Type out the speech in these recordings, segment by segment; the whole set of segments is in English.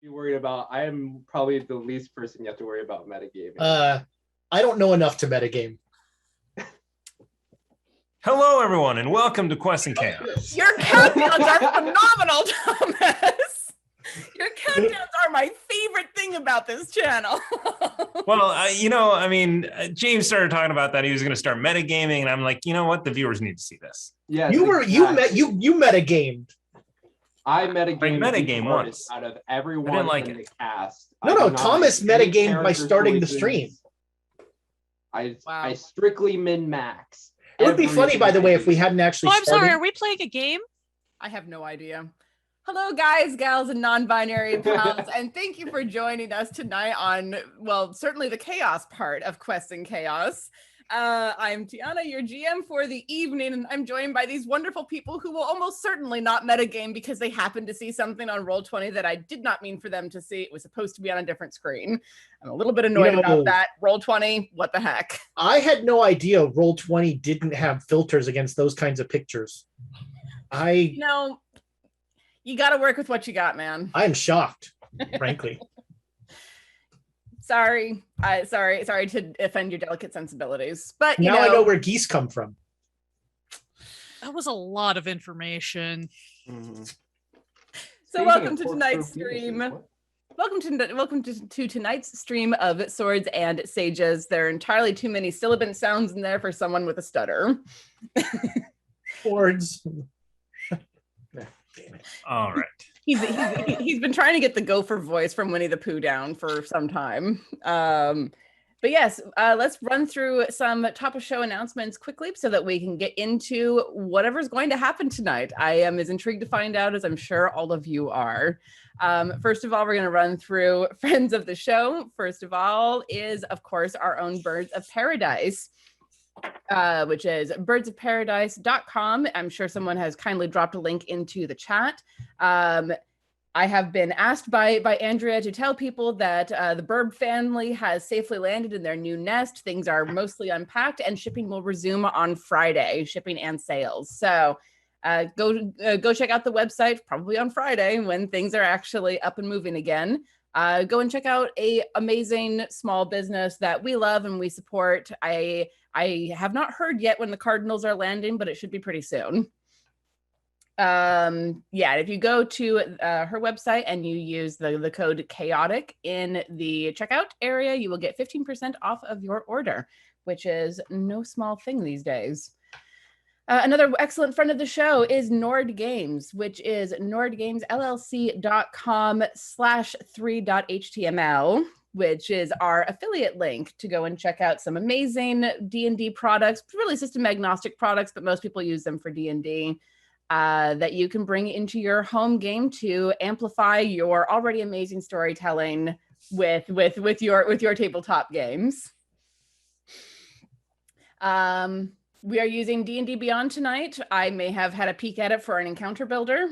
Be worried about. I am probably the least person you have to worry about metagaming. I don't know enough to metagame. Hello, everyone, and welcome to Quest and Chaos. Your countdowns are phenomenal, Thomas. Your countdowns are my favorite thing about this channel. Well, James started talking about that. He was going to start metagaming, and I'm like, you know what? The viewers need to see this. Yeah, You metagamed. I metagamed once out of everyone I didn't like in the it. cast. No, Thomas metagamed by starting the stream. I strictly min-max. It would be funny, by the way, if we hadn't actually I'm sorry, are we playing a game? I have no idea. Hello, guys, gals, and non-binary pals, and thank you for joining us tonight on, well, certainly the chaos part of Quest and Chaos. I'm Tiana, your GM for the evening, and I'm joined by these wonderful people who will almost certainly not metagame because they happened to see something on Roll20 that I did not mean for them to see. It was supposed to be on a different screen. I'm a little bit annoyed about that. Roll20, what the heck? I had no idea Roll20 didn't have filters against those kinds of pictures. You got to work with what you got, man. I'm shocked, frankly. Sorry to offend your delicate sensibilities, but now I know where geese come from. That was a lot of information. Mm-hmm. So welcome to tonight's stream. Welcome to tonight's stream of Swords and Sages. There are entirely too many sibilant sounds in there for someone with a stutter. Swords. All right. He's been trying to get the gopher voice from Winnie the Pooh down for some time. But yes, let's run through some top of show announcements quickly so that we can get into whatever's going to happen tonight. I am as intrigued to find out as I'm sure all of you are. First of all, we're going to run through friends of the show. First of all is, of course, our own Birds of Paradise. Which is birdsofparadise.com. I'm sure someone has kindly dropped a link into the chat. I have been asked by Andrea to tell people that the Burb family has safely landed in their new nest. Things are mostly unpacked and shipping will resume on Friday, shipping and sales. So go check out the website probably on Friday when things are actually up and moving again. Go and check out a amazing small business that we love and we support. I have not heard yet when the Cardinals are landing, but it should be pretty soon. If you go to her website and you use the code chaotic in the checkout area, you will get 15% off of your order, which is no small thing these days. Another excellent friend of the show is Nord Games, which is nordgamesllc.com/3.html, which is our affiliate link to go and check out some amazing D&D products, really system agnostic products, but most people use them for D&D, that you can bring into your home game to amplify your already amazing storytelling with your tabletop games. We are using D&D Beyond tonight. I may have had a peek at it for an encounter builder.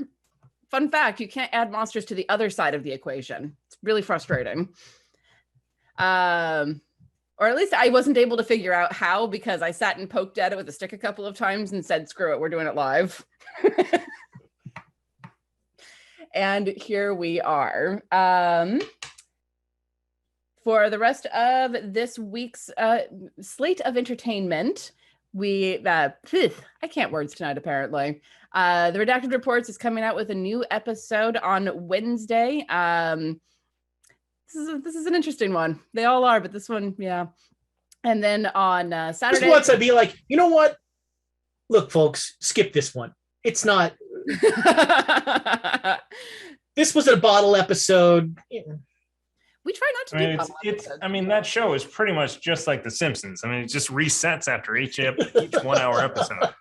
Fun fact, you can't add monsters to the other side of the equation. It's really frustrating. Or at least I wasn't able to figure out how because I sat and poked at it with a stick a couple of times and said, screw it, we're doing it live. And here we are. For the rest of this week's slate of entertainment, I can't words tonight, apparently. The Redacted Reports is coming out with a new episode on Wednesday. This is an interesting one. They all are, but this one, yeah. And then on Saturday... This once I'd be like, you know what? Look, folks, skip this one. It's not... This was a bottle episode. We try not to do bottle episodes. That show is pretty much just like The Simpsons. It just resets after each 1 hour episode.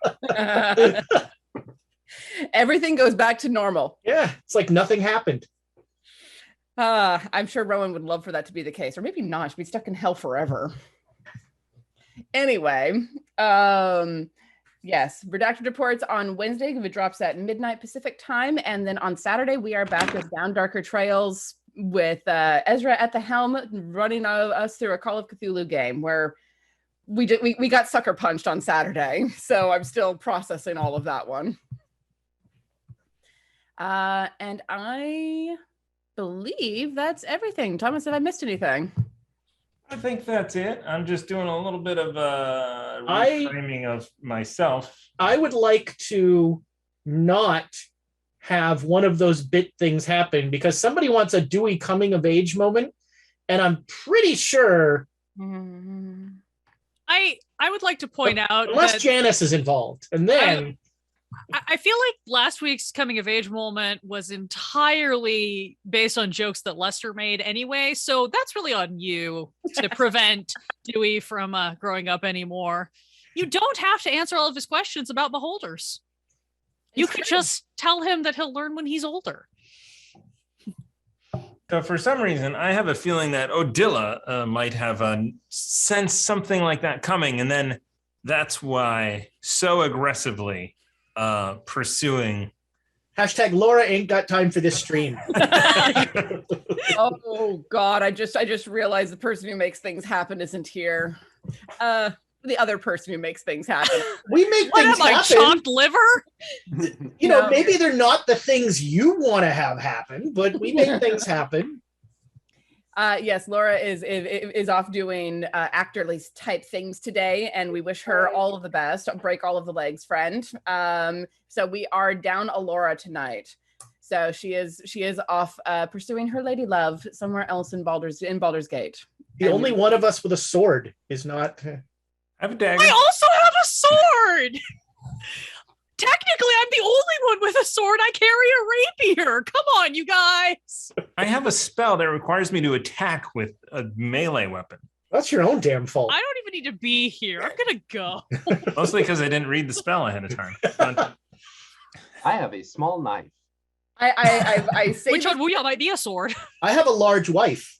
Everything goes back to normal. Yeah, it's like nothing happened. I'm sure Rowan would love for that to be the case, or maybe not. She'd be stuck in hell forever. Anyway, yes, Redacted Reports on Wednesday. It drops at midnight Pacific time, and then on Saturday we are back with Down Darker Trails with Ezra at the helm, running us through a Call of Cthulhu game where we got sucker punched on Saturday, so I'm still processing all of that one. And I believe that's everything. Thomas, have I missed anything? I think that's it. I'm just doing a little bit of reframing of myself. I would like to not have one of those bit things happen because somebody wants a Dewey coming of age moment, and I'm pretty sure I would like to point out unless that Janice is involved, and then I feel like last week's coming of age moment was entirely based on jokes that Lester made anyway, so that's really on you to prevent Dewey from growing up anymore. You don't have to answer all of his questions about beholders. You could just tell him that he'll learn when he's older. So for some reason, I have a feeling that Odila might have sensed something like that coming, and then that's why so aggressively pursuing. # Laura ain't got time for this stream. Oh God, I just realized the person who makes things happen isn't here. The other person who makes things happen. We make What things am I, happen. chopped liver? You know, No. maybe they're not the things you want to have happen, but we make things happen. Yes, Laura is off doing actorly type things today, and we wish her all of the best. Break all of the legs, friend. So we are down a Laura tonight. So she is off pursuing her lady love somewhere else in Baldur's Gate. The only one of us with a sword is not. I have a dagger. I also have a sword. Technically, I'm the only one with a sword. I carry a rapier. Come on, you guys. I have a spell that requires me to attack with a melee weapon. That's your own damn fault. I don't even need to be here. I'm gonna go. Mostly because I didn't read the spell ahead of time. But I have a small knife. I say Which on Wuya might be a sword. I have a large wife.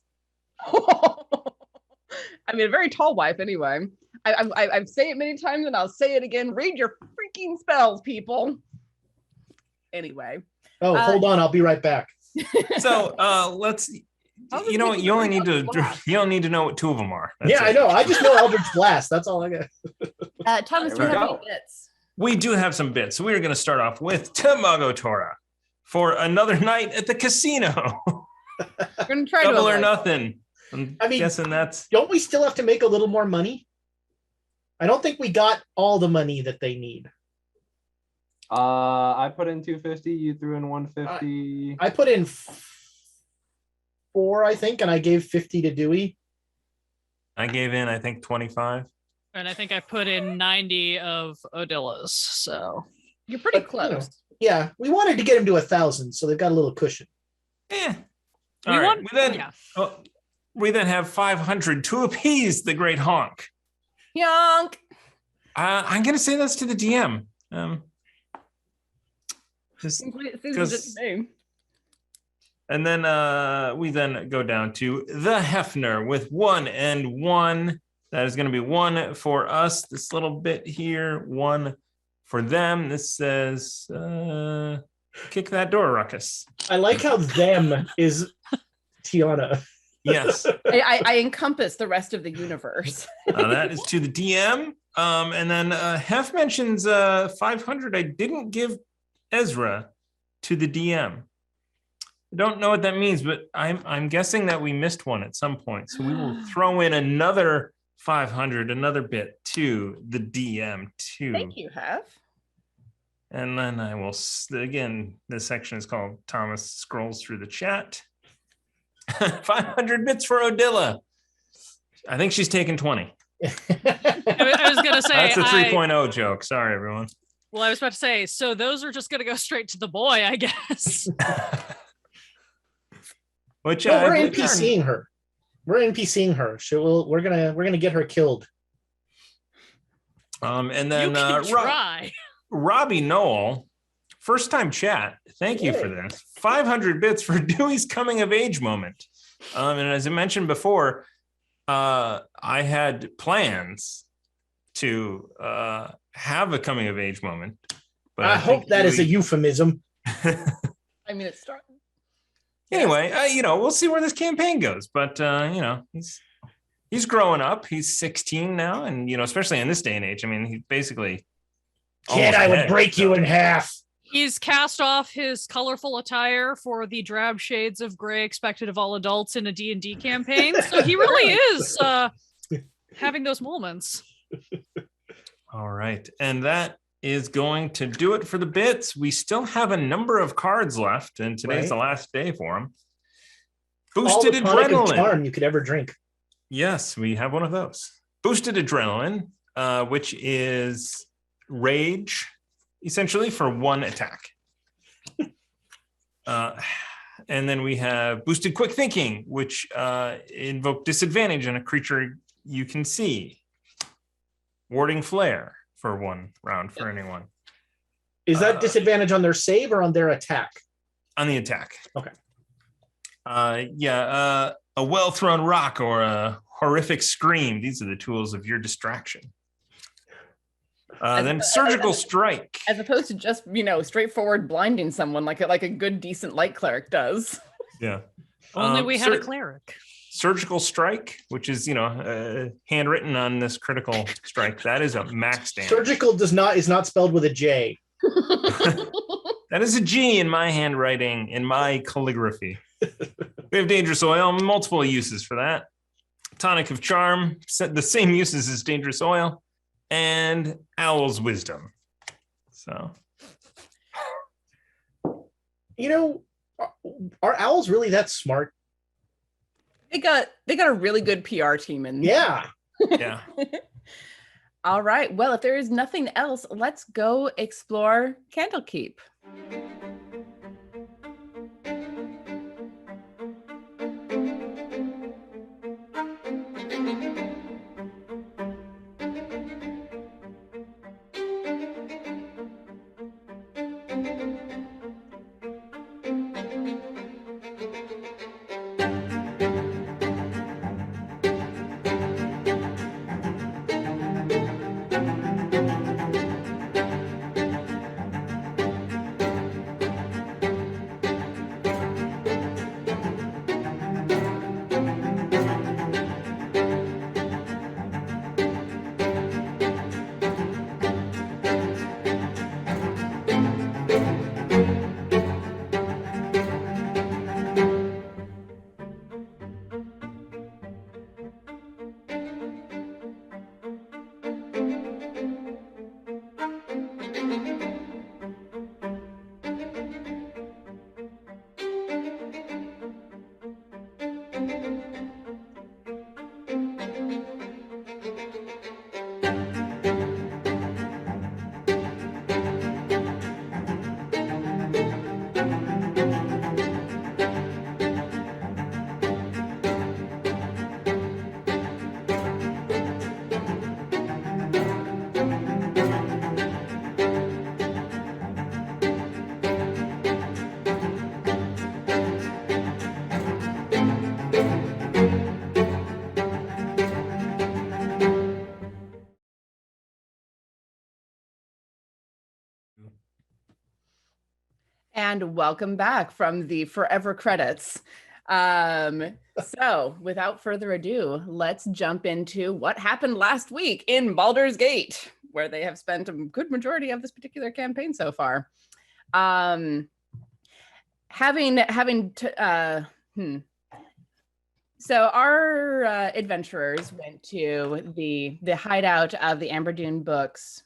I mean, a very tall wife, anyway. I've said it many times, and I'll say it again. Read your freaking spells, people. Anyway. Oh, hold on, I'll be right back. so let's. You know what? You only need to know what two of them are. That's yeah, it. I know. I just know Eldritch Blast. That's all I got. Thomas, do There you we have go. any bits? We do have some bits. So we're going to start off with Tamago Tora for another night at the casino. We're gonna try to Double or avoid- nothing. I mean, guessing that's. Don't we still have to make a little more money? I don't think we got all the money that they need. I put in 250. You threw in 150. I put in 4, I think, and I gave 50 to Dewey. I gave in, I think, 25. And I think I put in 90 of Odila's. So You're pretty But, you know, close. yeah, we wanted to get him to 1,000, so they've got a little cushion. Yeah. we All right. want. We then, we then have 500 to appease the great honk. Yonk. I'm going to say that's to the DM. Seems legit Because- to me. And then we then go down to the Hefner with 1 and 1. That is going to be 1 for us. This little bit here, 1 for them. This says, kick that door, Ruckus. I like how them is Tiana. Yes. I encompass the rest of the universe. That is to the DM. And then Hef mentions 500. I didn't give Ezra to the DM. I don't know what that means, but I'm guessing that we missed one at some point. So we will throw in another 500, another bit to the DM too. Thank you, Hef. And then I will, again, this section is called Thomas Scrolls Through the Chat. 500 bits for Odila. I think she's taken 20. I was gonna say That's a 3.0 joke. Sorry, everyone. Well, I was about to say, so those are just gonna go straight to the boy, I guess. Which No, we're believe- NPCing her. We're NPCing her. We're gonna get her killed. And You then can try. Robbie Noel, first time chat. Thank you for this. 500 bits for Dewey's coming of age moment. And as I mentioned before, I had plans to have a coming of age moment. But I hope think that is a Dewey- euphemism. I mean, it's starting. Anyway, we'll see where this campaign goes. But he's growing up. He's 16 now, and especially in this day and age, I mean, he's basically Kid, almost I would dead, break so- you in half. He's cast off his colorful attire for the drab shades of gray expected of all adults in a D&D campaign. So he really is having those moments. All right. And that is going to do it for the bits. We still have a number of cards left, and today's the last day for them. Boosted All the tonic of adrenaline. charm you could ever drink. Yes, we have one of those. Boosted adrenaline, which is rage, essentially, for one attack. And then we have boosted quick thinking, which invoke disadvantage on a creature you can see. Warding flare for 1 round for anyone. Is that disadvantage on their save or on their attack? On the attack. Okay. A well-thrown rock or a horrific scream. These are the tools of your distraction. Then surgical strike. As opposed to just, straightforward blinding someone like a good, decent light cleric does. Yeah. Only we had a cleric. Surgical strike, which is, handwritten on this critical strike. That is a max damage. Surgical is not spelled with a J. That is a G in my handwriting, in my calligraphy. We have dangerous oil, multiple uses for that. Tonic of charm, the same uses as dangerous oil, and owl's wisdom. So, are owls really that smart? They got a really good PR team in. Yeah. Yeah. All right. Well, if there is nothing else, let's go explore Candlekeep. And welcome back from the forever credits. So without further ado, let's jump into what happened last week in Baldur's Gate, where they have spent a good majority of this particular campaign so far. So our adventurers went to the hideout of the Amber Dune Books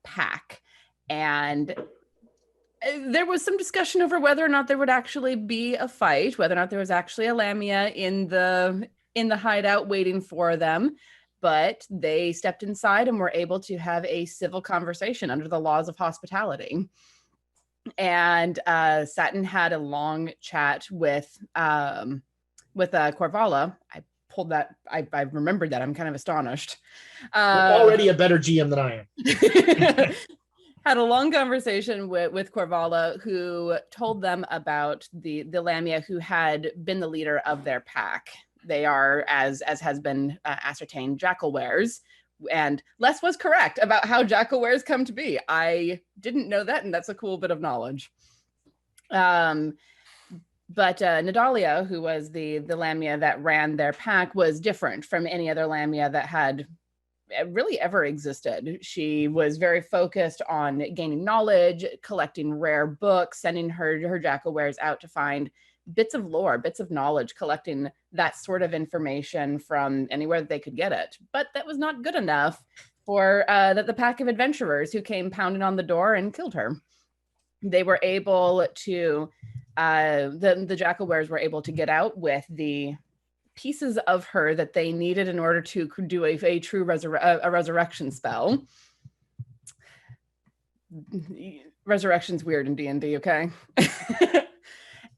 pack, and there was some discussion over whether or not there would actually be a fight, whether or not there was actually a Lamia in the hideout waiting for them. But they stepped inside and were able to have a civil conversation under the laws of hospitality. And Satin had a long chat with Corvala. I pulled that. I remembered that. I'm kind of astonished. Already a better GM than I am. Had a long conversation with Corvala, who told them about the Lamia who had been the leader of their pack. They are, as has been ascertained, jackalwares. And Les was correct about how jackalwares come to be. I didn't know that, and that's a cool bit of knowledge. But Nadalia, who was the Lamia that ran their pack, was different from any other Lamia that had really ever existed. She was very focused on gaining knowledge, collecting rare books, sending her jackal wares out to find bits of lore, bits of knowledge, collecting that sort of information from anywhere that they could get it. But that was not good enough for the pack of adventurers who came pounding on the door and killed her. They were able to, the jackal wares were able to get out with the pieces of her that they needed in order to do a true resurrection spell. Resurrection's weird in D&D, okay?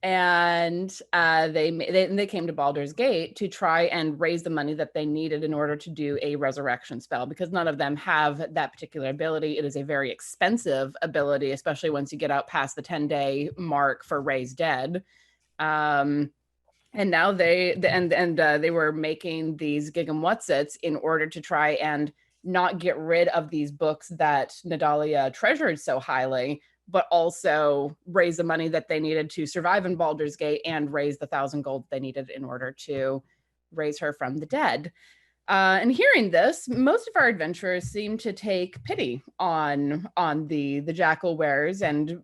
And they came to Baldur's Gate to try and raise the money that they needed in order to do a resurrection spell, because none of them have that particular ability. It is a very expensive ability, especially once you get out past the 10-day mark for Raise Dead. And now they were making these gig'em-whatsits in order to try and not get rid of these books that Nadalia treasured so highly, but also raise the money that they needed to survive in Baldur's Gate and raise the 1,000 gold they needed in order to raise her from the dead. And hearing this, most of our adventurers seem to take pity on the jackal wares and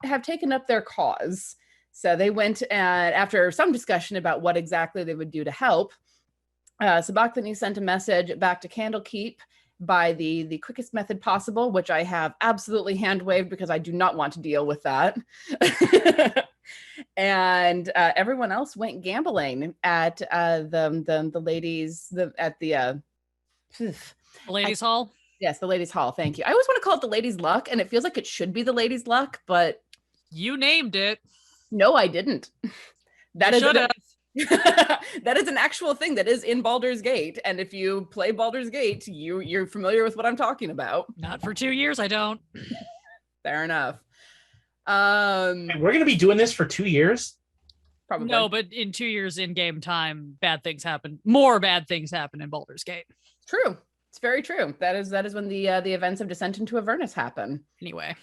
have taken up their cause. So they went, and after some discussion about what exactly they would do to help, Sabachthani sent a message back to Candlekeep by the quickest method possible, which I have absolutely hand waved because I do not want to deal with that. And everyone else went gambling at the ladies at the Ladies' Hall. Yes, the ladies' hall. Thank you. I always want to call it the ladies' luck, and it feels like it should be the ladies' luck, but You named it. no, I didn't. That You is should have. that is an actual thing that is in Baldur's Gate, and if you play Baldur's Gate, you're familiar with what I'm talking about. Not for 2 years, I don't. Fair enough. We're going to be doing this for 2 years? Probably. No, but in 2 years in game time, bad things happen. More bad things happen in Baldur's Gate. True. It's very true. That is when the events of Descent into Avernus happen. Anyway,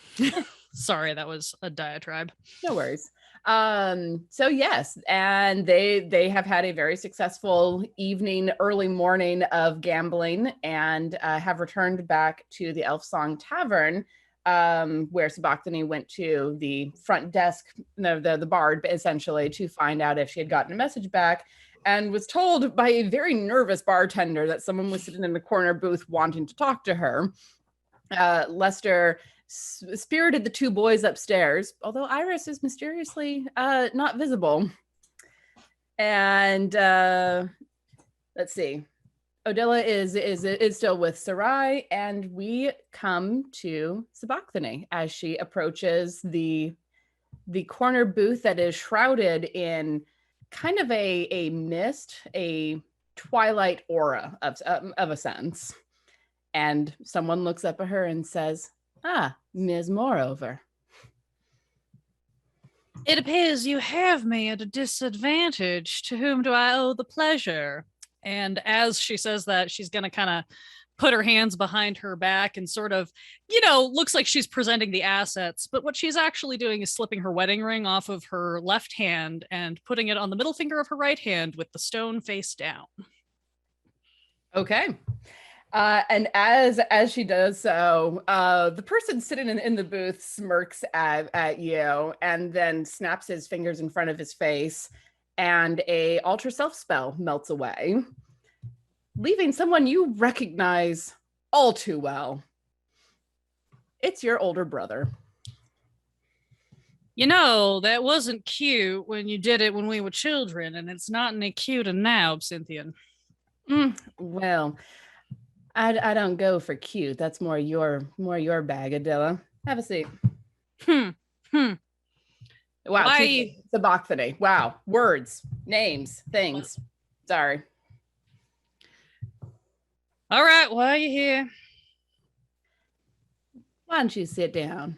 sorry, that was a diatribe. No worries. So yes, and they have had a very successful evening, early morning of gambling, and have returned back to the Elf Song Tavern, where Sabachthani went to the front desk, the bard, essentially, to find out if she had gotten a message back, and was told by a very nervous bartender that someone was sitting in the corner booth wanting to talk to her. Lester spirited the two boys upstairs, although Iris is mysteriously not visible. And let's see, Odila is still with Sarai, and we come to Sabachthani as she approaches the corner booth that is shrouded in kind of a mist, a twilight aura of a sense. And someone looks up at her and says, "Ah, Ms. Moreover." It appears you have me at a disadvantage. To whom do I owe the pleasure? And as she says that, she's going to kind of put her hands behind her back and sort of, looks like she's presenting the assets. But what she's actually doing is slipping her wedding ring off of her left hand and putting it on the middle finger of her right hand with the stone face down. Okay. And as she does so, the person sitting in the booth smirks at you and then snaps his fingers in front of his face, and a alter self spell melts away, leaving someone you recognize all too well. It's your older brother. That wasn't cute when you did it when we were children, and it's not any cuter now, Cynthian. Well, I don't go for cute. That's more your bag, Adela. Have a seat. Wow. Sabachthani. Wow. Words, names, things. Sorry. All right. Why are you here? Why don't you sit down?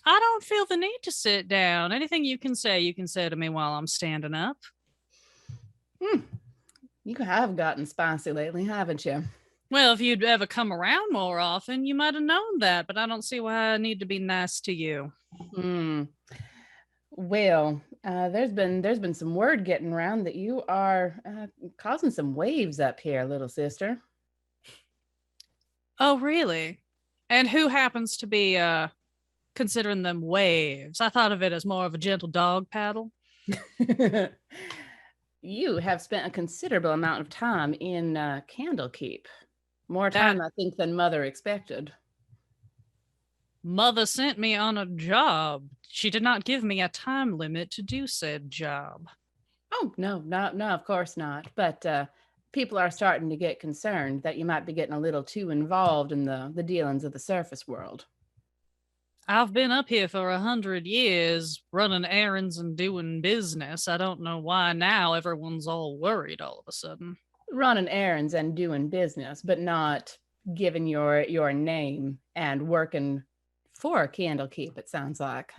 I don't feel the need to sit down. Anything you can say to me while I'm standing up. You have gotten spicy lately, haven't you? Well, if you'd ever come around more often, you might have known that, but I don't see why I need to be nice to you. Well, there's been some word getting around that you are causing some waves up here, little sister. Oh, really? And who happens to be considering them waves? I thought of it as more of a gentle dog paddle. You have spent a considerable amount of time in Candlekeep. More That- time, I think, than Mother expected. Mother sent me on a job. She did not give me a time limit to do said job. Oh, no, of course not. But people are starting to get concerned that you might be getting a little too involved in the dealings of the surface world. I've been up here for 100 years running errands and doing business. I don't know why now everyone's all worried all of a sudden. Running errands and doing business, but not giving your name and working for Candlekeep, it sounds like.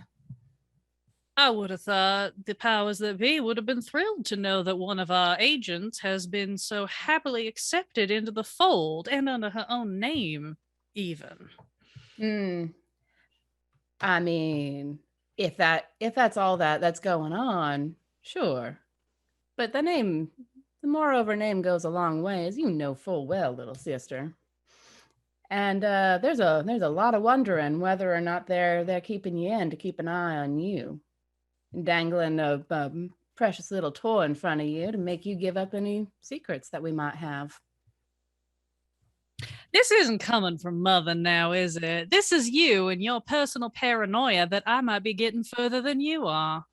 I would have thought the powers that be would have been thrilled to know that one of our agents has been so happily accepted into the fold and under her own name, even. I mean, if that's all that's going on, sure. But the moreover name goes a long way, as you know full well, little sister. And there's a lot of wondering whether or not they're keeping you in to keep an eye on you, dangling a precious little toy in front of you to make you give up any secrets that we might have. This isn't coming from Mother now, is it? This is you and your personal paranoia that I might be getting further than you are.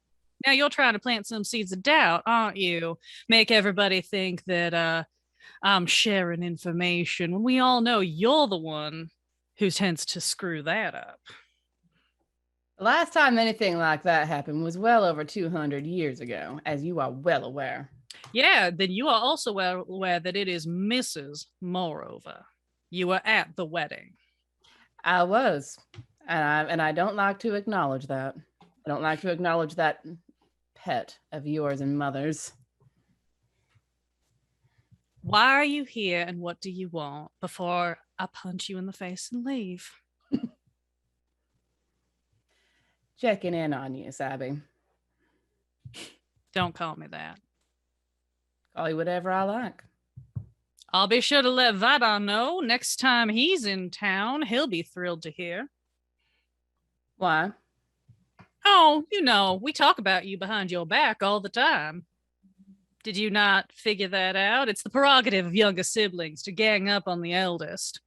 Now you're trying to plant some seeds of doubt, aren't you? Make everybody think that I'm sharing information when we all know you're the one who tends to screw that up. The last time anything like that happened was well over 200 years ago, as you are well aware. Yeah, then you are also well aware that it is Mrs. Moreover. You were at the wedding. I was, and I don't like to acknowledge that. I don't like to acknowledge that pet of yours and Mother's. Why are you here and what do you want before I punch you in the face and leave? Checking in on you, Sabby. Don't call me that. Call you whatever I like. I'll be sure to let Vadar know next time he's in town. He'll be thrilled to hear. Why? Oh, you know, we talk about you behind your back all the time. Did you not figure that out? It's the prerogative of younger siblings to gang up on the eldest.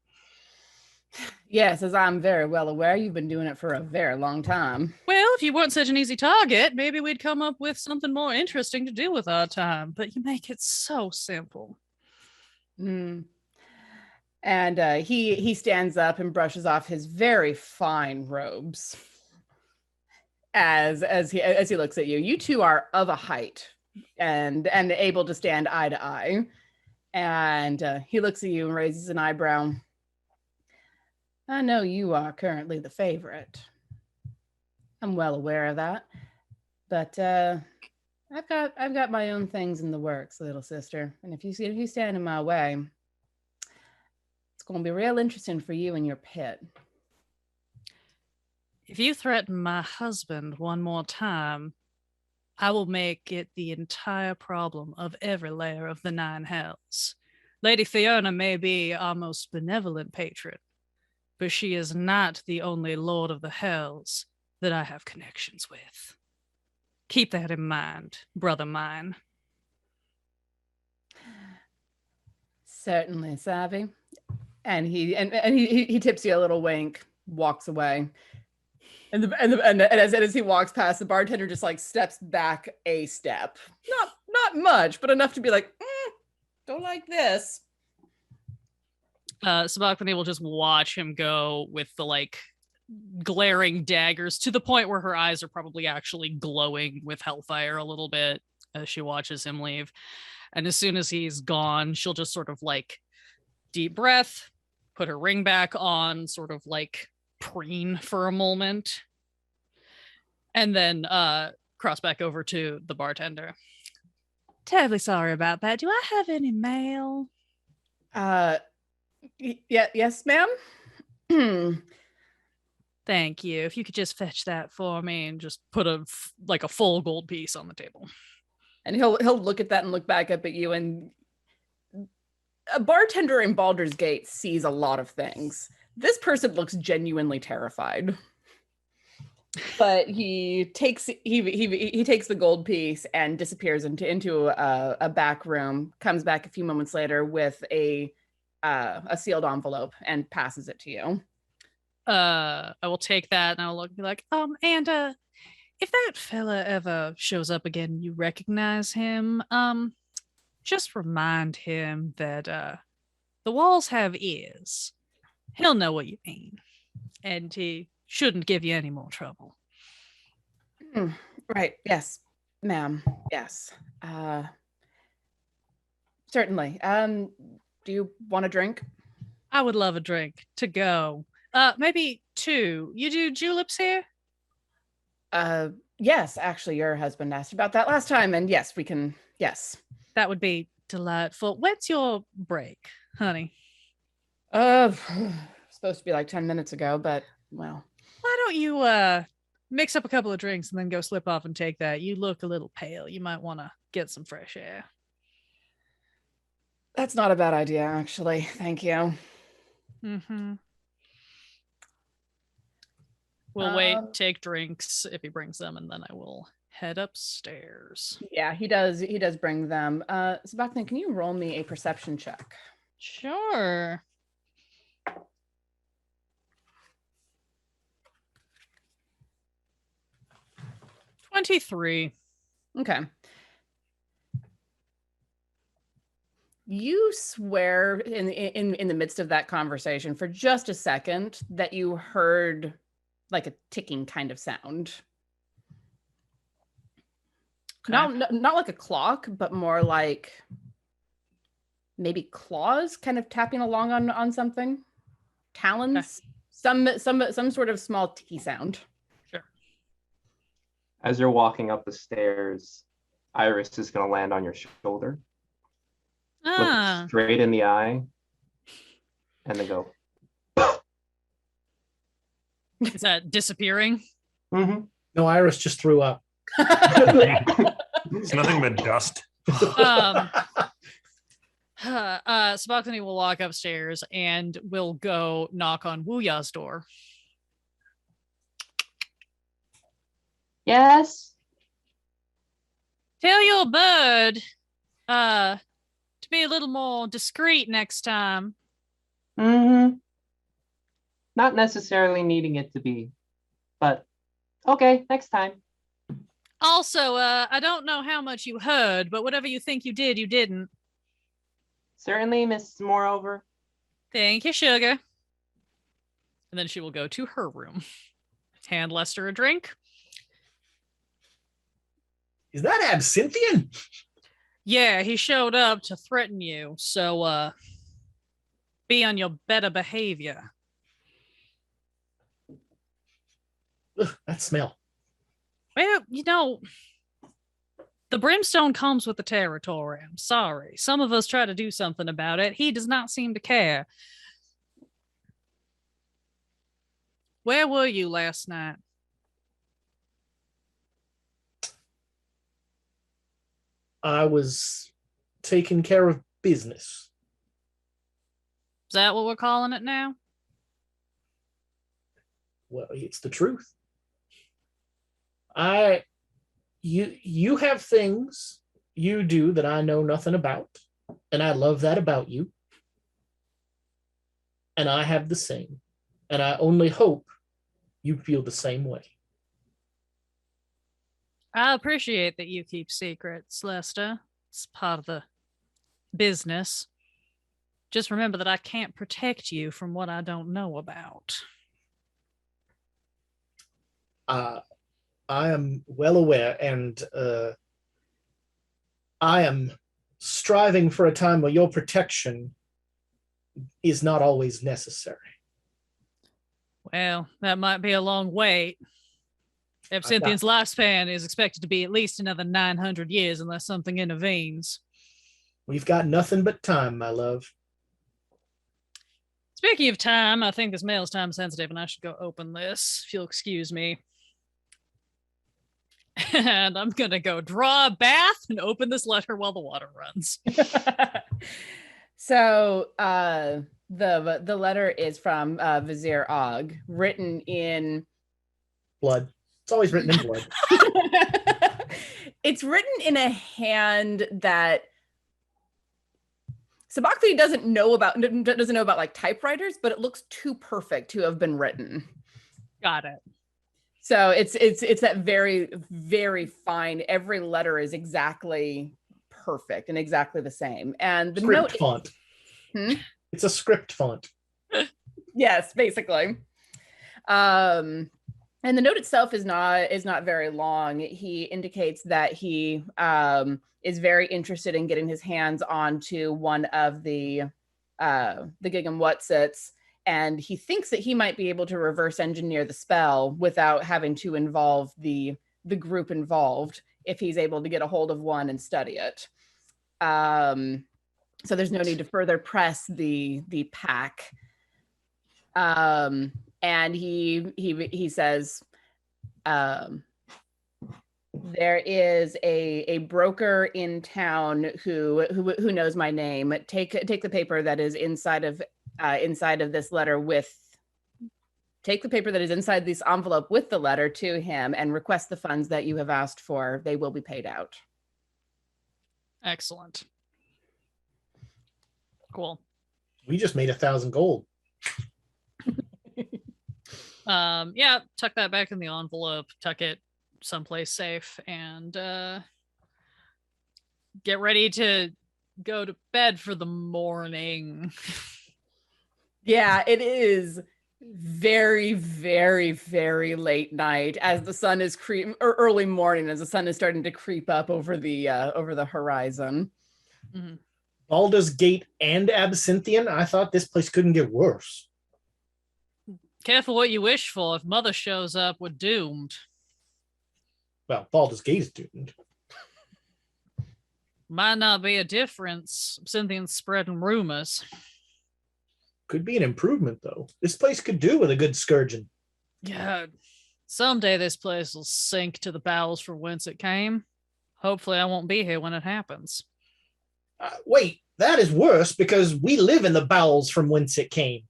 Yes, as I'm very well aware, you've been doing it for a very long time. Well, if you weren't such an easy target, maybe we'd come up with something more interesting to do with our time. But you make it so simple. And he stands up and brushes off his very fine robes. As he looks at you, you two are of a height and able to stand eye to eye. And he looks at you and raises an eyebrow. I know you are currently the favorite. I'm well aware of that. But I've got my own things in the works, little sister. And if you stand in my way, it's going to be real interesting for you and your pet. If you threaten my husband one more time, I will make it the entire problem of every layer of the 9 hells. Lady Fiona may be our most benevolent patron, but she is not the only lord of the hells that I have connections with. Keep that in mind, brother mine. Certainly, Savvy. And he tips you a little wink, walks away. And as he walks past, the bartender just like steps back a step. Not much, but enough to be like, don't like this. Sabachthani will just watch him go with the like glaring daggers to the point where her eyes are probably actually glowing with hellfire a little bit as she watches him leave. And as soon as he's gone, she'll just sort of like deep breath, put her ring back on, sort of like preen for a moment, and then cross back over to the bartender. Terribly sorry about that. Do I have any mail? Yes, ma'am. Thank you. If you could just fetch that for me and just put a full gold piece on the table. And he'll look at that and look back up at you, and a bartender in Baldur's Gate sees a lot of things. This person looks genuinely terrified. But he takes the gold piece and disappears into a back room, comes back a few moments later with a sealed envelope and passes it to you. I will take that and I'll look and be like, and if that fella ever shows up again, you recognize him, just remind him that the walls have ears. He'll know what you mean. And he shouldn't give you any more trouble. Right. Yes, ma'am. Yes. Certainly. Do you want a drink? I would love a drink to go. Maybe 2. You do juleps here? Yes, actually, your husband asked about that last time, and yes, we can. Yes. That would be delightful. When's your break, honey? Supposed to be like 10 minutes ago, but well. Why don't you mix up a couple of drinks and then go slip off and take that? You look a little pale. You might want to get some fresh air. That's not a bad idea, actually. Thank you. Mm-hmm. We'll wait, take drinks if he brings them, and then I will head upstairs. Yeah, he does. He does bring them. Sebastian, can you roll me a perception check? Sure. $23. Okay. You swear in the midst of that conversation for just a second that you heard like a ticking kind of sound. Okay. Not like a clock, but more like maybe claws kind of tapping along on something. Talons. Okay. Some sort of small ticky sound. Sure. As you're walking up the stairs, Iris is going to land on your shoulder. Look straight in the eye, and then go. Is that disappearing? Mm-hmm. No, Iris just threw up. It's nothing but dust. Sabachthani will walk upstairs and will go knock on Wuya's door. Yes. Tell your bird to be a little more discreet next time. Mm-hmm. Not necessarily needing it to be, but okay, next time. Also, I don't know how much you heard, but whatever you think you did, you didn't. Certainly, Miss Moreover. Thank you, sugar. And then she will go to her room. Hand Lester a drink. Is that Absinthian? Yeah, he showed up to threaten you, so be on your better behavior. Ugh, that smell. Well, you know, the brimstone comes with the territory. I'm sorry. Some of us try to do something about it. He does not seem to care. Where were you last night? I was taking care of business. Is that what we're calling it now? Well, it's the truth. You have things you do that I know nothing about, and I love that about you. And I have the same, and I only hope you feel the same way. I appreciate that you keep secrets, Lester. It's part of the business. Just remember that I can't protect you from what I don't know about. I am well aware, and I am striving for a time where your protection is not always necessary. Well, that might be a long wait. Absinthian's lifespan is expected to be at least another 900 years unless something intervenes. We've got nothing but time, my love. Speaking of time, I think this mail is time sensitive and I should go open this, if you'll excuse me. And I'm going to go draw a bath and open this letter while the water runs. So the letter is from Vizier Og, written in blood. It's always written in blood. It's written in a hand that Sabakthi doesn't know about like typewriters, but it looks too perfect to have been written. Got it. So it's that very, very fine. Every letter is exactly perfect and exactly the same. And the Script note font. It's a script font. Yes, basically. And the note itself is not very long. He indicates that he is very interested in getting his hands onto one of the Gig'em Whatsits, and he thinks that he might be able to reverse engineer the spell without having to involve the group involved if he's able to get a hold of one and study it. So there's no need to further press the pack. And he says, there is a broker in town who knows my name. Take the paper that is inside of this letter take the paper that is inside this envelope with the letter to him and request the funds that you have asked for. They will be paid out. Excellent. Cool. We just made 1,000 gold. Yeah, tuck that back in the envelope, tuck it someplace safe, and get ready to go to bed for the morning. Yeah, it is very, very, very late night as the sun is or early morning as the sun is starting to creep up over the horizon. Mm-hmm. Baldur's Gate and Absinthian? I thought this place couldn't get worse. Careful what you wish for. If Mother shows up, we're doomed. Well, Baldur's Gate is doomed. Might not be a difference. Absinthian's spreading rumors. Could be an improvement, though. This place could do with a good scourging. Yeah. Someday this place will sink to the bowels from whence it came. Hopefully I won't be here when it happens. Wait, that is worse because we live in the bowels from whence it came.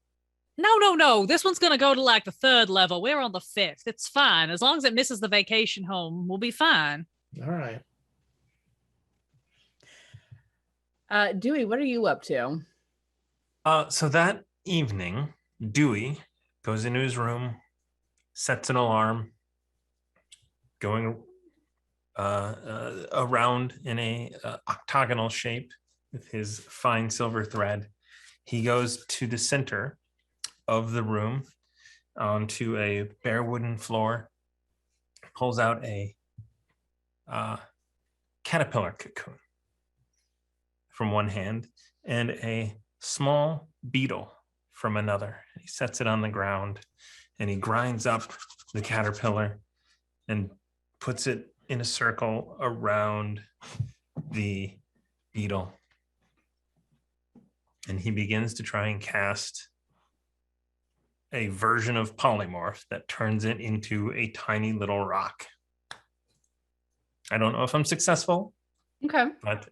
No. This one's going to go to like the 3rd level. We're on the 5th. It's fine. As long as it misses the vacation home, we'll be fine. All right. Dewey, what are you up to? So that evening, Dewey goes into his room, sets an alarm, going around in a octagonal shape with his fine silver thread. He goes to the center of the room onto a bare wooden floor, pulls out a caterpillar cocoon from one hand and a small beetle from another. He sets it on the ground and he grinds up the caterpillar and puts it in a circle around the beetle. And he begins to try and cast a version of polymorph that turns it into a tiny little rock. I don't know if I'm successful. Okay. But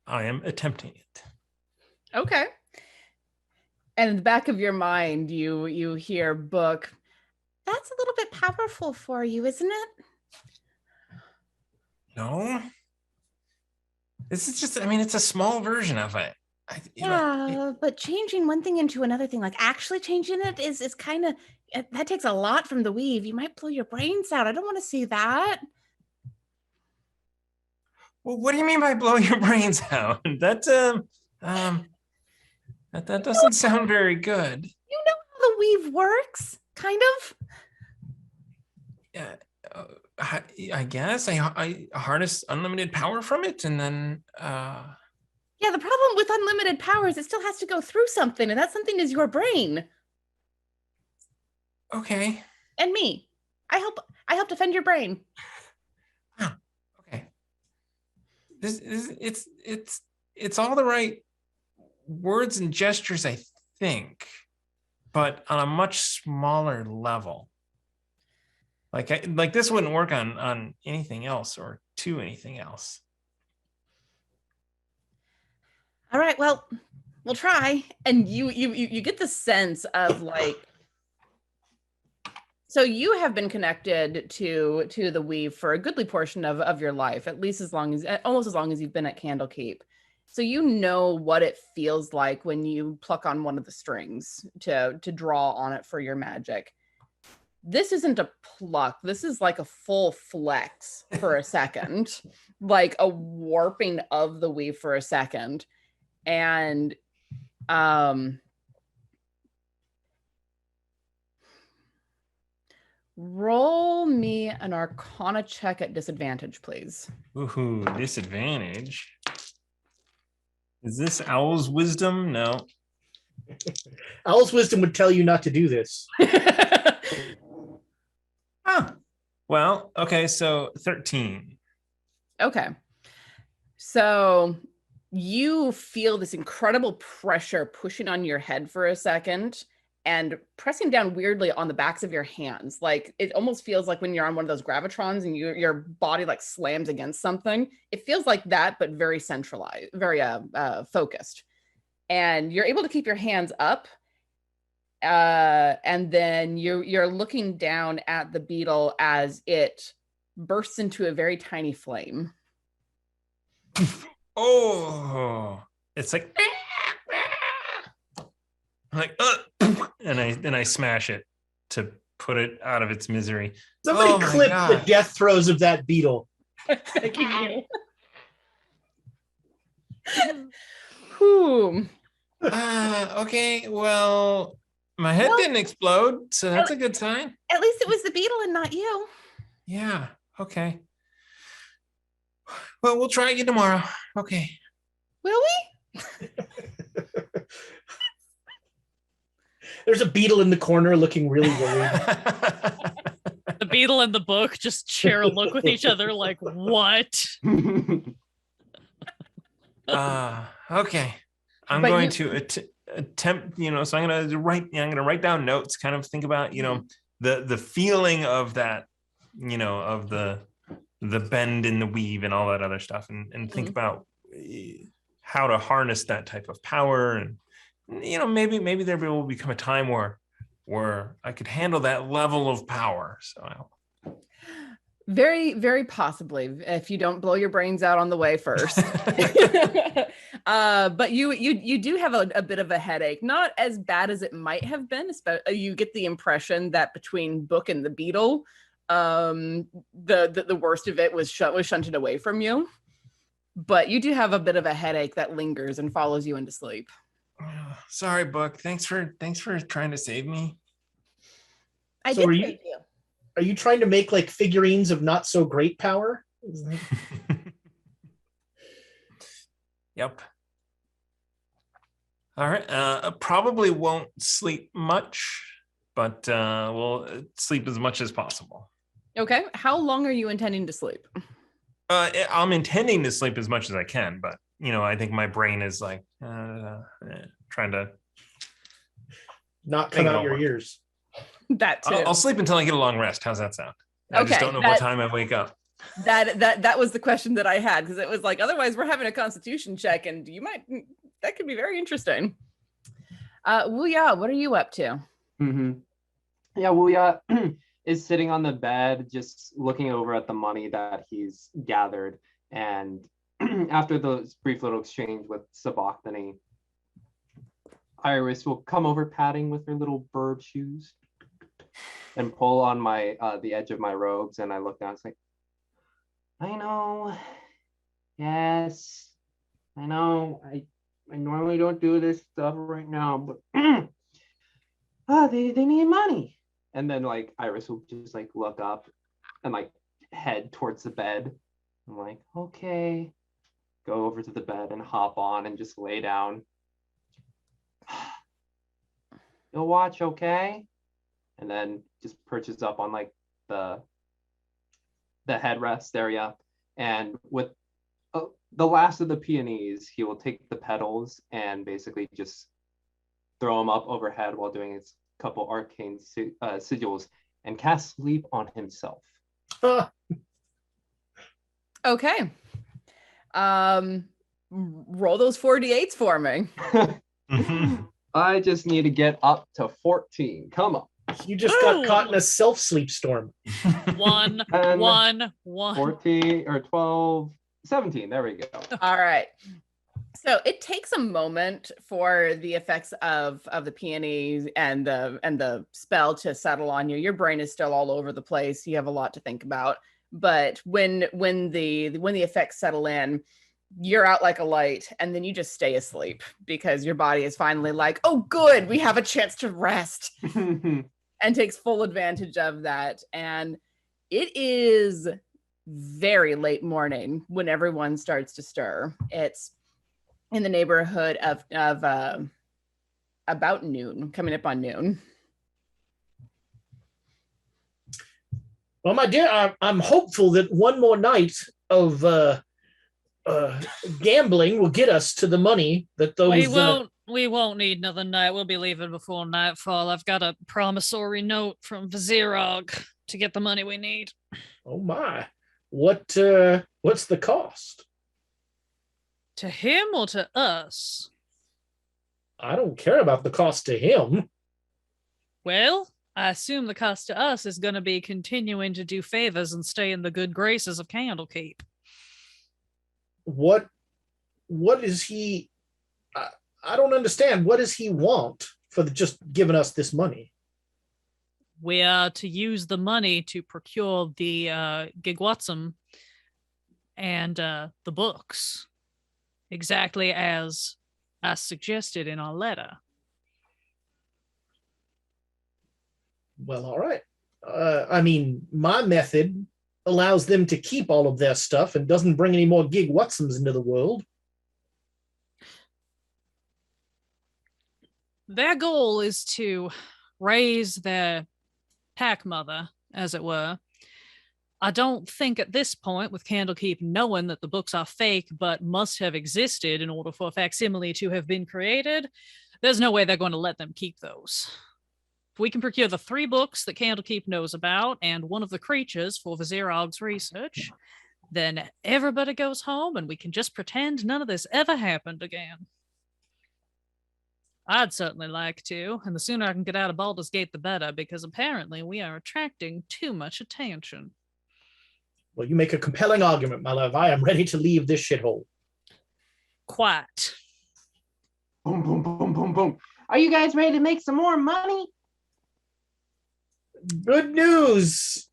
I am attempting it. Okay. And in the back of your mind, you hear Book. That's a little bit powerful for you, isn't it? No. This is just, it's a small version of it. But changing one thing into another thing, like actually changing it is kind of, that takes a lot from the weave. You might blow your brains out. I don't want to see that. Well, what do you mean by blow your brains out? That doesn't sound very good. You know how the weave works, kind of. Yeah, I guess I harness unlimited power from it, and then. Yeah, the problem with unlimited powers, it still has to go through something, and that something is your brain. Okay. And me. I help defend your brain. Oh, okay. It's all the right words and gestures, I think, but on a much smaller level. Like this wouldn't work on anything else or to anything else. All right, well, We'll try. And you get the sense of like, so you have been connected to the weave for a goodly portion of your life, at least almost as long as you've been at Candlekeep. So you know what it feels like when you pluck on one of the strings to draw on it for your magic. This isn't a pluck. This is like a full flex for a second, like a warping of the weave for a second. And roll me an Arcana check at disadvantage, please. Ooh, disadvantage. Is this Owl's wisdom? No. Owl's wisdom would tell you not to do this. Well, okay, so 13. Okay. So you feel this incredible pressure pushing on your head for a second and pressing down weirdly on the backs of your hands. Like it almost feels like when you're on one of those gravitrons and your body like slams against something. It feels like that, but very centralized, very focused. And you're able to keep your hands up. And then you're looking down at the beetle as it bursts into a very tiny flame. Oh, it's like, I'm like, and I smash it to put it out of its misery. Somebody clip the death throes of that beetle. Thank you. Whew. Okay, well, my head didn't explode, so that's a good sign. At least it was the beetle and not you. Yeah, okay. Well, we'll try again tomorrow. Okay. Will we? There's a beetle in the corner looking really worried. The beetle and the book just share a look with each other like, what? Okay. I'm going to attempt, so I'm going to write down notes, kind of think about, the feeling of that, of the bend in the weave and all that other stuff, and think about how to harness that type of power. And, maybe there will become a time where I could handle that level of power. So very, very possibly, if you don't blow your brains out on the way first. But you do have a bit of a headache, not as bad as it might have been. You get the impression that between Book and the beetle, the worst of it was shunted away from you. But you do have a bit of a headache that lingers and follows you into sleep. Sorry, Book. Thanks for trying to save me. I did save you. Are you trying to make like figurines of not so great power? Yep. All right. Probably won't sleep much, but we'll sleep as much as possible. Okay. How long are you intending to sleep? I'm intending to sleep as much as I can, but I think my brain is like trying to not come out your ears. That too. I'll sleep until I get a long rest. How's that sound? I just don't know what time I wake up. That was the question that I had, because it was like, otherwise we're having a constitution check and that could be very interesting. Wuya, what are you up to? Mm-hmm. Yeah, Wuya is sitting on the bed, just looking over at the money that he's gathered. And after the brief little exchange with Sabachthani, Iris will come over patting with her little bird shoes and pull on the edge of my robes, and I look down. It's like, I know, yes, I know. I normally don't do this stuff right now, but they need money. And then like Iris will just like look up and like head towards the bed. I'm like, okay, go over to the bed and hop on and just lay down. You'll watch, okay? And then just perches up on like the headrest area, and with the last of the peonies, he will take the petals and basically just throw them up overhead while doing his couple arcane sigils and cast sleep on himself. Okay. Roll those 4d8s for me. I just need to get up to 14. Come on. You just got caught in a self-sleep storm. 1, 10, 1, 1. 14 or 12, 17. There we go. All right. So it takes a moment for the effects of the peony and the spell to settle on you. Your brain is still all over the place. You have a lot to think about. But when the effects settle in, you're out like a light, and then you just stay asleep because your body is finally like, oh, good, we have a chance to rest, and takes full advantage of that. And it is very late morning when everyone starts to stir. It's in the neighborhood of about noon, coming up on noon. Well, my dear, I'm hopeful that one more night of gambling will get us to the money that those. We won't need another night. We'll be leaving before nightfall. I've got a promissory note from Vizirog to get the money we need. Oh my! What's the cost? To him or to us? I don't care about the cost to him. Well, I assume the cost to us is going to be continuing to do favors and stay in the good graces of Candlekeep. What is he? I don't understand. What does he want for just giving us this money? We are to use the money to procure the Gigwatsum and the books, exactly as I suggested in our letter. Well, all right. I mean, my method allows them to keep all of their stuff and doesn't bring any more Gigwatsums into the world. Their goal is to raise their pack mother, as it were. I don't think at this point, with Candlekeep knowing that the books are fake but must have existed in order for a facsimile to have been created, there's no way they're going to let them keep those. If we can procure the 3 books that Candlekeep knows about and one of the creatures for Vizirog's research, then everybody goes home and we can just pretend none of this ever happened again. I'd certainly like to, and the sooner I can get out of Baldur's Gate, the better, because apparently we are attracting too much attention. Well, you make a compelling argument, my love. I am ready to leave this shithole. Quite. Boom, boom, boom, boom, boom. Are you guys ready to make some more money? Good news,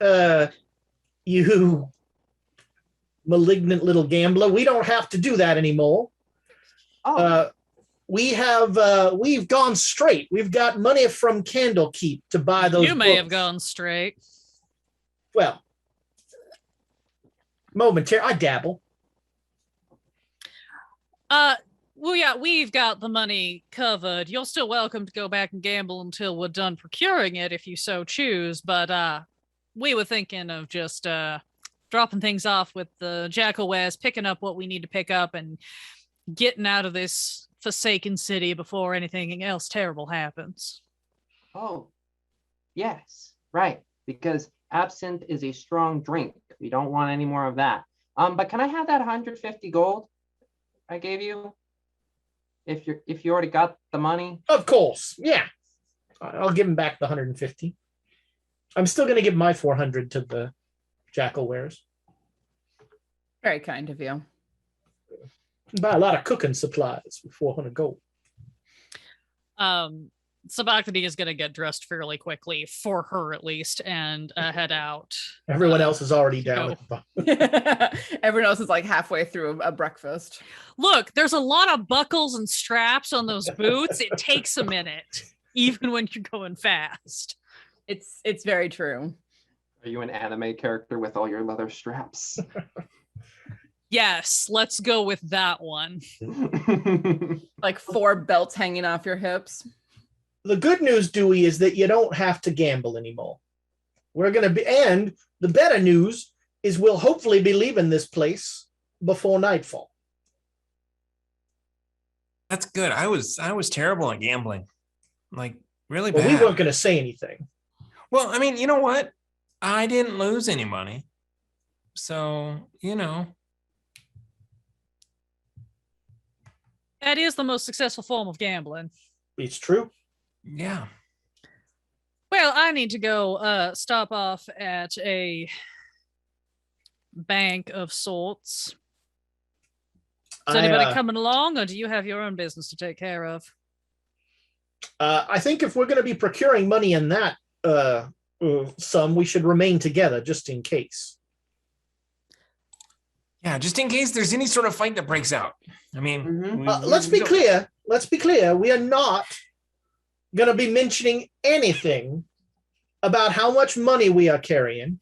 you malignant little gambler. We don't have to do that anymore. Oh. We've gone straight. We've got money from Candlekeep to buy those You may books. have gone straight. Well, momentary. I dabble. Well, yeah, we've got the money covered. You're still welcome to go back and gamble until we're done procuring it if you so choose. But we were thinking of just dropping things off with the Jackal Wares, picking up what we need to pick up, and getting out of this forsaken city before anything else terrible happens. Oh, yes, right. Because absinthe is a strong drink. We don't want any more of that. But can I have that 150 gold I gave you? If you already got the money? Of course, yeah. I'll give him back the 150. I'm still going to give my 400 to the Jackal Wares. Very kind of you. Buy a lot of cooking supplies with 400 gold. Sabachthani is going to get dressed fairly quickly, for her at least, and head out. Everyone else is already down. Everyone else is like halfway through a breakfast. Look, there's a lot of buckles and straps on those boots. It takes a minute, even when you're going fast. It's very true. Are you an anime character with all your leather straps? Yes, let's go with that one. Like 4 belts hanging off your hips. The good news, Dewey, is that you don't have to gamble anymore. And the better news is we'll hopefully be leaving this place before nightfall. That's good. I was terrible at gambling. Like, really bad. Well, we weren't going to say anything. Well, I mean, you know what? I didn't lose any money. So, That is the most successful form of gambling. It's true. Yeah. Well, I need to go stop off at a bank of sorts. Is anybody coming along, or do you have your own business to take care of? I think if we're going to be procuring money in that sum, we should remain together just in case. Yeah, just in case there's any sort of fight that breaks out. I mean, let's be clear. Let's be clear. We are not going to be mentioning anything about how much money we are carrying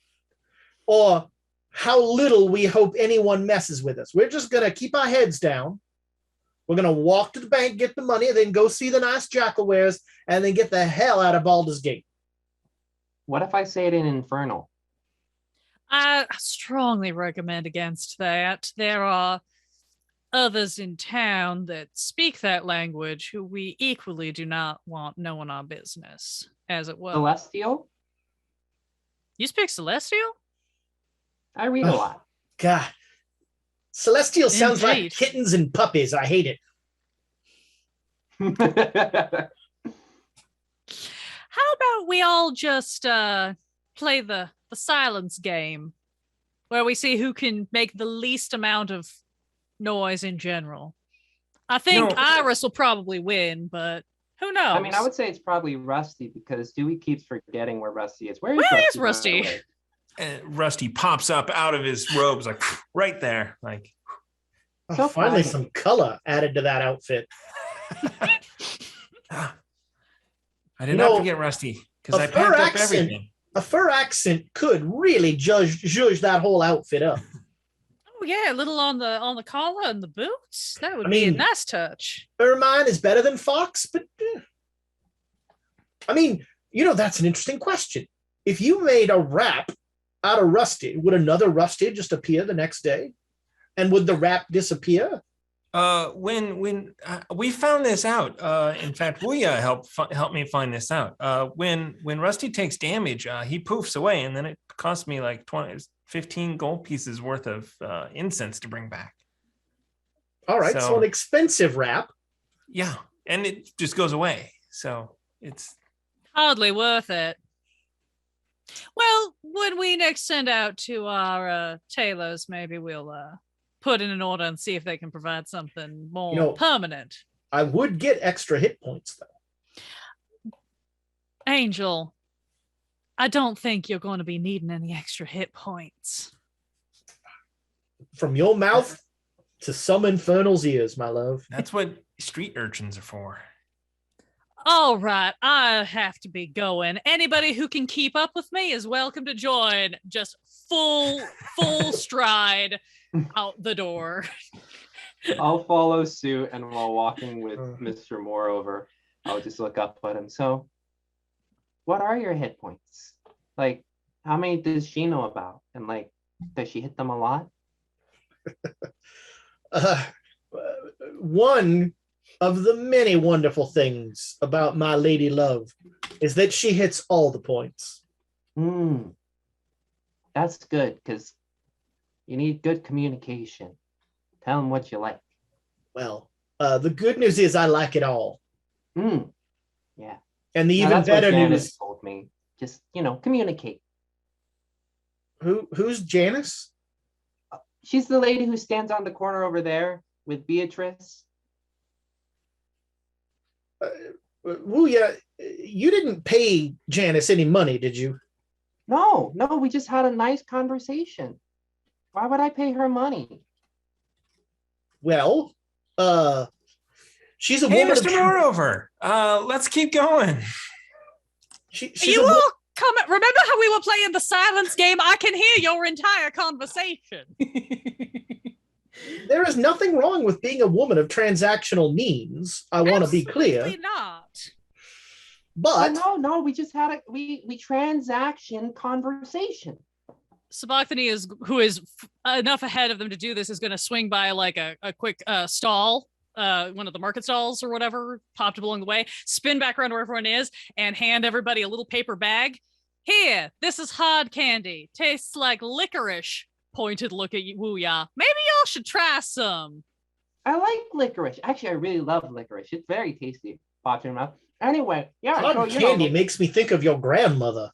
or how little we hope anyone messes with us. We're just going to keep our heads down. We're going to walk to the bank, get the money, then go see the nice jackal wares, and then get the hell out of Baldur's Gate. What if I say it in Infernal? I strongly recommend against that. There are others in town that speak that language who we equally do not want knowing our business, as it were. Celestial? You speak Celestial? I read a lot. God. Celestial sounds like Indeed. kittens and puppies. I hate it. How about we all just play the silence game, where we see who can make the least amount of noise in general? I think Iris will probably win, but who knows? I mean, I would say it's probably Rusty because Dewey keeps forgetting where Rusty is. Where is is Rusty? by the way? Rusty pops up out of his robes, like right there. Like, Oh, finally, some color added to that outfit. I did not forget Rusty because I packed up everything. A fur accent could really judge that whole outfit up. Oh yeah, a little on the collar and the boots. That would be a nice touch. Ermine is better than Fox, but I mean, that's an interesting question. If you made a wrap out of Rusty, would another Rusty just appear the next day? And would the wrap disappear? When we found this out, in fact, Wuya helped me find this out. When Rusty takes damage, he poofs away, and then it cost me like 15 gold pieces worth of incense to bring back. All right, so an expensive wrap. Yeah, and it just goes away. So it's hardly worth it. Well, when we next send out to our tailors, maybe we'll put in an order and see if they can provide something more permanent. I would get extra hit points, though. Angel, I don't think you're going to be needing any extra hit points. From your mouth to some infernal's ears, my love. That's what street urchins are for. All right, I have to be going. Anybody who can keep up with me is welcome to join. Just full stride out the door. I'll follow suit, and while walking with Mr. Moreover, I'll just look up at him. So, what are your hit points? Like, how many does she know about? And like, does she hit them a lot? One of the many wonderful things about my lady love is that she hits all the points. That's good, because you need good communication. Tell them what you like. Well, the good news is I like it all. Yeah. And the even better news told me. Just, communicate. Who's Janice? She's the lady who stands on the corner over there with Beatrice. Wuya, you didn't pay Janice any money, did you? No, we just had a nice conversation. Why would I pay her money? Well, she's a woman. Mr. Moreover, let's keep going. You all come. Remember how we were playing the silence game? I can hear your entire conversation. There is nothing wrong with being a woman of transactional means. I want to be clear. Absolutely not. But no, we just had we transaction conversation. Sabachthani who is enough ahead of them to do this, is going to swing by like a quick stall, one of the market stalls or whatever, popped up along the way, spin back around where everyone is, and hand everybody a little paper bag. Here, this is hard candy. Tastes like licorice. Pointed look at you, Wuya. Maybe y'all should try some. I like licorice. Actually, I really love licorice. It's very tasty. Pops in your mouth. Anyway, yeah. Cotton So, candy makes me think of your grandmother.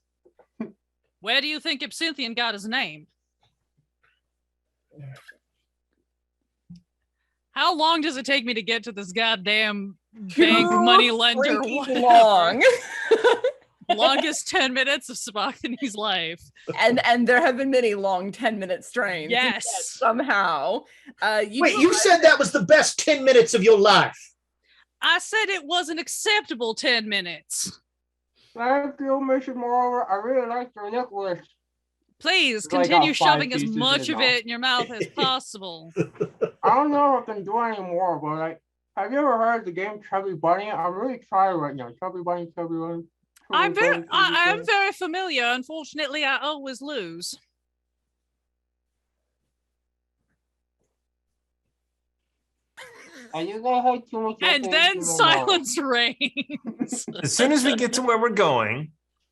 Where do you think Absinthian got his name? How long does it take me to get to this goddamn bank money lender? Long. Longest 10 minutes of Sabachthani's life. And there have been many long 10-minute strains. Yes. Somehow. You said that was the best 10 minutes of your life. I said it was an acceptable 10 minutes. Thank you, Mrs. Moreover. I really like your necklace. Please It's like continue got 5 shoving as pieces in much his of mouth. it in your mouth as possible. I don't know if I can do any more, but like, have you ever heard the game Chubby Bunny? I'm really tired right now. Chubby Bunny, Chubby Bunny. I am very familiar. Unfortunately, I always lose. And you guys had too much. And then silence reigns. As soon as we get to where we're going,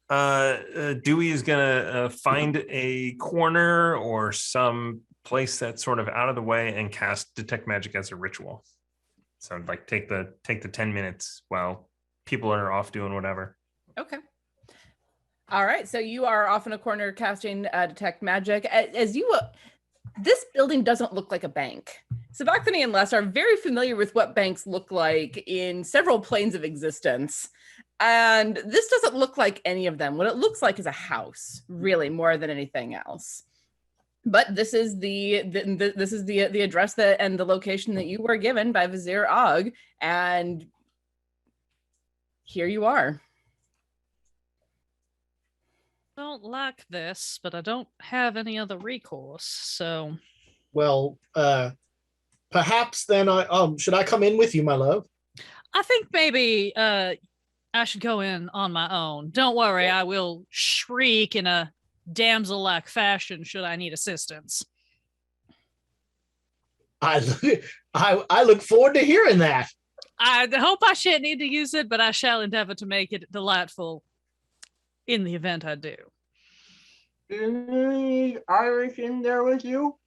Dewey is gonna find a corner or some place that's sort of out of the way and cast detect magic as a ritual. So like take the 10 minutes while people are off doing whatever. Okay. All right. So you are off in a corner casting detect magic. As you, this building doesn't look like a bank. Sabachthani and Les are very familiar with what banks look like in several planes of existence. And this doesn't look like any of them. What it looks like is a house, really, more than anything else. But this is the address that and the location that you were given by Vizier Og, and here you are. Don't like this, but I don't have any other recourse. So, Well, perhaps then should I come in with you, my love? I think maybe I should go in on my own. Don't worry, I will shriek in a damsel-like fashion should I need assistance. I look forward to hearing that. I hope I shan't need to use it, but I shall endeavor to make it delightful in the event I do. Is Irish in there with you?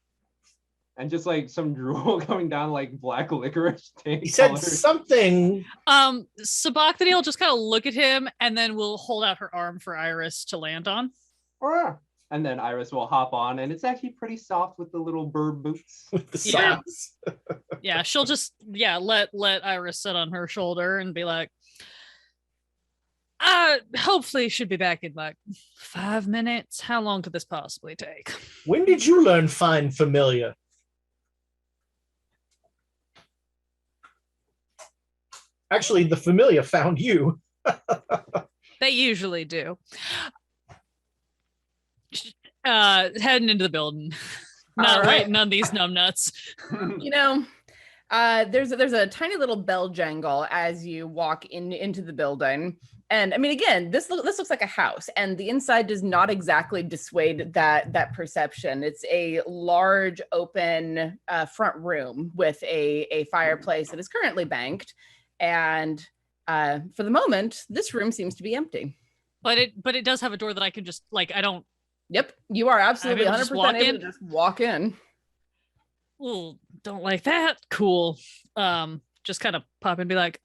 And just like some drool coming down like black licorice. He said something. Sabachthani will just kind of look at him and then we'll hold out her arm for Iris to land on. Oh, yeah. And then Iris will hop on, and it's actually pretty soft with the little bird boots. With the Yeah. socks. Yeah, she'll just let Iris sit on her shoulder and be like, hopefully should be back in like 5 minutes. How long could this possibly take? When did you learn Find Familiar? Actually, the familiar found you. They usually do. Heading into the building. Not waiting on these numbnuts. You know, there's a tiny little bell jangle as you walk into the building. And I mean, again, this looks like a house, and the inside does not exactly dissuade that perception. It's a large open front room with a fireplace that is currently banked. And for the moment, this room seems to be empty. But it does have a door that I can just like, I don't. Yep, you are absolutely 100% able to just walk in. Ooh, don't like that. Cool. Just kind of pop in and be like,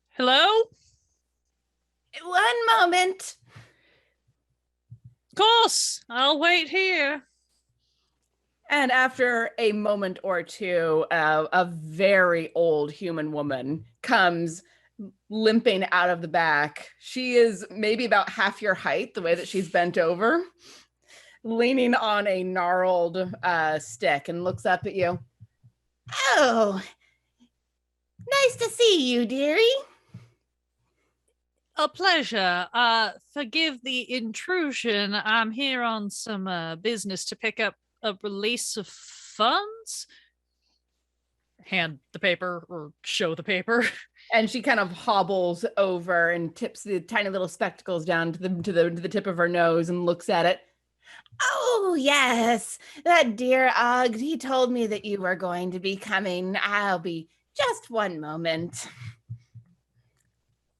hello? One moment. Of course, I'll wait here. And after a moment or two, a very old human woman comes limping out of the back. She is maybe about half your height, the way that she's bent over, leaning on a gnarled stick, and looks up at you. Oh, nice to see you, dearie. A pleasure. Forgive the intrusion. I'm here on some business to pick up a release of funds. Hand the paper or show the paper. And she kind of hobbles over and tips the tiny little spectacles down to the tip of her nose and looks at it. Oh, yes, that dear Og, he told me that you were going to be coming. I'll be just one moment.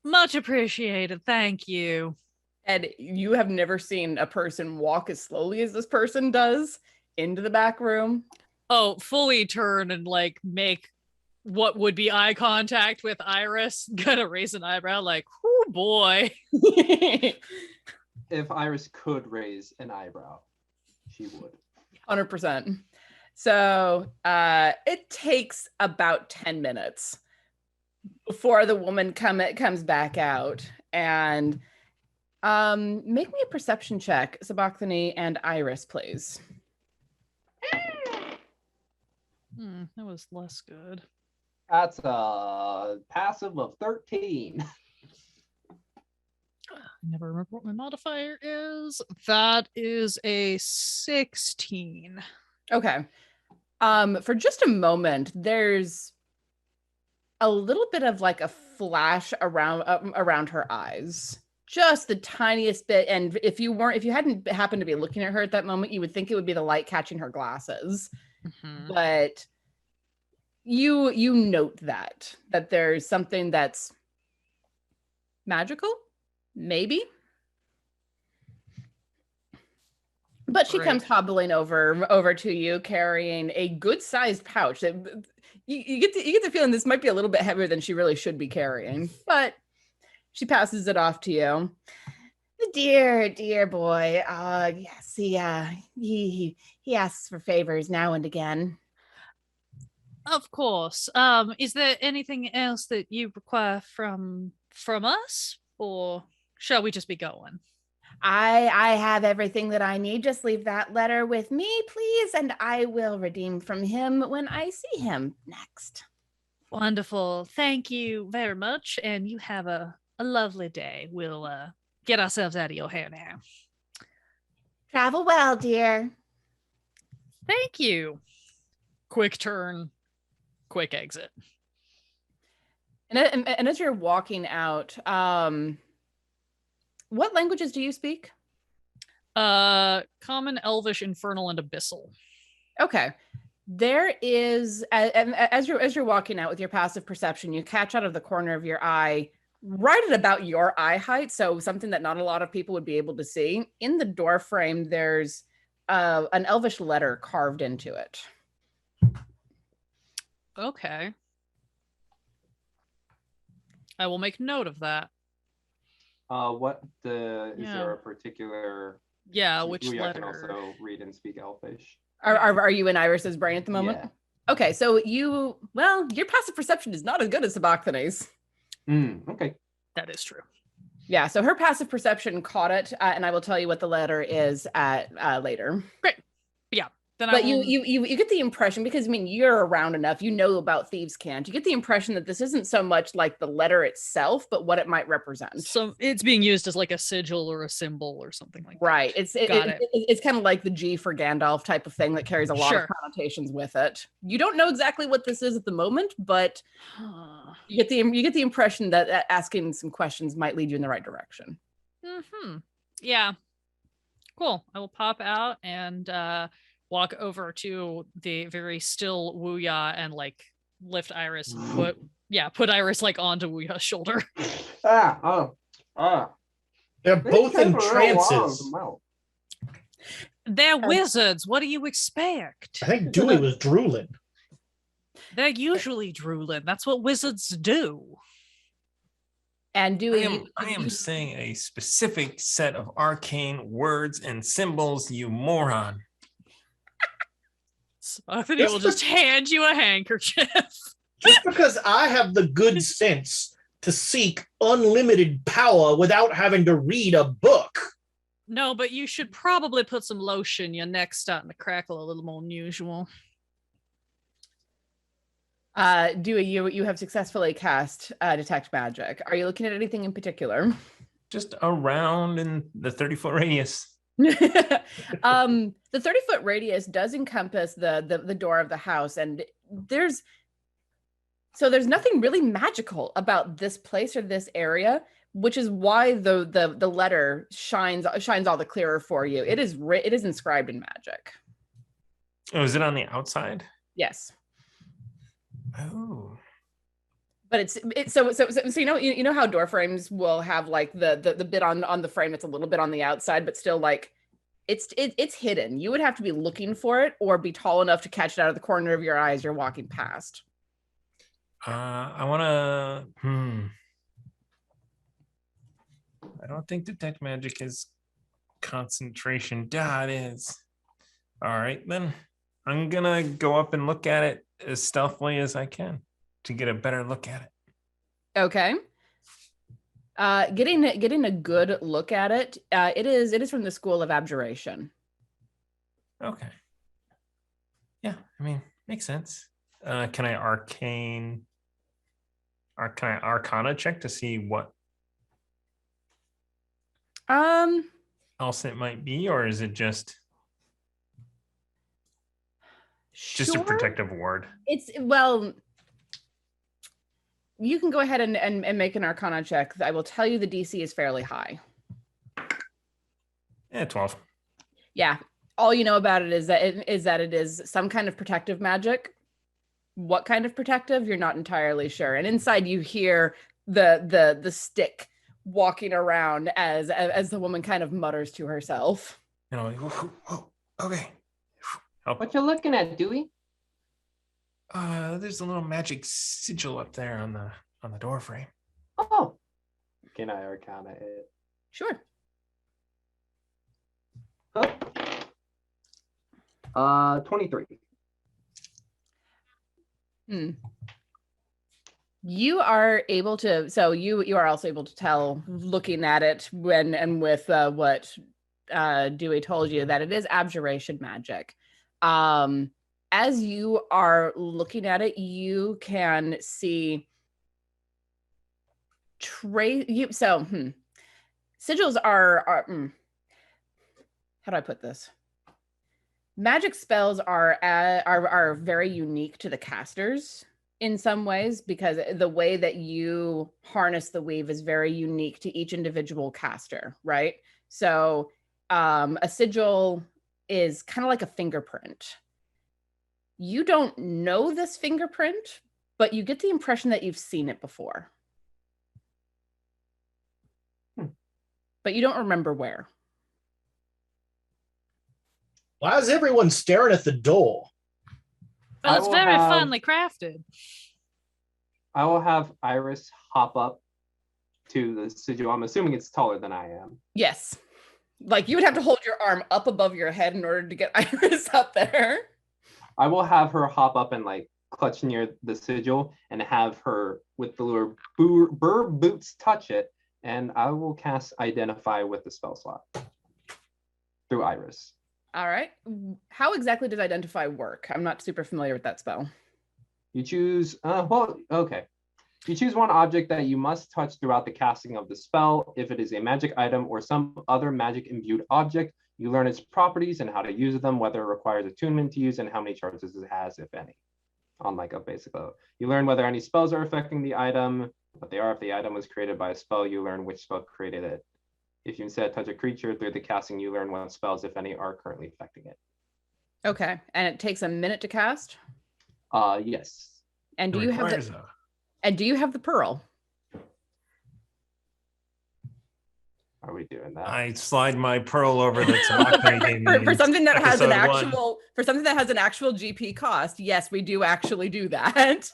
Much appreciated. Thank you. And you have never seen a person walk as slowly as this person does into the back room. fully turn and like make what would be eye contact with Iris. Gonna raise an eyebrow like, oh boy. If Iris could raise an eyebrow, she would. 100%. So it takes about 10 minutes before the woman comes back out, and make me a perception check, Sabachthani and Iris, please. That was less good. That's a passive of 13. I never remember what my modifier is. That is a 16. Okay. For just a moment, there's a little bit of like a flash around her eyes, just the tiniest bit. And if you hadn't happened to be looking at her at that moment, you would think it would be the light catching her glasses. Mm-hmm. But you note that there's something that's magical, maybe. But she comes hobbling over to you, carrying a good-sized pouch. You get the feeling this might be a little bit heavier than she really should be carrying, but she passes it off to you. The dear boy. Yes, he asks for favors now and again. Of course. Is there anything else that you require from us, or shall we just be going? I have everything that I need. Just leave that letter with me, please, and I will redeem from him when I see him next. Wonderful. Thank you very much, and you have a lovely day. We'll get ourselves out of your hair now. Travel well, dear. Thank you. Quick turn, quick exit. And as you're walking out, what languages do you speak? Common, Elvish, Infernal, and Abyssal. Okay. There is, as you're walking out with your passive perception, you catch out of the corner of your eye, right at about your eye height, so something that not a lot of people would be able to see. In the door frame, there's an Elvish letter carved into it. Okay. I will make note of that. Is there a particular? Yeah, which letter? I can also read and speak Elfish. Are you in Iris's brain at the moment? Yeah. Okay, so your passive perception is not as good as Sabachthani's. Okay. That is true. Yeah, so her passive perception caught it, and I will tell you what the letter is later. Great. Yeah. Then but you get the impression, because I mean you're around enough, you know about thieves' cant. You get the impression that this isn't so much like the letter itself, but what it might represent. So it's being used as like a sigil or a symbol or something like that. Right. It's kind of like the G for Gandalf type of thing that carries a lot of connotations with it. You don't know exactly what this is at the moment, but you get the impression that asking some questions might lead you in the right direction. Yeah. Cool. I will pop out and walk over to the very still Wuya and like lift Iris, put Iris like onto Wuya's shoulder. They're both in trances. They're wizards. What do you expect? I think Dewey was drooling. They're usually drooling. That's what wizards do. And Dewey, I am saying a specific set of arcane words and symbols, you moron. I think we'll just hand you a handkerchief. Just because I have the good sense to seek unlimited power without having to read a book. No, but you should probably put some lotion. Your neck's starting to crackle a little more than usual. Dewey, you have successfully cast Detect Magic. Are you looking at anything in particular? Just around in the 30-foot radius. The 30-foot radius does encompass the door of the house, and there's nothing really magical about this place or this area, which is why the letter shines all the clearer for you. It is inscribed in magic. Oh, is it on the outside? Yes. Oh. But it's so you know how door frames will have like the bit on the frame that's a little bit on the outside, but still like it's hidden. You would have to be looking for it or be tall enough to catch it out of the corner of your eye as you're walking past. I want to. I don't think detect magic is concentration. It is. All right, then I'm gonna go up and look at it as stealthily as I can to get a better look at it. Okay. Getting a good look at it. It is from the School of Abjuration. Okay. Yeah, I mean, makes sense. Can I Arcana check to see what else it might be, or is it just a protective ward? You can go ahead and make an Arcana check. I will tell you the DC is fairly high. Yeah, 12. Yeah. All you know about it is that it is some kind of protective magic. What kind of protective, you're not entirely sure. And inside you hear the stick walking around as the woman kind of mutters to herself. And I'm like, whoa, okay. What you looking at, Dewey? There's a little magic sigil up there on the door frame. Oh, can I Arcana it? Sure. Oh. 23. You are able to, so you are also able to tell, looking at it with what Dewey told you, that it is abjuration magic. As you are looking at it, you can see sigils are how do I put this? Magic spells are very unique to the casters in some ways, because the way that you harness the weave is very unique to each individual caster, right? So a sigil is kind of like a fingerprint. You don't know this fingerprint, but you get the impression that you've seen it before. But you don't remember where. Why is everyone staring at the door? Well, it's very finely crafted. I will have Iris hop up to the sigil. I'm assuming it's taller than I am. Yes. Like you would have to hold your arm up above your head in order to get Iris up there. I will have her hop up and like clutch near the sigil and have her with the little burr boots touch it, and I will cast Identify with the spell slot through Iris. All right. How exactly does Identify work? I'm not super familiar with that spell. You choose, okay. You choose one object that you must touch throughout the casting of the spell. If it is a magic item or some other magic imbued object, you learn its properties and how to use them, whether it requires attunement to use and how many charges it has, if any. On like a basic level. You learn whether any spells are affecting the item, what they are. If the item was created by a spell, you learn which spell created it. If you instead touch a creature through the casting, you learn what spells, if any, are currently affecting it. Okay. And it takes a minute to cast? Yes. And do you have the pearl? Are we doing that? I slide my pearl over the top. for something that has an actual GP cost. Yes, we do actually do that.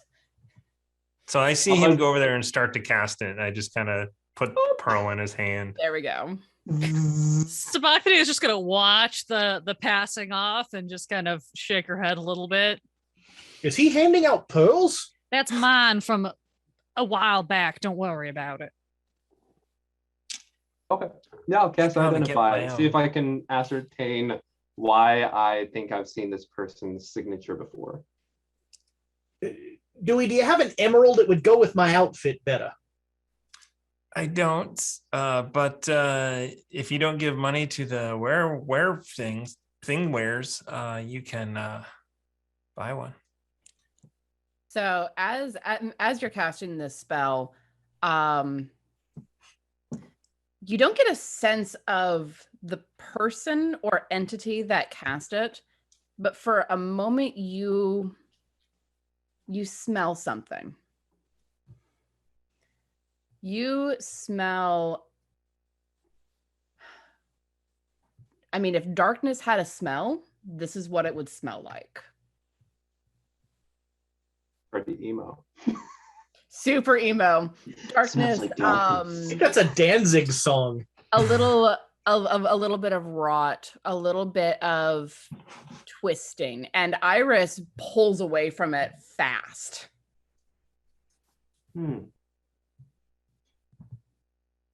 So I see him go over there and start to cast it. And I just kind of put pearl in his hand. There we go. Sabachthani is just gonna watch the passing off and just kind of shake her head a little bit. Is he handing out pearls? That's mine from a while back. Don't worry about it. Okay. Yeah, I'll cast Identify. See if I can ascertain why I think I've seen this person's signature before. Do you have an emerald that would go with my outfit better? I don't, but if you don't give money to the wear thing wears, you can buy one. So as you're casting this spell, you don't get a sense of the person or entity that cast it, but for a moment you smell something. You smell I mean, if darkness had a smell, this is what it would smell like. Pretty emo. Super emo. Darkness, Smells like darkness. I think that's a Danzig song. a little of a little bit of rot, a little bit of twisting, and Iris pulls away from it fast.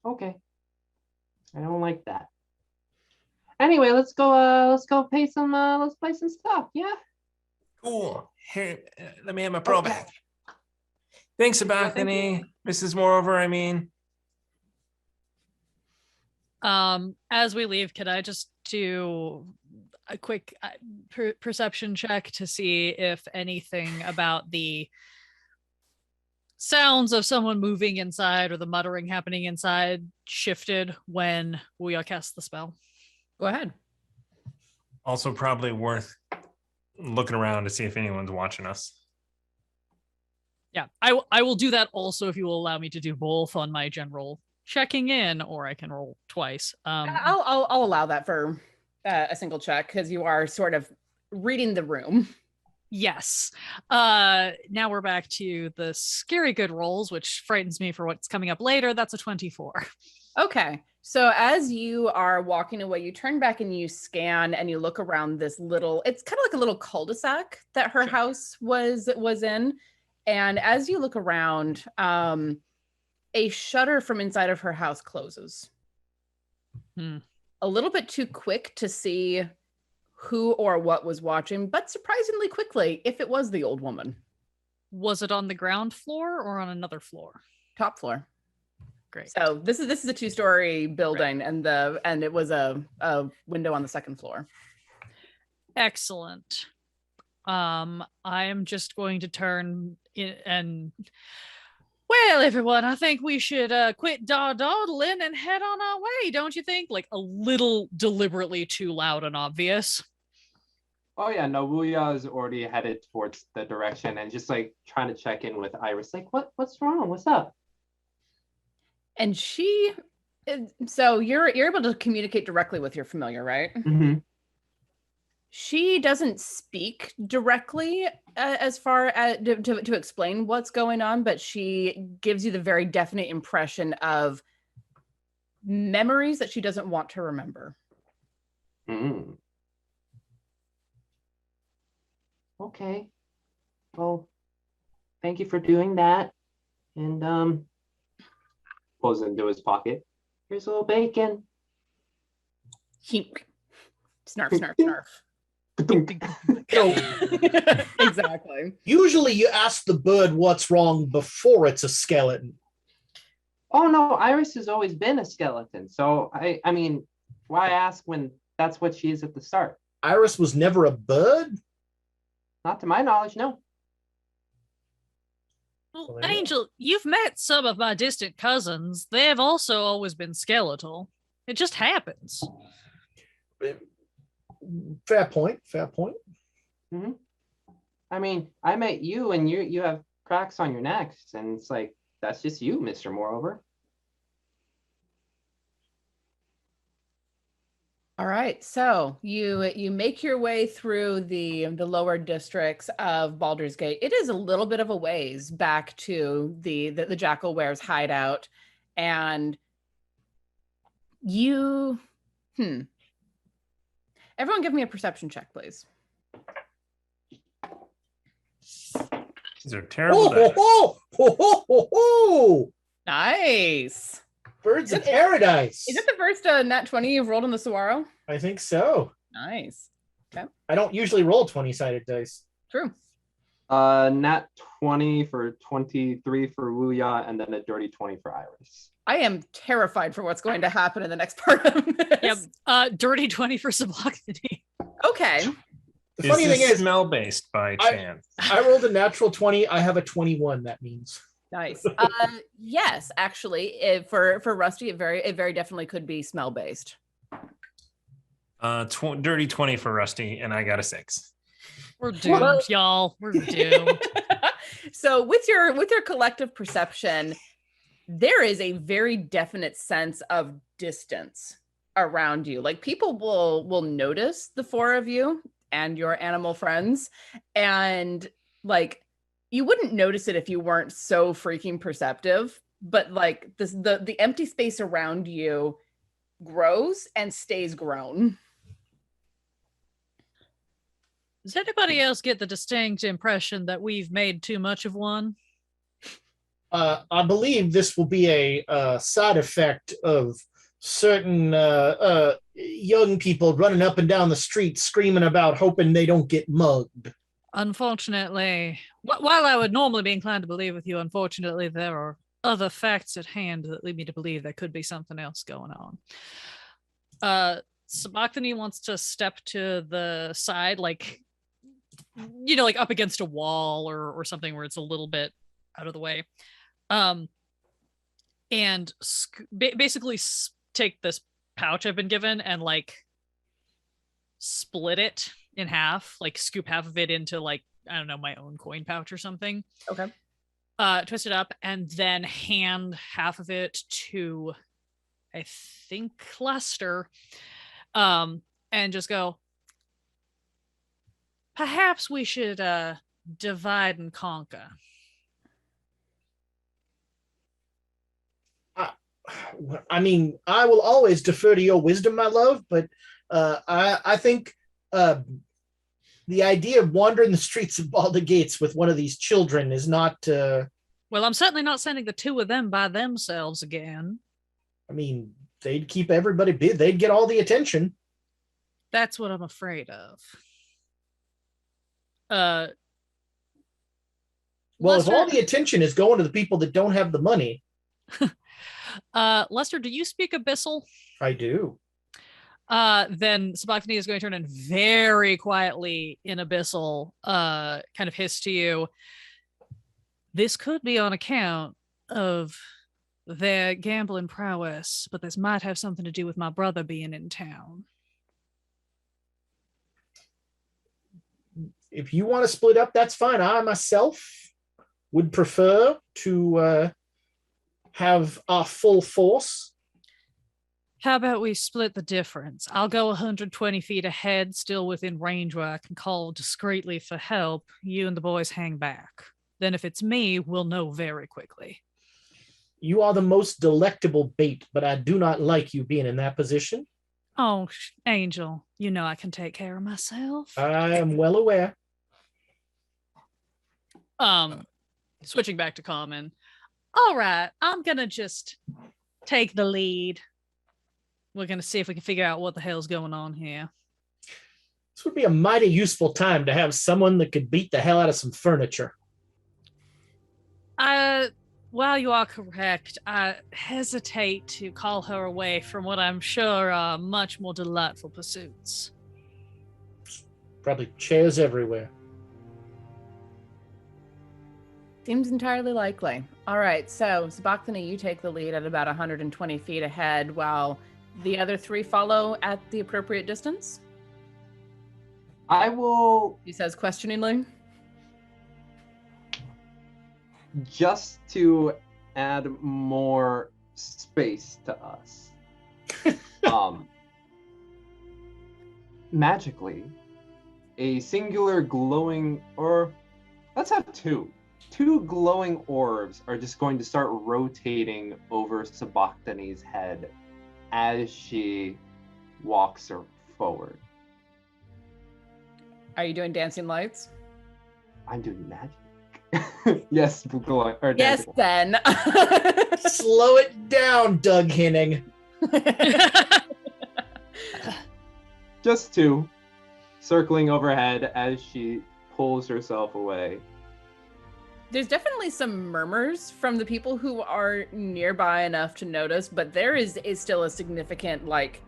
Okay. I don't like that. Anyway, let's go play some stuff, yeah? Cool. Here, let me have my pro back. Thanks, Bethany. Mrs. Moreover, I mean. As we leave, could I just do a quick perception check to see if anything about the sounds of someone moving inside or the muttering happening inside shifted when we cast the spell? Go ahead. Also probably worth looking around to see if anyone's watching us. Yeah, I will do that also if you will allow me to do both on my general checking in, or I can roll twice. I'll allow that for a single check because you are sort of reading the room. Yes. Now we're back to the scary good rolls, which frightens me for what's coming up later. That's a 24. Okay. So as you are walking away, you turn back and you scan and you look around this little, it's kind of like a little cul-de-sac that her house was in. And as you look around, a shutter from inside of her house closes. A little bit too quick to see who or what was watching, but surprisingly quickly, if it was the old woman. Was it on the ground floor or on another floor? Top floor. Great. So this is a 2-story building, right. and it was a window on the second floor. Excellent. I am just going to turn in and, well, everyone, I think we should quit dawdling and head on our way, don't you think? Like a little deliberately too loud and obvious. Oh yeah, no, Wuya is already headed towards the direction and just like trying to check in with Iris. Like, what's wrong? What's up? And she, so you're able to communicate directly with your familiar, right? Mm-hmm. She doesn't speak directly as far as to explain what's going on, but she gives you the very definite impression of memories that she doesn't want to remember. Okay. Well, thank you for doing that. And pulls it into his pocket. Here's a little bacon. Snarf, snarf, snarf. Exactly. Usually you ask the bird what's wrong before it's a skeleton. Oh no, Iris has always been a skeleton. So I mean, why ask when that's what she is at the start? Iris was never a bird? Not to my knowledge, no. Well, Angel, you've met some of my distant cousins. They've also always been skeletal. It just happens. Fair point. Fair point. Mm-hmm. I mean, I met you and you have cracks on your necks, and it's like, that's just you, Mr. Moreover. All right, so you make your way through the lower districts of Baldur's Gate. It is a little bit of a ways back to the Jackalware's hideout, and you, everyone give me a perception check, please. These are terrible. Nice. Birds of paradise. Is it the first nat 20 you've rolled on the Saguaro? I think so. Nice. Okay. I don't usually roll 20-sided dice. True. Nat 20 for 23 for Wuya, and then a dirty 20 for Iris. I am terrified for what's going to happen in the next part of this. Yep. Dirty 20 for Sublocity. Okay. The funny thing is, smell-based by chance. I rolled a natural 20. I have a 21. That means. Nice. Yes, actually, for Rusty, it very definitely could be smell based. Dirty 20 for Rusty, and I got a 6. We're doomed, y'all. We're doomed. So with your collective perception, there is a very definite sense of distance around you. Like people will notice the four of you and your animal friends, and like you wouldn't notice it if you weren't so freaking perceptive, but like the empty space around you grows and stays grown. Does anybody else get the distinct impression that we've made too much of one? I believe this will be a side effect of certain young people running up and down the street screaming about hoping they don't get mugged. Unfortunately, while I would normally be inclined to believe with you, unfortunately, there are other facts at hand that lead me to believe there could be something else going on. Sabachthani wants to step to the side, like, you know, like up against a wall or something where it's a little bit out of the way. And basically take this pouch I've been given and like split it in half, like scoop half of it into like, I don't know, my own coin pouch or something. Okay. Twist it up and then hand half of it to, I think, Lester, and just go, perhaps we should divide and conquer. I mean, I will always defer to your wisdom, my love, but I think the idea of wandering the streets of Baldur's Gates with one of these children is not... Well, I'm certainly not sending the two of them by themselves again. I mean, they'd keep everybody busy. They'd get all the attention. That's what I'm afraid of. Well, Lester, if all the attention is going to the people that don't have the money... Lester, do you speak Abyssal? I do. Then Sabachthani is going to turn in very quietly in Abyssal, kind of hiss to you. This could be on account of their gambling prowess, but this might have something to do with my brother being in town. If you want to split up, that's fine. I myself would prefer to have our full force. How about we split the difference? I'll go 120 feet ahead, still within range where I can call discreetly for help. You and the boys hang back. Then if it's me, we'll know very quickly. You are the most delectable bait, but I do not like you being in that position. Oh, Angel, you know I can take care of myself. I am well aware. Switching back to common. All right, I'm gonna just take the lead. We're gonna see if we can figure out what the hell's going on here. This would be a mighty useful time to have someone that could beat the hell out of some furniture. While you are correct, I hesitate to call her away from what I'm sure are much more delightful pursuits. Probably chairs everywhere. Seems entirely likely. All right, so Sabachthani, you take the lead at about 120 feet ahead while the other three follow at the appropriate distance? I will... He says questioningly. Just to add more space to us. Magically, a singular glowing, or let's have two. Two glowing orbs are just going to start rotating over Sabachthani's head as she walks her forward. Are you doing dancing lights? I'm doing magic. Yes, glowing. Or yes, then. Slow it down, Doug Henning. Just two, circling overhead as she pulls herself away. There's definitely some murmurs from the people who are nearby enough to notice, but there is still a significant like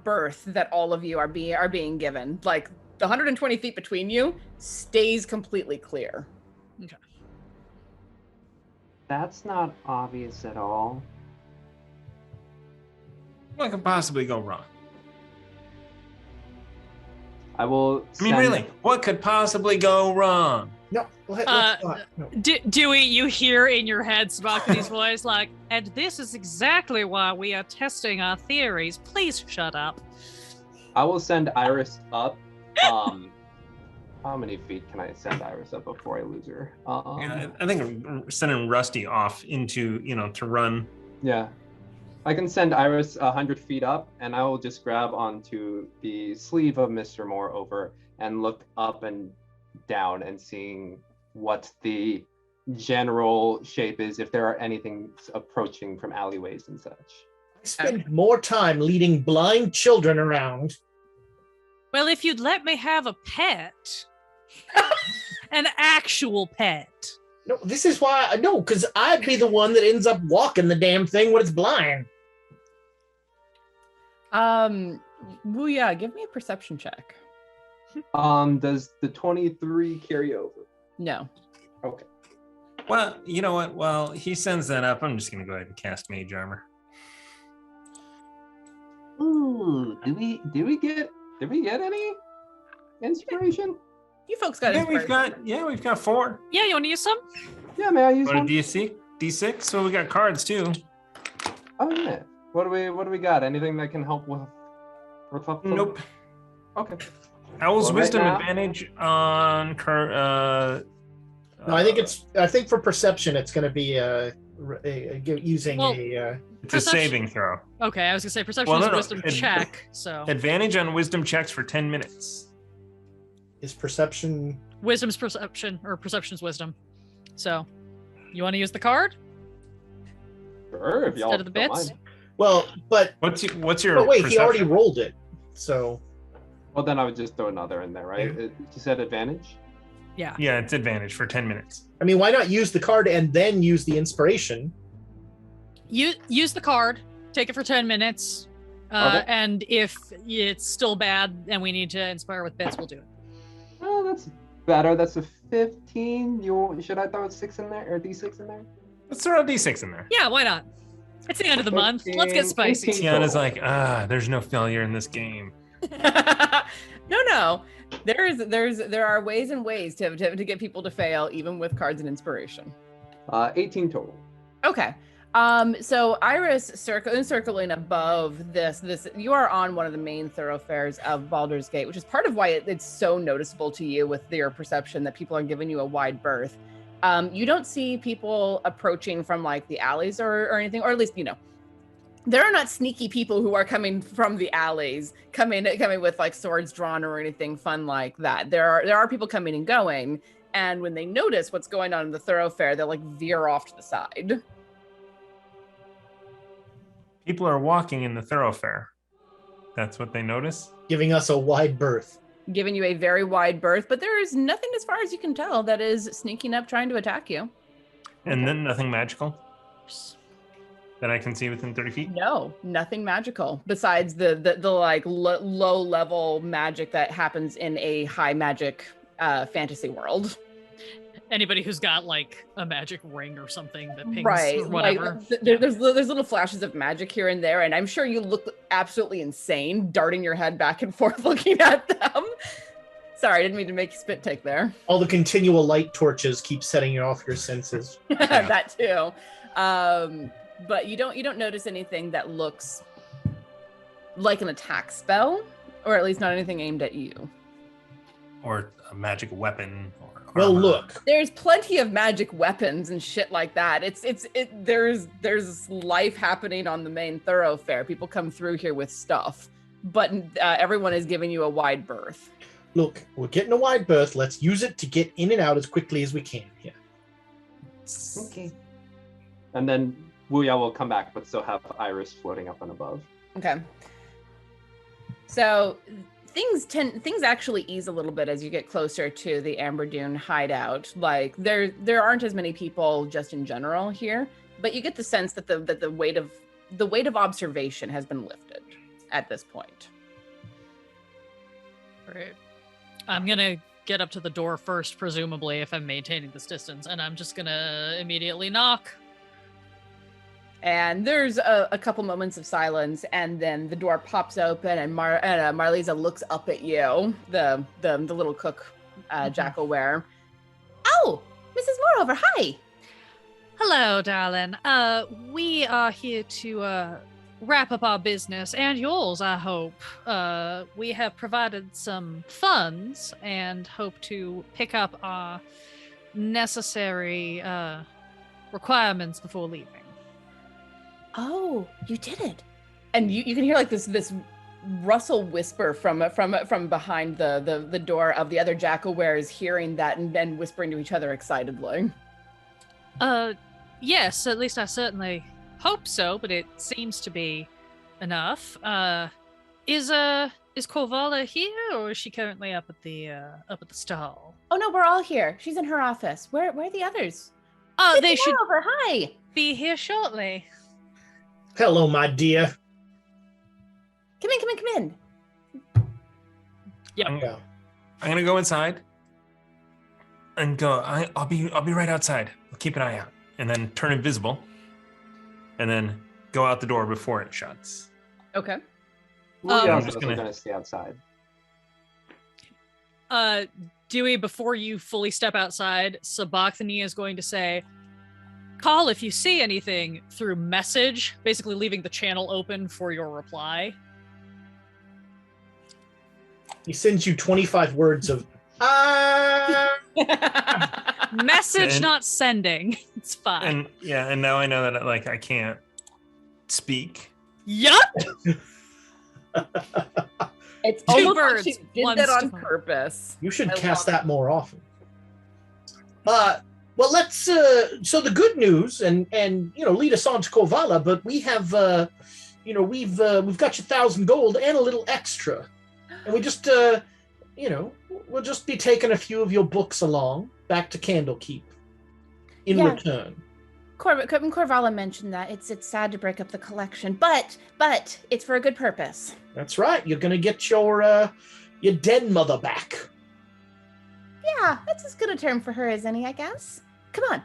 berth that all of you are being given. Like the 120 feet between you stays completely clear. Okay. That's not obvious at all. What could possibly go wrong? I will. I mean, really, what could possibly go wrong? No, let's not. No. Dewey, you hear in your head Smokity's voice like, and this is exactly why we are testing our theories. Please shut up. I will send Iris up. How many feet can I send Iris up before I lose her? Yeah, I think I'm sending Rusty off into, to run. Yeah. I can send Iris 100 feet up, and I will just grab onto the sleeve of Mr. Moreover and look up and down and seeing what the general shape is, if there are anything approaching from alleyways and such. I spend more time leading blind children around. Well, if you'd let me have a pet, an actual pet. No, this is why. No, because I'd be the one that ends up walking the damn thing when it's blind. Booyah, give me a perception check. Does the 23 carry over? No. Okay. Well, you know what? While he sends that up, I'm just going to go ahead and cast Mage Armor. Ooh, did we get any inspiration? You folks got inspiration. We've got 4. Yeah, you want to use some? Yeah, may I use What a one? D6? So we got cards too. Oh yeah. What do we got? Anything that can help with? Nope. Okay. Owl's Well, Wisdom right now- advantage on No, I think for perception it's going to be using Well, it's a saving throw. Okay, I was gonna say perception Well, is no, no, wisdom check. So Advantage on wisdom checks for 10 minutes. is perception. wisdom's perception or perception's wisdom. So you want to use the card Sure, if y'all instead of the don't bits? mind. Well, but What's your but wait, perception? he already rolled it, so Well, then I would just throw another in there, right? Yeah. You said advantage? Yeah. Yeah, it's advantage for 10 minutes. I mean, why not use the card and then use the inspiration? You use the card, take it for 10 minutes, Okay. and if it's still bad and we need to inspire with bits, we'll do it. Oh, that's better. That's a 15. Should I throw a 6 in there or D6 in there? Let's throw a D6 in there. Yeah, why not? It's the end of the month. Let's get 15, spicy. 18. Tiana's like, there's no failure in this game. No. There are ways and ways to get people to fail, even with cards and inspiration. 18 total. Okay. So Iris encircling above this, you are on one of the main thoroughfares of Baldur's Gate, which is part of why it's so noticeable to you with your perception that people are giving you a wide berth. You don't see people approaching from like the alleys or anything, or at least, there are not sneaky people who are coming from the alleys, coming with like swords drawn or anything fun like that. There are people coming and going, and when they notice what's going on in the thoroughfare, they'll like veer off to the side. People are walking in the thoroughfare. That's what they notice. Giving us a wide berth. Giving you a very wide berth, but there is nothing, as far as you can tell, that is sneaking up trying to attack you. And then nothing magical that I can see within 30 feet. No, nothing magical besides the like low level magic that happens in a high magic fantasy world. Anybody who's got like a magic ring or something that pings Right, or whatever. like there's little flashes of magic here and there, and I'm sure you look absolutely insane darting your head back and forth looking at them. Sorry, I didn't mean to make you spit take there. All the continual light torches keep setting you off your senses. That too. But you don't notice anything that looks like an attack spell, or at least not anything aimed at you. Or a magic weapon. Or Well, armor. look, There's plenty of magic weapons and shit like that. There's life happening on the main thoroughfare. People come through here with stuff, but everyone is giving you a wide berth. look, we're getting a wide berth. Let's use it to get in and out as quickly as we can here. Okay. And then Wuya will come back, but still have Iris floating up and above. Okay. So things actually ease a little bit as you get closer to the Amber Dune hideout. Like there aren't as many people just in general here, but you get the sense that the weight of observation has been lifted at this point. Right. I'm gonna get up to the door first, presumably, if I'm maintaining this distance, and I'm just gonna immediately knock. And there's a couple moments of silence, and then the door pops open, and Marlisa looks up at you, the little cook, Jackalware. Oh, Mrs. Moreover, hi. Hello, darling. We are here to wrap up our business and yours, I hope. We have provided some funds and hope to pick up our necessary requirements before leaving. Oh, you did it. And you can hear like this rustle whisper from behind the door of the other jackal-wares, hearing that and whispering to each other excitedly. Yes, at least I certainly hope so, but it seems to be enough. Is Corvala here, or is she currently up at the stall? Oh no, we're all here. She's in her office. Where are the others? Oh, Mrs. they should Moreover, hi. be here shortly. Hello, my dear. Come in. Yep. Yeah. I'm gonna go inside and go. I'll be right outside. I'll keep an eye out, and then turn invisible, and then go out the door before it shuts. Okay. We're I'm also just going gonna- to stay outside. Dewey, before you fully step outside, Sabachthani is going to say, call if you see anything through message, basically leaving the channel open for your reply. He sends you 25 words of Message, And- not sending. It's fine. And now I know that I can't speak. Yup! It's Two almost birds, like she did one that on stone. purpose. You should I cast love that more often. Well, let's. So the good news, and lead us on to Corvala. But we have, we've got you 1,000 gold and a little extra, and we just, we'll just be taking a few of your books along back to Candlekeep in Yeah. return. Corvala mentioned that it's sad to break up the collection, but it's for a good purpose. That's right. You're gonna get your dead mother back. Yeah, that's as good a term for her as any, I guess. Come on.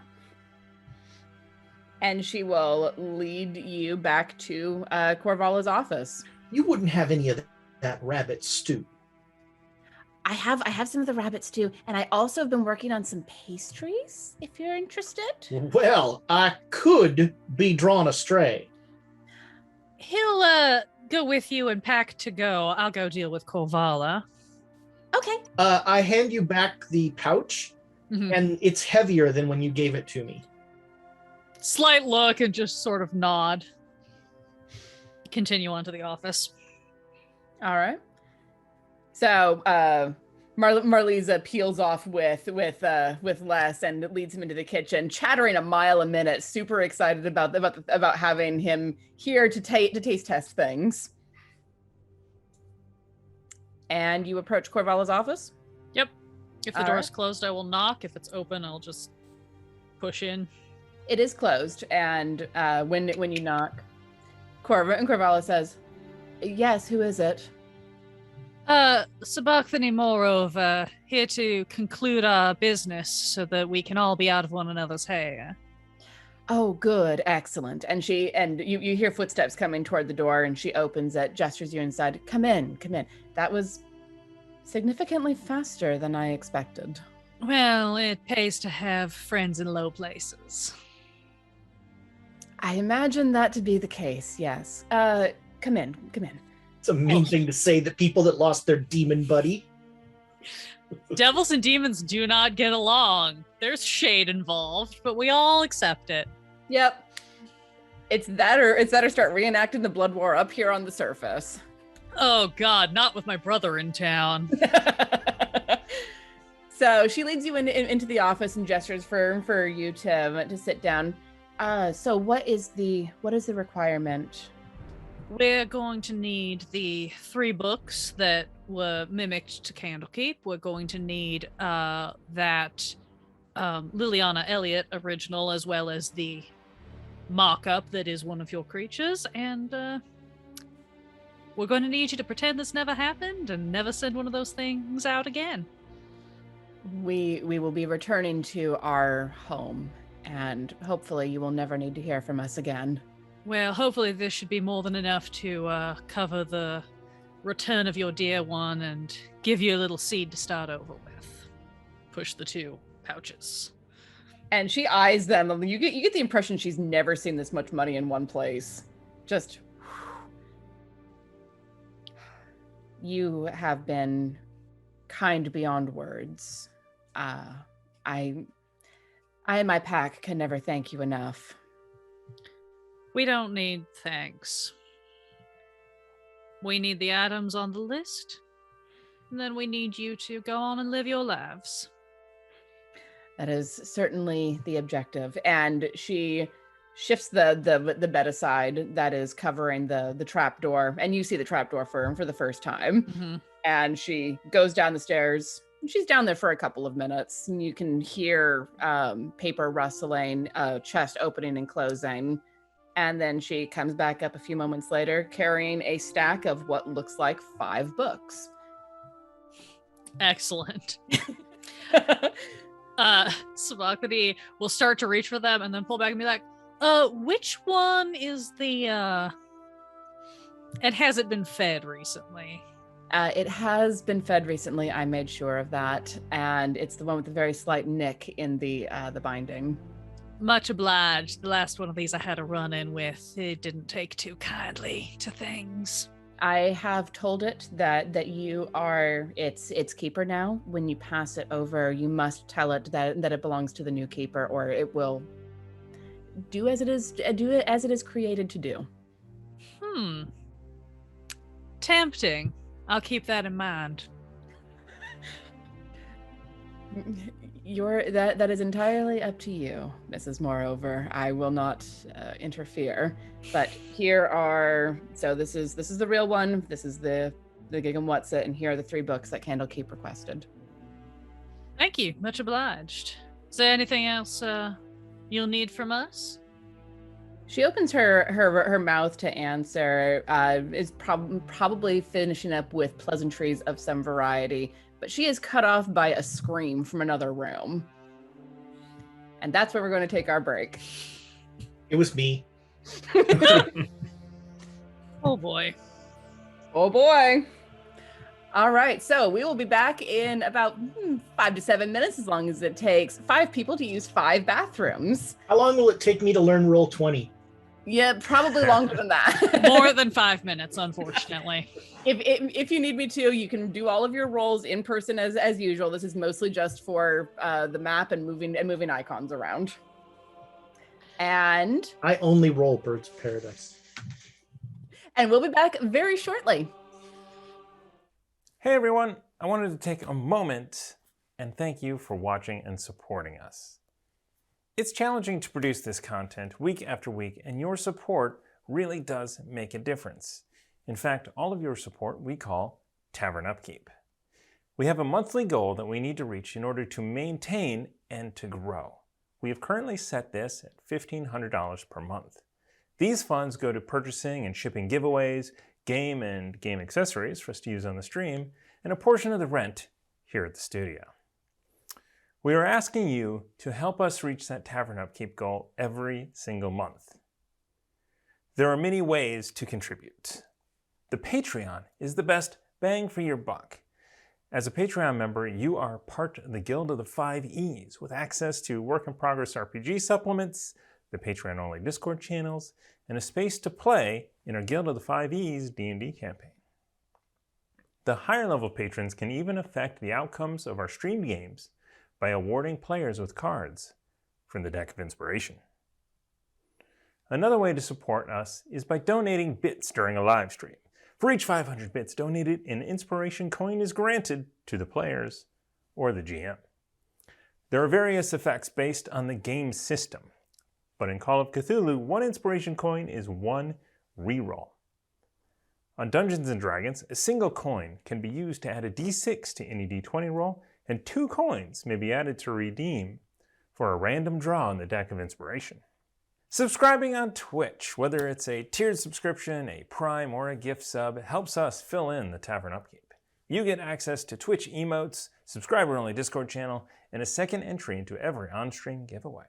And she will lead you back to Corvala's office. You wouldn't have any of that rabbit stew. I have some of the rabbit stew, and I also have been working on some pastries, if you're interested. Well, I could be drawn astray. He'll go with you and pack to go. I'll go deal with Corvala. Okay. I hand you back the pouch, Mhm. and it's heavier than when you gave it to me. Slight look and just sort of nod. Continue on to the office. All right. So Marliza peels off with Les and leads him into the kitchen, chattering a mile a minute, super excited about having him here to taste test things. And you approach Corvala's office? Yep. If the All door's right. closed, I will knock. If it's open, I'll just push in. It is closed, and when you knock, Corvala says, "Yes, who is it?" Sabachthani moreover, here to conclude our business so that we can all be out of one another's hair. Oh, good, excellent. And you hear footsteps coming toward the door, and she opens it, gestures you inside. Come in. That was significantly faster than I expected. Well, it pays to have friends in low places. I imagine that to be the case, yes. Come in. It's a mean thing to say that people that lost their demon buddy. Devils and demons do not get along. There's shade involved, but we all accept it. Yep. It's that or start reenacting the blood war up here on the surface. Oh God, not with my brother in town. So she leads you into the office and gestures for you to sit down. So what is the requirement? We're going to need the 3 books that were mimicked to Candlekeep. We're going to need that Liliana Elliott original, as well as the mock-up that is one of your creatures, and we're going to need you to pretend this never happened and never send one of those things out again. We will be returning to our home, and hopefully you will never need to hear from us again. Well, hopefully this should be more than enough to cover the return of your dear one and give you a little seed to start over with. Push the 2. pouches. And she eyes them. You get the impression she's never seen this much money in one place. Just, you have been kind beyond words. I and my pack can never thank you enough. We don't need thanks. We need the items on the list, and then we need you to go on and live your lives. That is certainly the objective. And she shifts the bed aside that is covering the trapdoor, and you see the trapdoor for the first time. Mm-hmm. And she goes down the stairs. She's down there for a couple of minutes, and you can hear paper rustling, chest opening and closing. And then she comes back up a few moments later carrying a stack of what looks like 5 books. Excellent. Sabakadi will start to reach for them and then pull back and be like, which one is the, and has it been fed recently? It has been fed recently. I made sure of that. And it's the one with the very slight nick in the binding. Much obliged. The last one of these I had a run-in with. It didn't take too kindly to things. I have told it that you are its keeper now. When you pass it over, you must tell it that it belongs to the new keeper, or it will do as it is created to do. Tempting. I'll keep that in mind. That is entirely up to you, Mrs. Moreover. I will not interfere. But here are, so this is the real one. This is the Gig and What's It, and here are the 3 books that Candlekeep requested. Thank you. Much obliged. Is there anything else you'll need from us? She opens her mouth to answer, is probably finishing up with pleasantries of some variety, but she is cut off by a scream from another room. And that's where we're going to take our break. It was me. Oh boy. Oh boy. All right, so we will be back in about 5 to 7 minutes, as long as it takes 5 people to use 5 bathrooms. How long will it take me to learn Roll 20? Yeah, probably longer than that. More than 5 minutes, unfortunately. If you need me to, you can do all of your rolls in person as usual. This is mostly just for the map and moving icons around. And I only roll Birds of Paradise. And we'll be back very shortly. Hey everyone, I wanted to take a moment and thank you for watching and supporting us. It's challenging to produce this content week after week, and your support really does make a difference. In fact, all of your support we call Tavern Upkeep. We have a monthly goal that we need to reach in order to maintain and to grow. We have currently set this at $1,500 per month. These funds go to purchasing and shipping giveaways, game and game accessories for us to use on the stream, and a portion of the rent here at the studio. We are asking you to help us reach that Tavern Upkeep goal every single month. There are many ways to contribute. The Patreon is the best bang for your buck. As a Patreon member, you are part of the Guild of the 5 E's with access to work-in-progress RPG supplements, the Patreon-only Discord channels, and a space to play in our Guild of the 5 E's D&D campaign. The higher-level patrons can even affect the outcomes of our streamed games by awarding players with cards from the Deck of Inspiration. Another way to support us is by donating bits during a live stream. For each 500 bits donated, an inspiration coin is granted to the players or the GM. There are various effects based on the game system, but in Call of Cthulhu, 1 inspiration coin is 1 reroll. On Dungeons & Dragons, a single coin can be used to add a d6 to any d20 roll, and 2 coins may be added to redeem for a random draw on the Deck of Inspiration. Subscribing on Twitch, whether it's a tiered subscription, a Prime, or a gift sub, helps us fill in the Tavern Upkeep. You get access to Twitch emotes, subscriber-only Discord channel, and a second entry into every on-stream giveaway.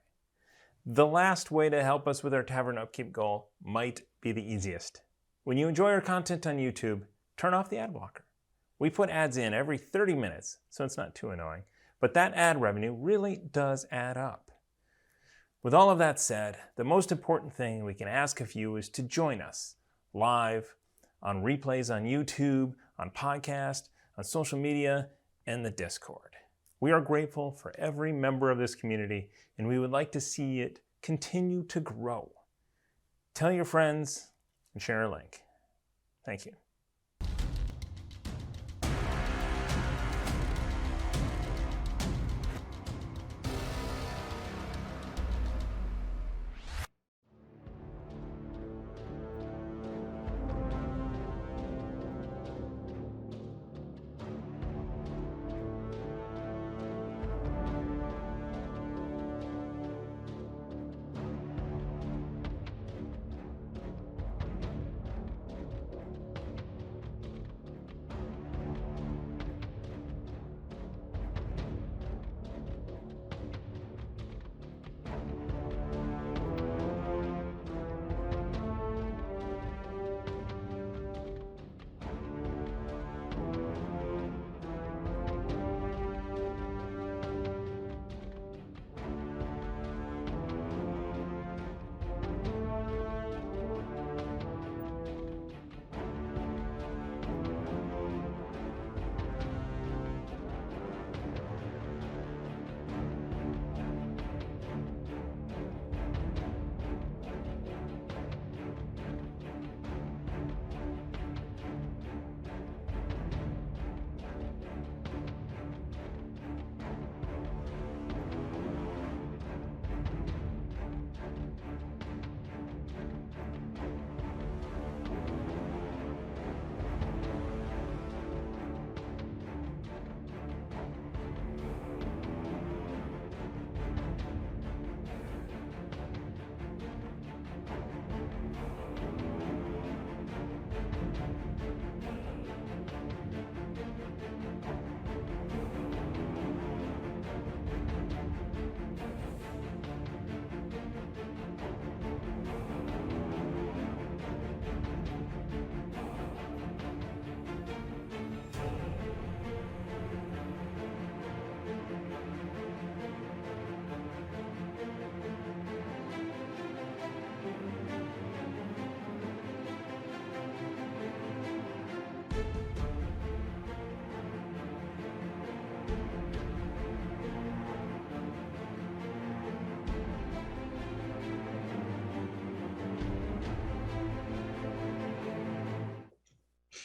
The last way to help us with our Tavern Upkeep goal might be the easiest. When you enjoy our content on YouTube, turn off the ad blocker. We put ads in every 30 minutes, so it's not too annoying. but that ad revenue really does add up. With all of that said, the most important thing we can ask of you is to join us live, on replays on YouTube, on podcast, on social media, and the Discord. We are grateful for every member of this community, and we would like to see it continue to grow. Tell your friends and share a link. Thank you.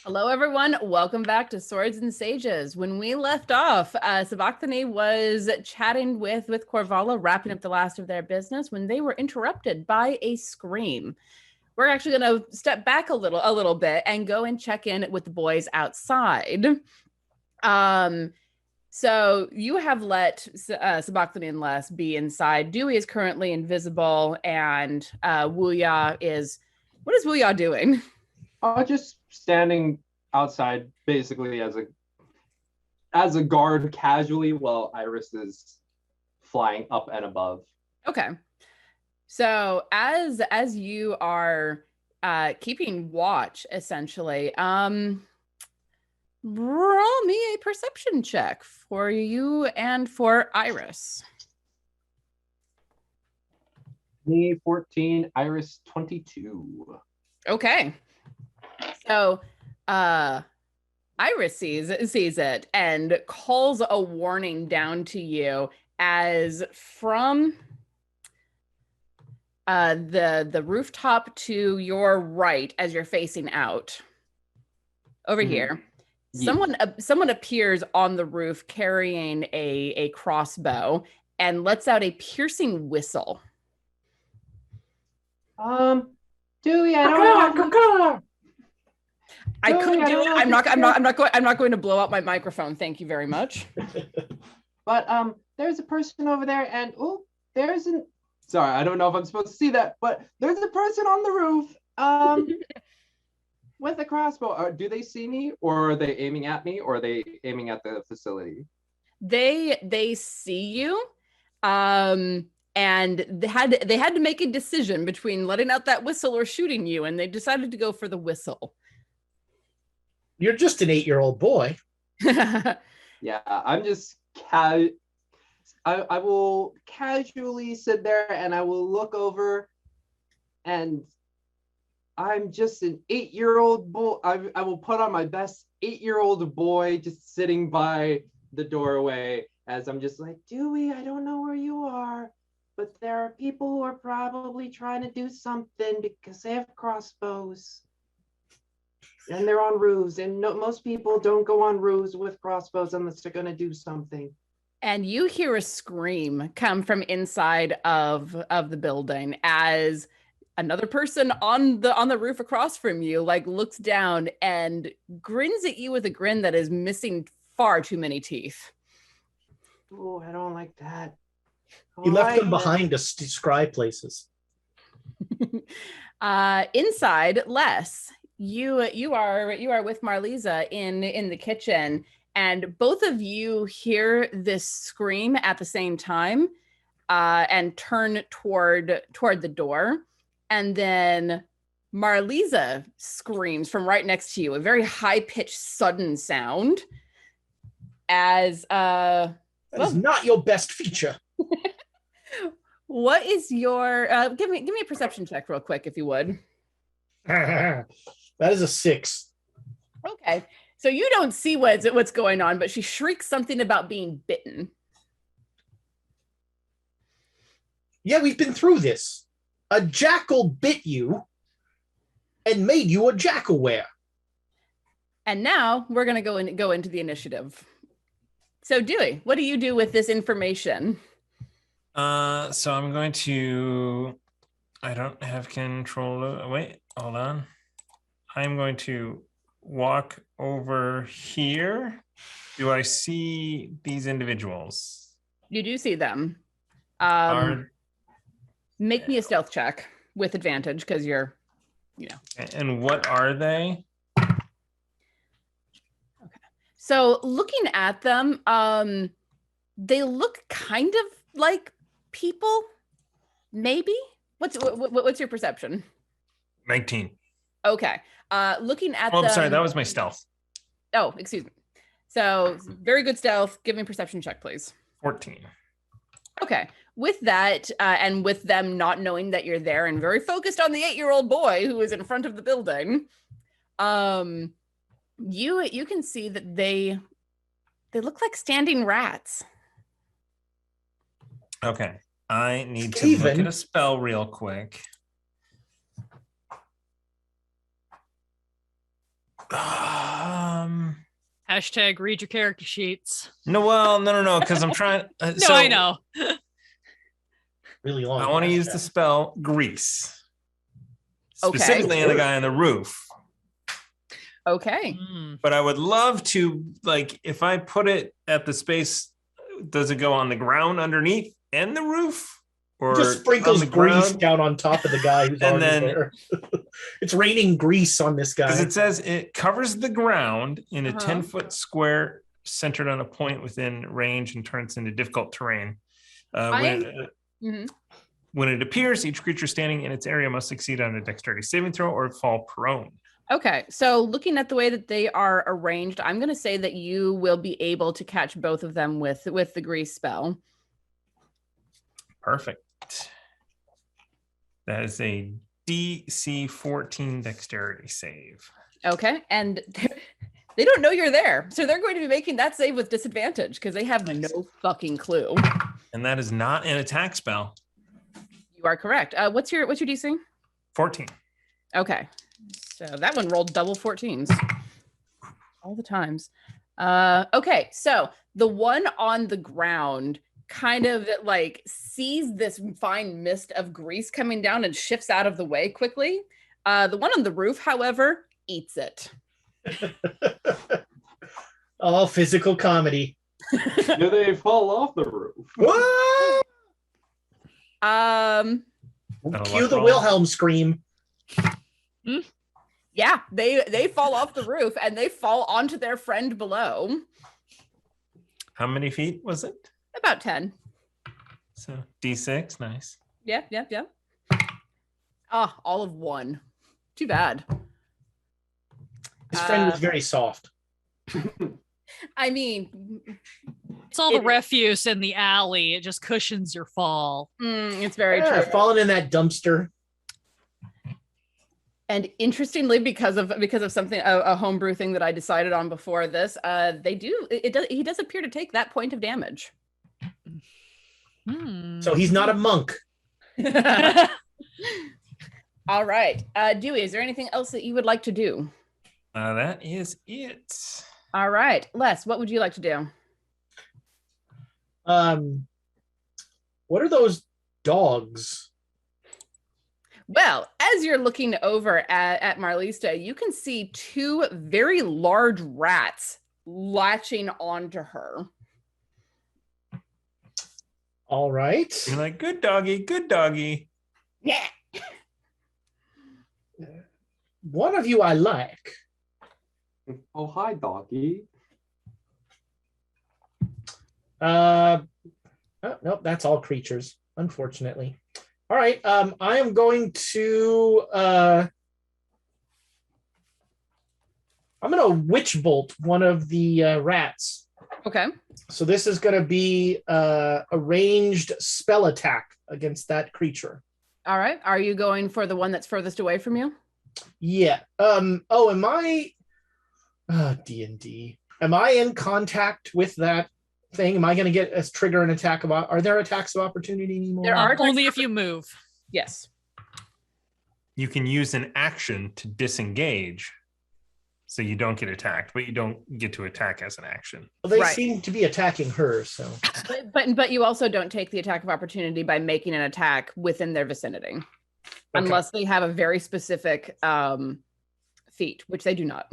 Hello, everyone. Welcome back to Swords and Sages. When we left off, Sabachthani was chatting with Corvala, wrapping up the last of their business when they were interrupted by a scream. We're actually going to step back a little bit and go and check in with the boys outside. So you have let Sabachthani and Les be inside. Dewey is currently invisible, and Wuya is... What is Wuya doing? Just standing outside, basically as a guard, casually, while Iris is flying up and above. Okay. So as you are keeping watch, essentially, roll me a perception check for you and for Iris. Me 14, Iris 22. Okay. So Iris sees it and calls a warning down to you as from the rooftop to your right, as you're facing out over here. Yeah. Someone appears on the roof carrying a crossbow and lets out a piercing whistle. Dewey, I don't know. I could do it. I'm not going to blow out my microphone. Thank you very much. But there's a person over there, and sorry, I don't know if I'm supposed to see that, but there's a person on the roof with a crossbow. Do they see me, or are they aiming at me, or are they aiming at the facility? They see you, and they had to make a decision between letting out that whistle or shooting you, and they decided to go for the whistle. You're just an 8-year-old boy. Yeah, I'm just I will casually sit there and I will look over, and I'm just an 8-year-old boy. I will put on my best 8-year-old boy just sitting by the doorway as I'm just like, Dewey, I don't know where you are, but there are people who are probably trying to do something because they have crossbows. And they're on roofs, and most people don't go on roofs with crossbows unless they're going to do something. And you hear a scream come from inside of the building as another person on the roof across from you like looks down and grins at you with a grin that is missing far too many teeth. Oh, I don't like that. He left them behind to scry places. Inside, Les, you are with Marliza in the kitchen, and both of you hear this scream at the same time, and turn toward the door, and then Marliza screams from right next to you, a very high-pitched, sudden sound. As that is not your best feature. What is your give me a perception check real quick, if you would. That is a 6. Okay, so you don't see what's going on, but she shrieks something about being bitten. Yeah, we've been through this. A jackal bit you and made you a jackalware. And now we're gonna go into the initiative. So Dewey, what do you do with this information? So I'm going to, I don't have control. Wait, hold on. I'm going to walk over here. Do I see these individuals? You do see them. Make me a stealth check with advantage because you're, And what are they? So looking at them, they look kind of like people, maybe. What's your perception? 19. Okay. Looking at them. them. I'm sorry, that was my stealth. Oh, excuse me. So very good stealth. Give me a perception check, please. 14. Okay. With that, and with them not knowing that you're there and very focused on the 8-year-old boy who is in front of the building, you can see that they look like standing rats. Okay. I need to look at a spell real quick. Hashtag read your character sheets. No, because I'm trying. No, I know. Really long. I want to use the spell grease. Okay. Specifically on the guy on the roof. Okay. But I would love to, like, if I put it at the space, does it go on the ground underneath and the roof? Or just sprinkles grease ground? down on top of the guy who's And already then- there. It's raining grease on this guy. Because it says it covers the ground in a Uh-huh. 10-foot square centered on a point within range and turns into difficult terrain. Mhm. When it appears, each creature standing in its area must succeed on a dexterity saving throw or fall prone. Okay, so looking at the way that they are arranged, I'm going to say that you will be able to catch both of them with the grease spell. Perfect. That is a DC 14 dexterity save. Okay, and they don't know you're there, so they're going to be making that save with disadvantage because they have no fucking clue. And that is not an attack spell. You are correct. What's your DC? 14. Okay, so that one rolled double 14s all the times. Okay, so the one on the ground kind of like sees this fine mist of grease coming down and shifts out of the way quickly. The one on the roof, however, eats it. Oh, physical comedy. Do they fall off the roof? What? Cue the roll. Wilhelm scream. Yeah, they fall off the roof and they fall onto their friend below. How many feet was it? About 10. So D6, nice. Yeah. Ah, all of 1. Too bad. His friend was very soft. I mean, It's all the refuse in the alley. It just cushions your fall. It's very true. Falling in that dumpster. And interestingly, because of something a homebrew thing that I decided on before this, he does appear to take that point of damage. So he's not a monk. All right, Dewey, is there anything else that you would like to do? That is it. All right, Les, what would you like to do? What are those dogs? Well, as you're looking over at Marlista, you can see two very large rats latching onto her. All right. You're like, good doggy, good doggy. Yeah. One of you I like. Oh, hi, doggy. Nope, that's all creatures, unfortunately. All right, I am going to I'm gonna witch bolt one of the rats. Okay. So this is gonna be a ranged spell attack against that creature. All right. Are you going for the one that's furthest away from you? Yeah. Oh, am I D&D? Am I in contact with that thing? Am I going to get a trigger an attack of? Are there attacks of opportunity anymore? There are only if you move. Yes. You can use an action to disengage, so you don't get attacked, but you don't get to attack as an action. Well, they Right. seem to be attacking her, so. But you also don't take the attack of opportunity by making an attack within their vicinity, unless they have a very specific feat, which they do not.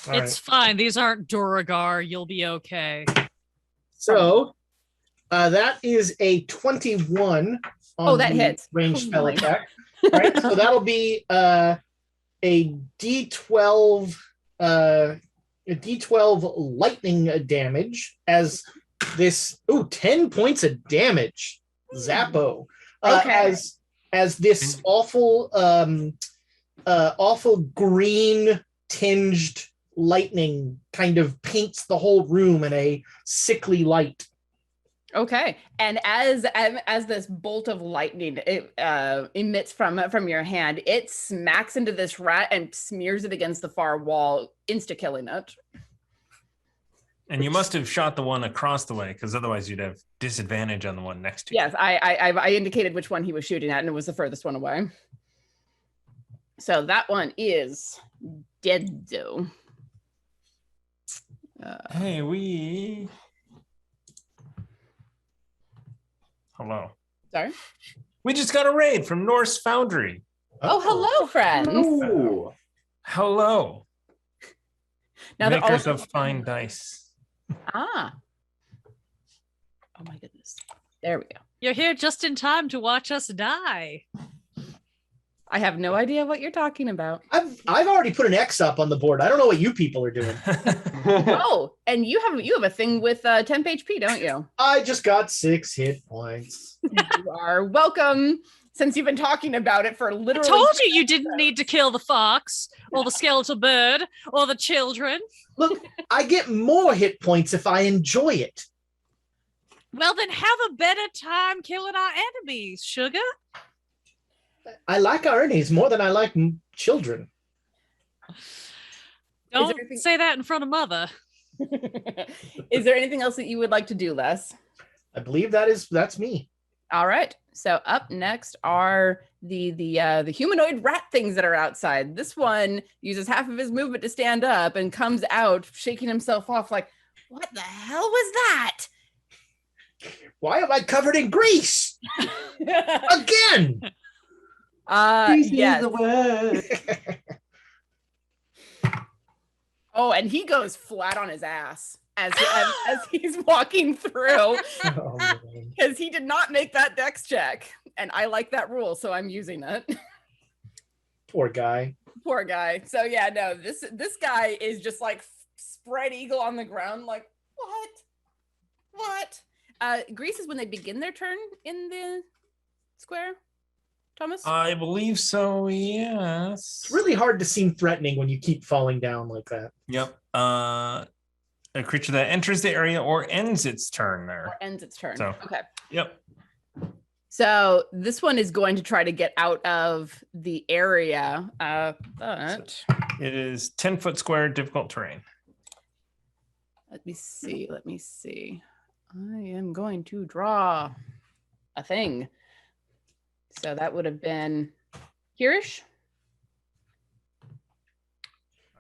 All It's fine. These aren't Duragar. You'll be okay. So that is a 21 on that the hits. ranged spell my attack. All right, so that'll be a D12 lightning damage as this 10 points of damage. Zappo. Okay. As this awful green tinged lightning kind of paints the whole room in a sickly light. Okay, and as this bolt of lightning emits from your hand, it smacks into this rat and smears it against the far wall, insta-killing it. And you must have shot the one across the way, because otherwise you'd have disadvantage on the one next to you. Yes, I indicated which one he was shooting at, and it was the furthest one away. So that one is dead, though. Hey, Hello. Sorry? We just got a raid from Norse Foundry. Oh, hello, friends. Ooh. Hello. Now they're all Makers of fine dice. Oh my goodness. There we go. You're here just in time to watch us die. I have no idea what you're talking about. I've already put an X up on the board. I don't know what you people are doing. Oh, and you have a thing with temp HP, don't you? I just got 6 hit points. You are welcome. Since you've been talking about it for I literally. told you didn't need to kill the fox or the skeletal bird or the children. Look, I get more hit points if I enjoy it. Well, then have a better time killing our enemies, sugar. I like our enemies more than I like children. Don't anything- say that in front of mother. Is there anything else that you would like to do, Les? I believe that's me. All right. So up next are the humanoid rat things that are outside. This one uses half of his movement to stand up and comes out shaking himself off like, what the hell was that? Why am I covered in grease? Again! Yes. The way. Oh, and he goes flat on his ass as he's walking through Oh, man. because he did not make that dex check. And I like that rule, so I'm using it. Poor guy. Poor guy. So yeah, no, this guy is just like spread eagle on the ground, like, what? Grease is when they begin their turn in the square, Thomas? I believe so, yes. It's really hard to seem threatening when you keep falling down like that. Yep. A creature that enters the area or ends its turn there. Or ends its turn. So, Okay. Yep. So this one is going to try to get out of the area, but It is 10-foot square, difficult terrain. let me see. I am going to draw a thing. So that would have been hereish.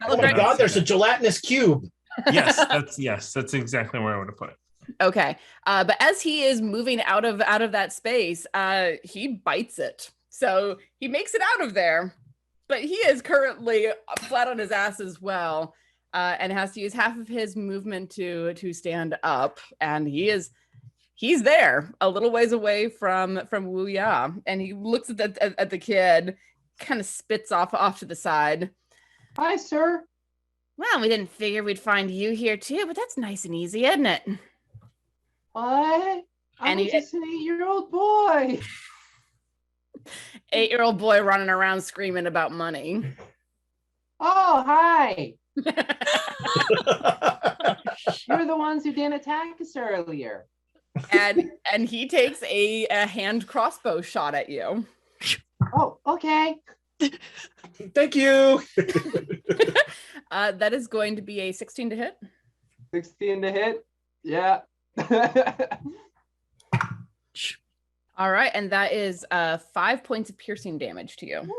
Oh my God, there's a gelatinous cube. That's exactly where I would have put it. Okay. But as he is moving out of that space, he bites it. So he makes it out of there, but he is currently flat on his ass as well, and has to use half of his movement to stand up. And he's there a little ways away from Wu Ya, and he looks at the kid, kind of spits off to the side. Hi, sir. Well, we didn't figure we'd find you here too, but that's nice and easy, isn't it? What? I'm just an 8-year-old boy. 8-year-old boy running around screaming about money. Oh, hi. You're the ones who didn't attack us earlier. And he takes a hand crossbow shot at you. Oh, okay. Thank you. That is going to be a 16 to hit. 16 to hit. Yeah. All right, and that is 5 points of piercing damage to you.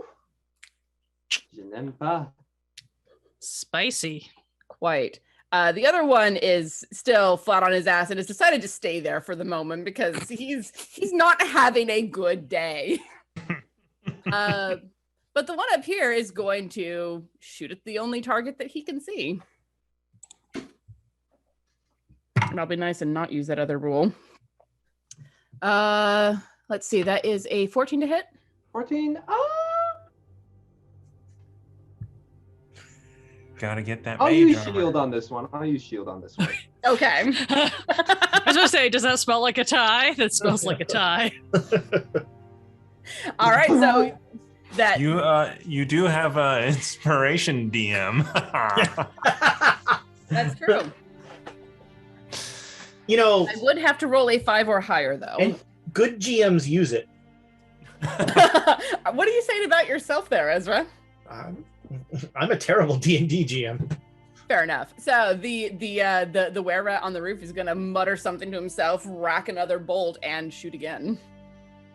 Spicy. Quite. The other one is still flat on his ass and has decided to stay there for the moment because he's not having a good day. But the one up here is going to shoot at the only target that he can see. And I'll be nice and not use that other rule. Let's see. That is a 14 to hit. 14. Gotta get that. I'll mage use armor. shield on this one. Okay. I was gonna say, does that smell like a tie? That smells like a tie. All right. So that you do have a inspiration DM. that's true. You know, I would have to roll a 5 or higher, though. and good GMs use it. What are you saying about yourself there, Ezra? I'm a terrible D&D GM. Fair enough. So the were-rat on the roof is gonna mutter something to himself, rack another bolt, and shoot again.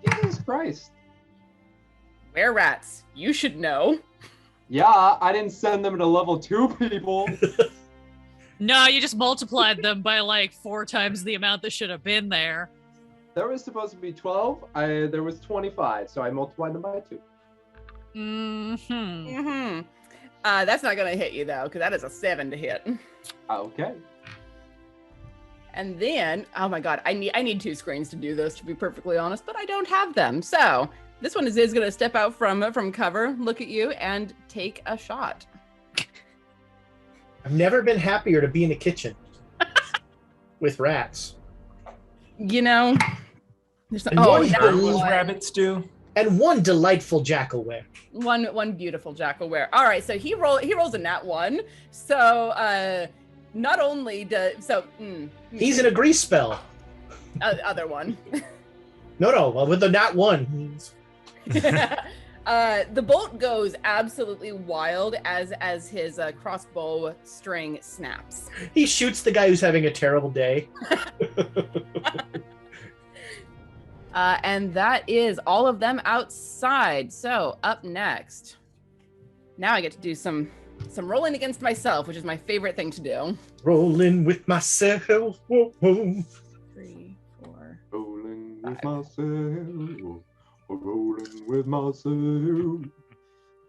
Jesus Christ. Were-rats, you should know. Yeah, I didn't send them to level 2 people. No, you just multiplied them by like 4 times the amount that should have been there. There was supposed to be 12. There was 25, so I multiplied them by 2. Mm-hmm. That's not gonna hit you though, because that is a 7 to hit. Okay. And then, oh my god, I need 2 screens to do this, to be perfectly honest, but I don't have them. So this one is gonna step out from cover, look at you, and take a shot. I've never been happier to be in a kitchen with rats. You know, there's And what do those rabbits do? And one delightful jackalware. One beautiful jackalware. All right, so he rolls a nat 1. So not only does He's in a grease spell. Other one. No, with the nat 1. The bolt goes absolutely wild as his crossbow string snaps. He shoots the guy who's having a terrible day. And that is all of them outside. So up next, now I get to do some rolling against myself, which is my favorite thing to do. Rolling with myself. Whoa, whoa. 3, 4. Rolling 5. with myself. Rolling with myself.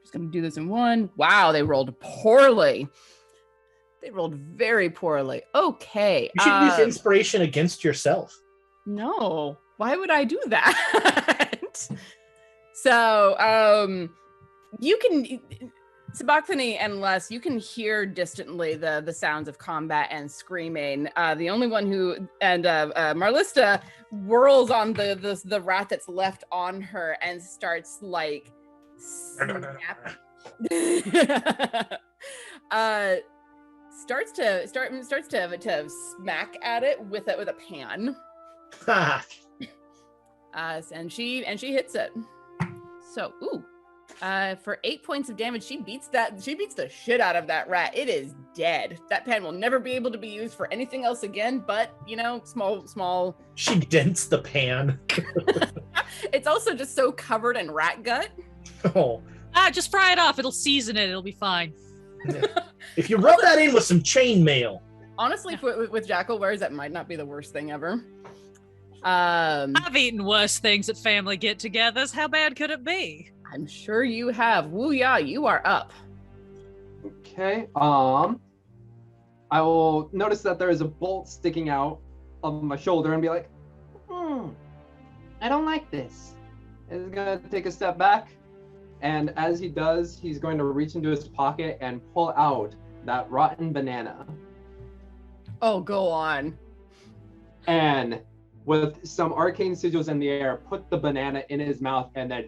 Just gonna do this in 1. Wow, they rolled poorly. They rolled very poorly. Okay. You should use inspiration against yourself. No. Why would I do that? So, you can, Sabachthani and Les, you can hear distantly the sounds of combat and screaming. The only one who, and Marlista whirls on the rat that's left on her and starts like snapping. starts to smack at it with a pan. Ha! And she hits it. So, for 8 points of damage, she beats the shit out of that rat. It is dead. That pan will never be able to be used for anything else again, but, small. She dents the pan. It's also just so covered in rat gut. Oh. Just fry it off. It'll season it. It'll be fine. If you rub that in with some chainmail. Honestly, with jackal wares, that might not be the worst thing ever. I've eaten worse things at family get-togethers. How bad could it be? I'm sure you have. Woo-ya, you are up. Okay. I will notice that there is a bolt sticking out of my shoulder and be like, I don't like this. He's gonna take a step back, and as he does, he's going to reach into his pocket and pull out that rotten banana. Oh, go on. And with some arcane sigils in the air, put the banana in his mouth, and then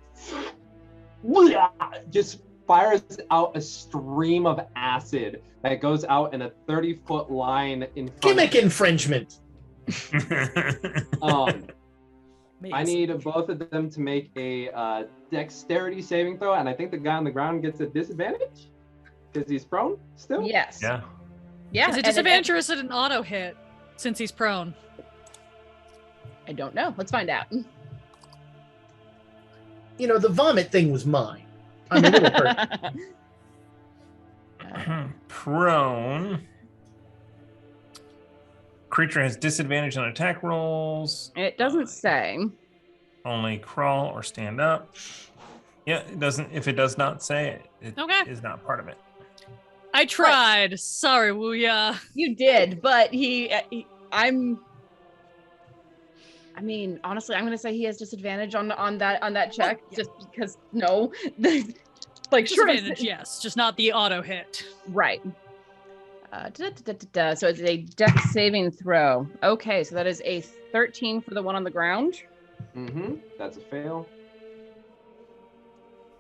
just fires out a stream of acid that goes out in a 30-foot line in front. Gimmick infringement. I need both of them to make a dexterity saving throw, and I think the guy on the ground gets a disadvantage because he's prone still. Yes. Yeah. Yeah. Is it disadvantage or is it an auto hit since he's prone? I don't know. Let's find out. The vomit thing was mine. I'm a little hurt. Prone. Creature has disadvantage on attack rolls. It doesn't say. Only crawl or stand up. Yeah, it doesn't. If it does not say it, Okay. is not part of it. I tried. Sorry, Wooya. You did, but honestly, I'm gonna say he has disadvantage on that check, just because Disadvantage, yes, just not the auto hit. Right. So it's a dex saving throw. Okay, so that is a 13 for the one on the ground. Mm-hmm. That's a fail.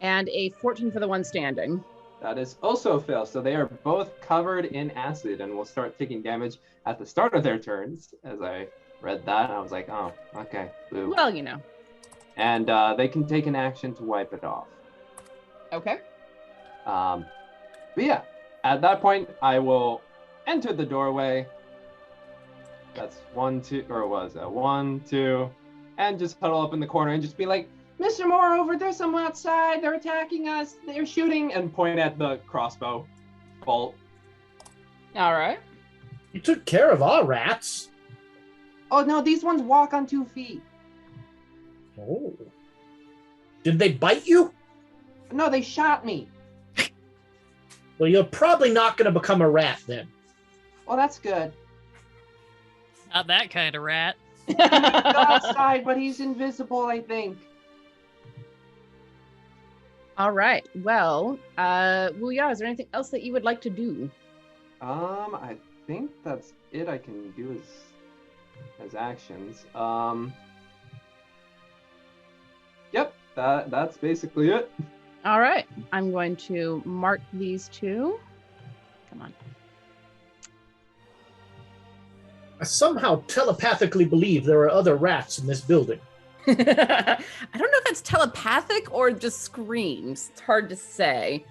And a 14 for the one standing. That is also a fail. So they are both covered in acid and will start taking damage at the start of their turns. As I read that, I was like, oh, okay. Boo. Well, And they can take an action to wipe it off. Okay. But yeah, at that point, I will enter the doorway. That's 1, 2, or was it 1, 2, and just huddle up in the corner and just be like, Mr. Moreover, there's someone outside. They're attacking us. They're shooting, and point at the crossbow bolt. All right. You took care of our rats. Oh no, these ones walk on 2 feet. Oh. Did they bite you? No, they shot me. Well, you're probably not going to become a rat then. Well, that's good. Not that kind of rat. He's outside, but he's invisible, I think. All right. Well, Wooya, is there anything else that you would like to do? I think that's it I can do as actions. Yep, that's basically it. All right. I'm going to mark these two. Come on. I somehow telepathically believe there are other rats in this building. I don't know if that's telepathic or just screams. It's hard to say.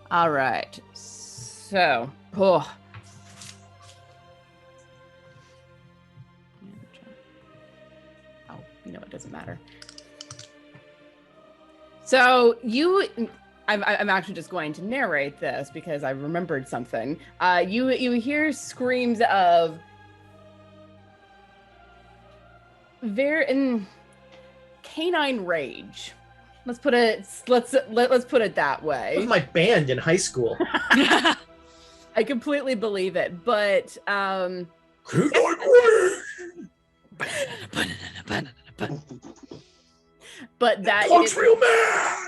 All right. So, it doesn't matter. So I'm actually just going to narrate this because I remembered something. You hear screams of canine rage. Let's put it that way. That was my band in high school. I completely believe it, but but that is real man.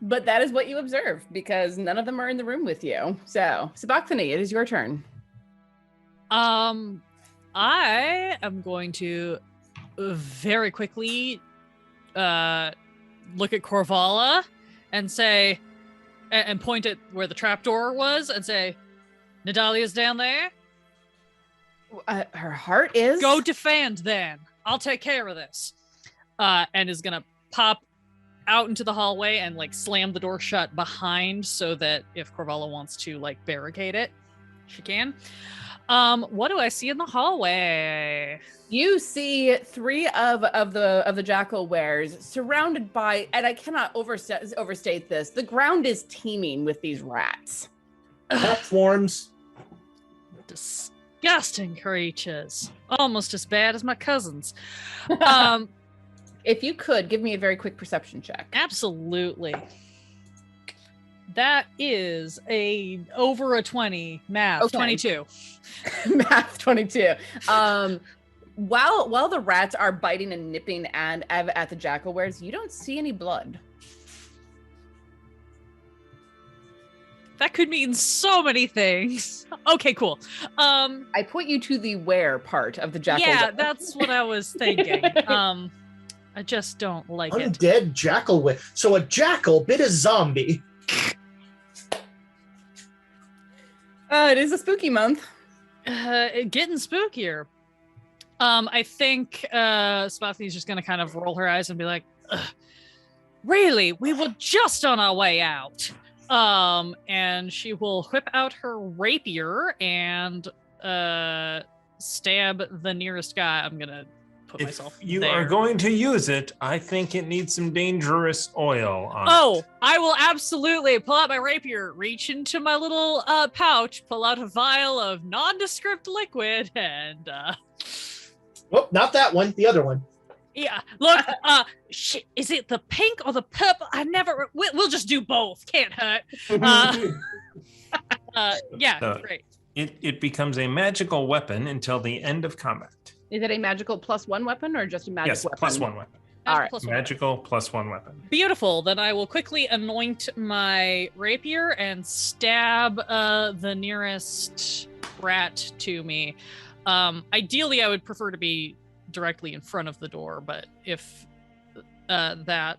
But that is what you observe because none of them are in the room with you. So, Sabachthani, it is your turn. I am going to very quickly look at Korvala and say, and point at where the trapdoor was and say, Nadalia's down there. Her heart is. Go defend then. I'll take care of this. And is gonna pop out into the hallway and like slam the door shut behind so that if Corvallo wants to like barricade it, she can. What do I see in the hallway? You see 3 of the jackal wares surrounded by, and I cannot overstate this. The ground is teeming with these rats. Platforms. Disgusting creatures, almost as bad as my cousins. If you could give me a very quick perception check. Absolutely. That is over a 20 math. Okay. 22. Math 22. While the rats are biting and nipping at the jackal wares, you don't see any blood. That could mean so many things. Okay, cool. I put you to the where part of the jackal. Yeah, that's what I was thinking. I just don't like it. Undead jackal ware. So a jackal bit a zombie. It is a spooky month. Getting spookier. I think Spothy's just gonna kind of roll her eyes and be like, really? We were just on our way out. And she will whip out her rapier and stab the nearest guy. I'm gonna put myself you there. are going to use it, I think it needs some dangerous oil on it. I will absolutely pull out my rapier, reach into my little pouch, pull out a vial of nondescript liquid, and Oh, not that one, the other one. yeah, look, shit, is it the pink or the purple? We'll just do both. Can't hurt. Yeah, great. It becomes a magical weapon until the end of combat. Is it a magical +1 weapon or just a magic weapon? Yes, +1 weapon. All right. Magical +1 weapon. Beautiful. Then I will quickly anoint my rapier and stab the nearest rat to me. Ideally, I would prefer to be directly in front of the door, but if that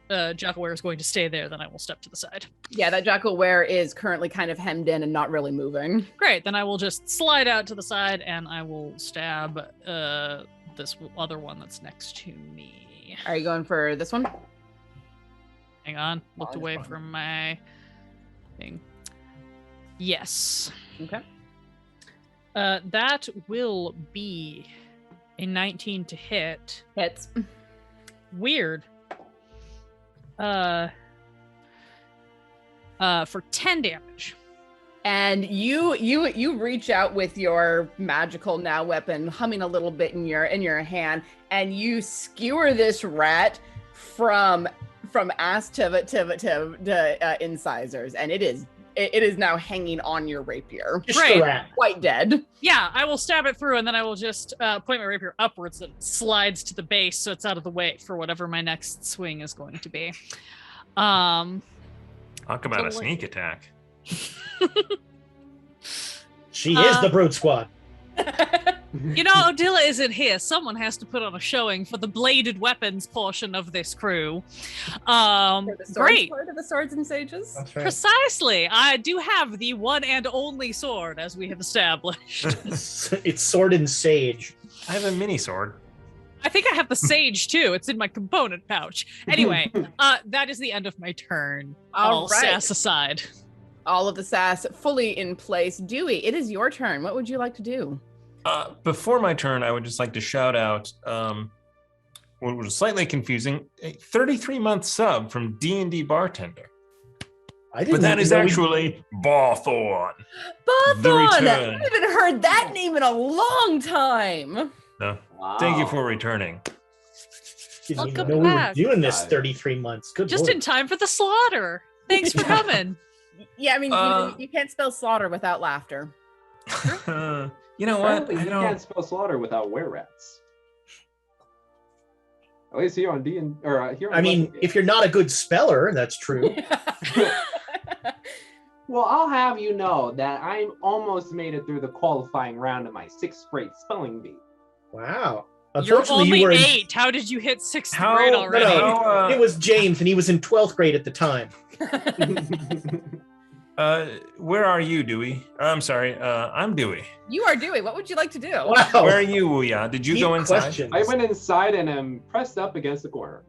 jackalware is going to stay there, then I will step to the side. Yeah, that jackalware is currently kind of hemmed in and not really moving. Great, then I will just slide out to the side and I will stab this other one that's next to me. Are you going for this one? Hang on, looked away from my thing. Yes. Okay. That will be a 19 to hit. Hits. Weird. For 10 damage. And you reach out with your magical now weapon, humming a little bit in your hand, and you skewer this rat from ass to incisors, and it is now hanging on your rapier. Great. Quite dead. Yeah, I will stab it through, and then I will just point my rapier upwards and it slides to the base so it's out of the way for whatever my next swing is going to be. Talk about a sneak attack. She is the Brute Squad. You know, Odila isn't here. Someone has to put on a showing for the bladed weapons portion of this crew. Great. Part of the swords and sages. That's right. Precisely. I do have the one and only sword, as we have established. It's sword and sage. I have a mini sword. I think I have the sage too. It's in my component pouch. Anyway, that is the end of my turn. All right. sass aside. All of the sass fully in place. Dewey, it is your turn. What would you like to do? Before my turn, I would just like to shout out what was slightly confusing, a 33-month sub from D&D Bartender. But that is actually Barthorn. Barthorn! I haven't heard that name in a long time. No. Wow. Thank you for returning. Didn't even Welcome know back. we were doing this 33 months. Good Just Lord. in time for the slaughter. Thanks for coming. Yeah, I mean, you can't spell slaughter without laughter. You know what? Apparently you can't spell slaughter without were-rats. At least here on here on I mean, if you're not a good speller, that's true. Well, I'll have you know that I almost made it through the qualifying round of my 6th grade spelling bee. Wow. You're Unfortunately, only you were 8. How did you hit 6th How- grade no, already? no. It was James, and he was in 12th grade at the time. Where are you, Dewey? I'm sorry. I'm Dewey. You are Dewey. What would you like to do? Wow. Where are you, Ouya? Did you Deep go inside? questions. I went inside and am pressed up against the corner.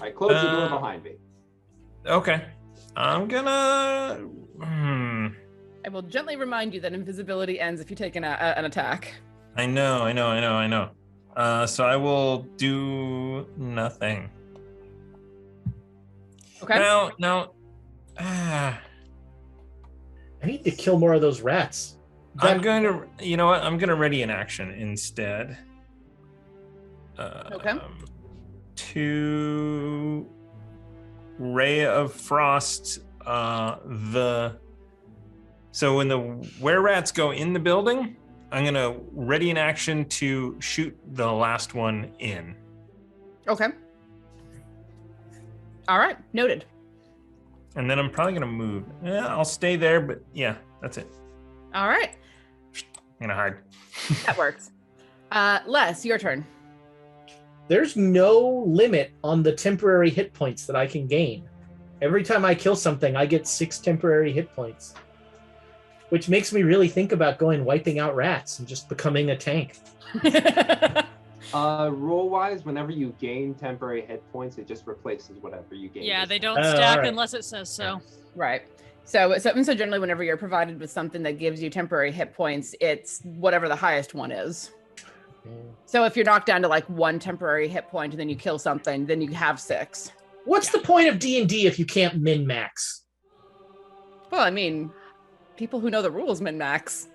I closed the door behind me. Okay. I'm gonna. I will gently remind you that invisibility ends if you take an attack. I know. So I will do nothing. Okay. Now. I need to kill more of those rats. I'm going to. You know what? I'm going to ready an action instead. Okay. To Ray of Frost. So when the were-rats go in the building, I'm going to ready an action to shoot the last one in. Okay. All right. Noted. And then I'm probably going to move. I'll stay there, but yeah, that's it. All right. I'm going to hide. That works. Les, your turn. There's no limit on the temporary hit points that I can gain. Every time I kill something, I get 6 temporary hit points. Which makes me really think about going wiping out rats and just becoming a tank. Roll-wise, whenever you gain temporary hit points, it just replaces whatever you gain. Yeah, they don't Oh, stack alright. unless it says so. Right. So generally whenever you're provided with something that gives you temporary hit points, it's whatever the highest one is. So if you're knocked down to like 1 temporary hit point and then you kill something, then you have 6. What's the point of D&D if you can't min-max? Well, I mean, people who know the rules min-max.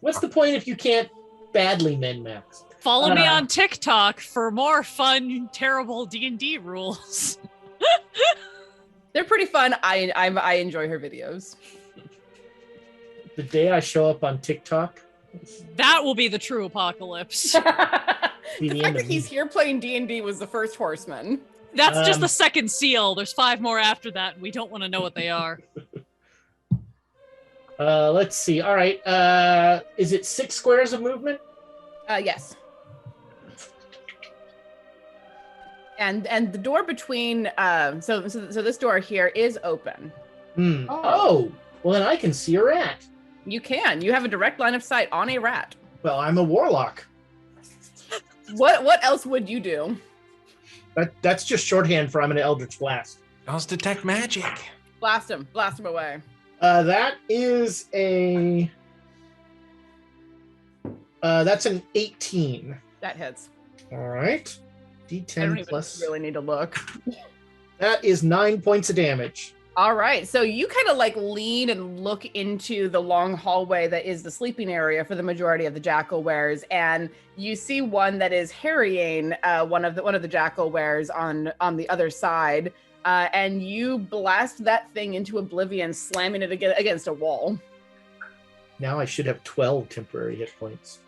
What's the point if you can't badly min-max? Follow me on TikTok for more fun, terrible D&D rules. They're pretty fun. I enjoy her videos. The day I show up on TikTok, That will be the true apocalypse. be The the fact end that of he's me. here playing D&D was the first horseman. That's just Um, the second seal. There's 5 more after that. And we don't want to know what they are. Let's see. All right. Is it 6 squares of movement? Yes. And the door between so this door here is open. Oh, well then I can see a rat. You have a direct line of sight on a rat. Well, I'm a warlock. What else would you do? That's just shorthand for I'm an Eldritch Blast. I'll detect magic. Blast him away. That is a. That's an 18. That hits. All right. I don't D10 even plus. really need to look. That is 9 points of damage. All right, so you kind of like lean and look into the long hallway that is the sleeping area for the majority of the jackal wares, and you see one that is harrying one of the jackal wares on the other side, and you blast that thing into oblivion, slamming it against a wall. Now I should have 12 temporary hit points.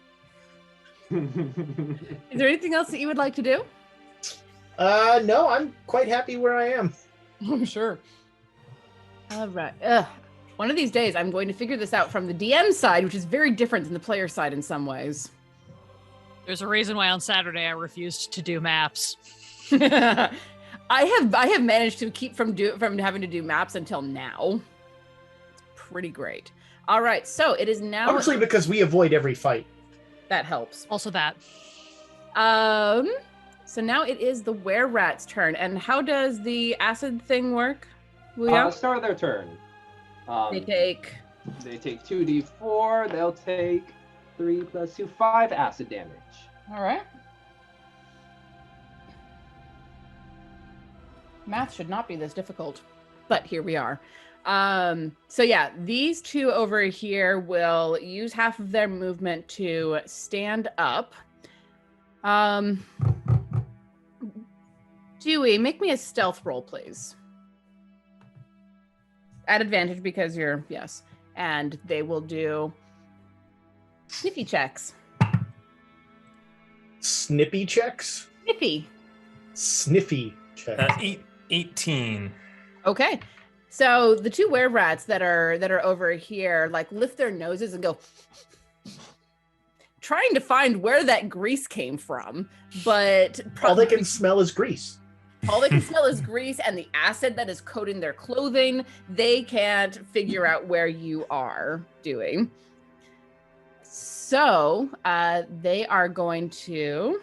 Is there anything else that you would like to do? No, I'm quite happy where I am. Oh, sure. All right. One of these days, I'm going to figure this out from the DM side, which is very different than the player side in some ways. There's a reason why on Saturday I refused to do maps. I have managed to keep from having to do maps until now. It's pretty great. All right, so it is now. Mostly because we avoid every fight. That helps. Also that. So now it is the were-rat's turn, and how does the acid thing work? Start of their turn. They take 2d4. They'll take 3 plus 2, 5 acid damage. All right. Math should not be this difficult, but here we are. So yeah, these two over here will use half of their movement to stand up. Dewey, make me a stealth roll, please. At advantage because you're, yes. And they will do sniffy checks. Snippy checks? Sniffy. Sniffy checks. 18. Okay. So the two were-rats that are over here like lift their noses and go trying to find where that grease came from, but All they can smell is grease. All they can smell is grease and the acid that is coating their clothing. They can't figure out where you are doing. So they are going to,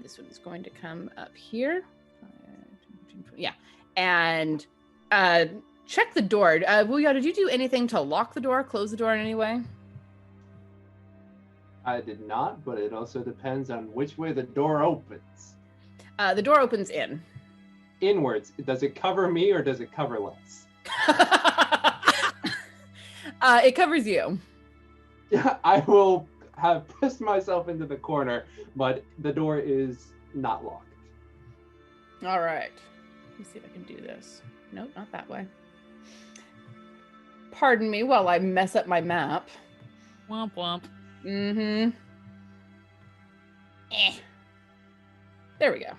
this one is going to come up here. Yeah. And check the door. Wuya, did you do anything to lock the door, close the door in any way? I did not, but it also depends on which way the door opens. The door opens in. Inwards. Does it cover me or does it cover less? It covers you. I will have pressed myself into the corner, but the door is not locked. All right. Let me see if I can do this. Nope, not that way. Pardon me while I mess up my map. Womp womp. Mm-hmm. There we go.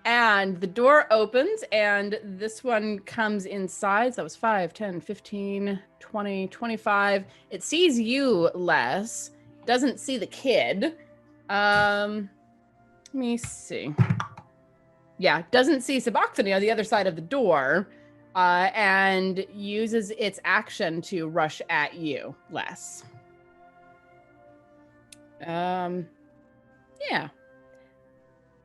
And the door opens and this one comes inside. So that was 5, 10, 15, 20, 25. It sees you, Les. Doesn't see the kid. Let me see. Yeah, doesn't see Sabachthani on the other side of the door. And uses its action to rush at you, Les. Yeah.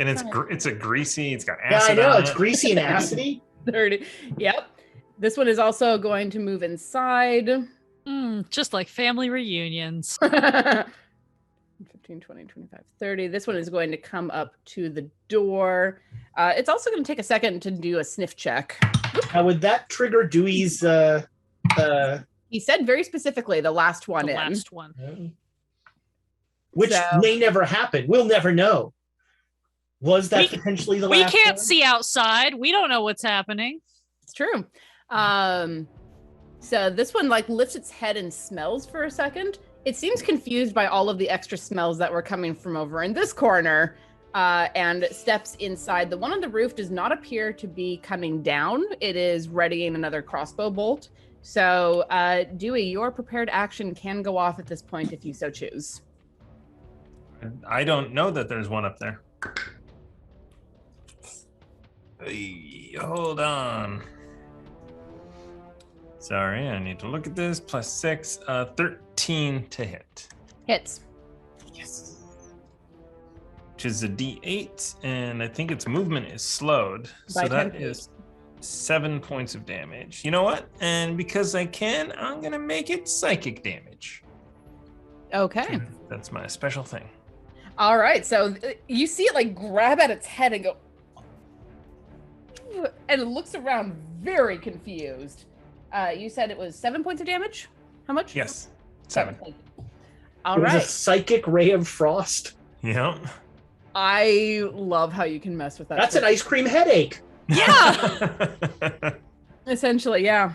And it's a greasy. It's got Yeah, I acid. know. on It's it. greasy and acidy. 30. Yep. This one is also going to move inside. Just like family reunions. 15, 20, 25, 30. This one is going to come up to the door. It's also going to take a second to do a sniff check. Now, would that trigger Dewey's? He said very specifically the last one The in. last one. Which So- may never happen. We'll never know. Was that potentially the We last can't one? see outside. We don't know what's happening. It's true. So this one like lifts its head and smells for a second. It seems confused by all of the extra smells that were coming from over in this corner, and steps inside. The one on the roof does not appear to be coming down. It is readying another crossbow bolt. So Dewey, your prepared action can go off at this point if you so choose. I don't know that there's one up there. Hey, hold on. Sorry, I need to look at this. +6, 13 to hit. Hits. Yes. Which is a D8, and I think its movement is slowed. So By 10 that feet. is 7 points of damage. You know what? And because I can, I'm going to make it psychic damage. Okay. That's my special thing. All right. So you see it like grab at its head and go, and it looks around very confused. You said it was 7 points of damage? How much? Yes, 7. All It was a right. psychic ray of frost. Yep. I love how you can mess with that. That's an ice cream headache. Yeah. Essentially, yeah.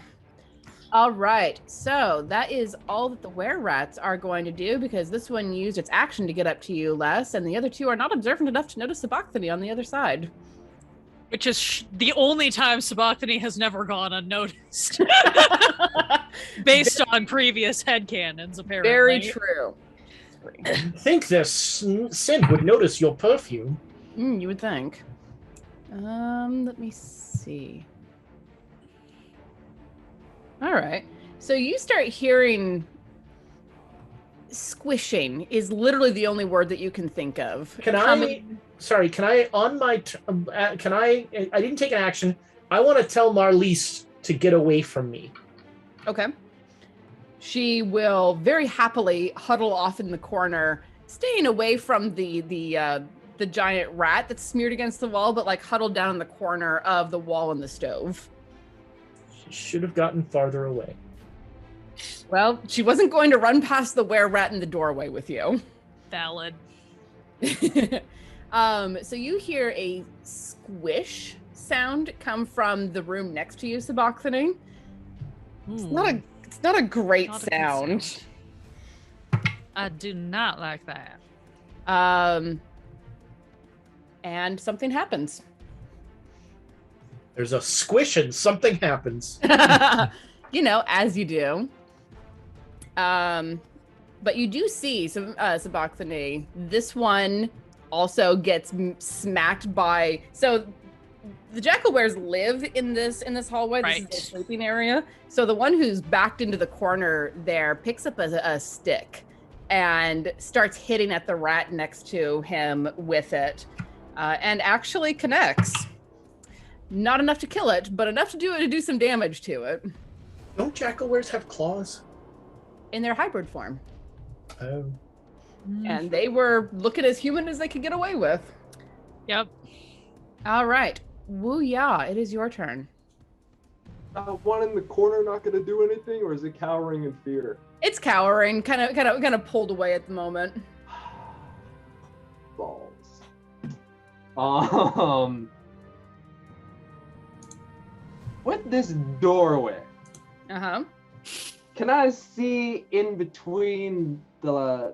All right. So that is all that the were-rats are going to do because this one used its action to get up to you, Les, and the other two are not observant enough to notice Sabachthani on the other side. Which is the only time Sabachthani has never gone unnoticed. Based on previous headcanons, apparently. Very true. I think this scent would notice your perfume. You would think. Let me see. All right. So you start hearing squishing is literally the only word that you can think of. Can I on my I didn't take an action. I want to tell Marliese to get away from me. Okay. She will very happily huddle off in the corner, staying away from the giant rat that's smeared against the wall, but like huddled down in the corner of the wall and the stove. She should have gotten farther away. Well, she wasn't going to run past the were-rat in the doorway with you. Valid. So you hear a squish sound come from the room next to you, Sabachthani. It's not a great Not a good sound. I do not like that. And something happens. There's a squish and something happens. You know, as you do. But you do see some Sabachthani. This one also gets smacked by. So the jackalwares live in this hallway. This is their sleeping area. So the one who's backed into the corner there picks up a stick and starts hitting at the rat next to him with it, and actually connects. Not enough to kill it, but enough to do some damage to it. Don't jackalwares have claws? In their hybrid form. Oh. And they were looking as human as they could get away with. Yep. All right. Woo-ya, it is your turn. One in the corner not going to do anything, or is it cowering in fear? It's cowering, kind of pulled away at the moment. Balls. With this doorway, can I see in between the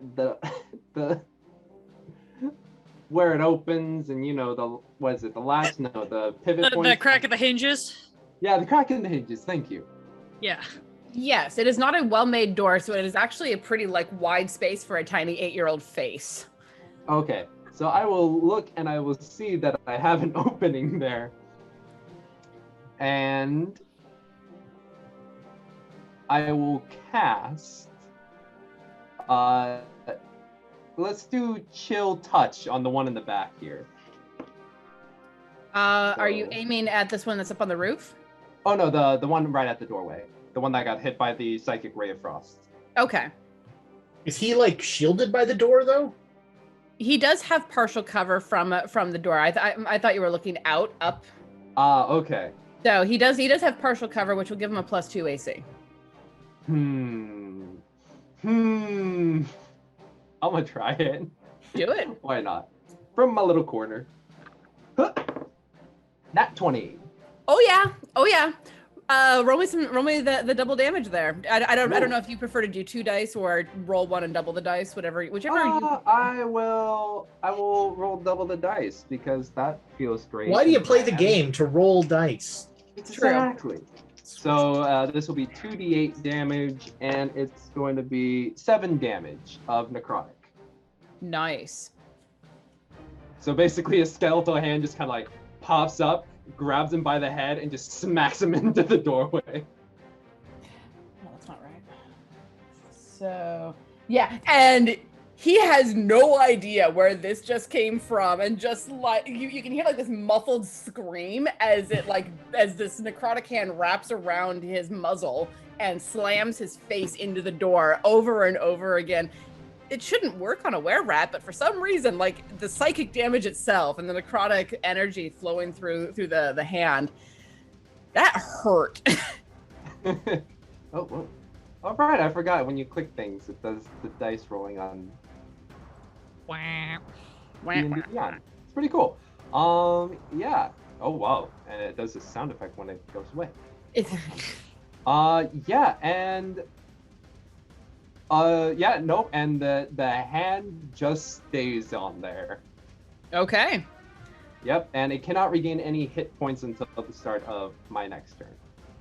where it opens and the latch? No, the pivot point. The crack of the hinges. Yeah, the crack in the hinges. Thank you. Yeah. Yes, it is not a well-made door, so it is actually a pretty wide space for a tiny 8-year-old face. Okay, so I will look and I will see that I have an opening there. And I will cast, let's do Chill Touch on the one in the back here. Are you aiming at this one that's up on the roof? Oh no, the one right at the doorway. The one that got hit by the Psychic Ray of Frost. Okay. Is he shielded by the door though? He does have partial cover from the door. I thought you were looking up. Okay. So he does have partial cover, which will give him a +2 AC. I'm gonna try it. Do it. Why not? From my little corner. Nat 20. Oh yeah. Roll me the double damage there. I don't know if you prefer to do 2 dice or roll 1 and double the dice, whichever you. I will roll double the dice because that feels great. Why do you play the game to roll dice? Exactly. So this will be 2d8 damage, and it's going to be 7 damage of necrotic. Nice. So basically, a skeletal hand just kind of pops up, grabs him by the head, and just smacks him into the doorway. No, that's not right. So yeah, and he has no idea where this just came from, and just you can hear this muffled scream as this necrotic hand wraps around his muzzle and slams his face into the door over and over again. It shouldn't work on a were-rat, but for some reason, the psychic damage itself and the necrotic energy flowing through the hand, that hurt. Oh, right, I forgot when you click things, it does the dice rolling on. D&D Beyond. It's pretty cool. Yeah. Oh wow, and it does a sound effect when it goes away. Yeah, and nope, and the hand just stays on there. Okay. Yep, and it cannot regain any hit points until the start of my next turn.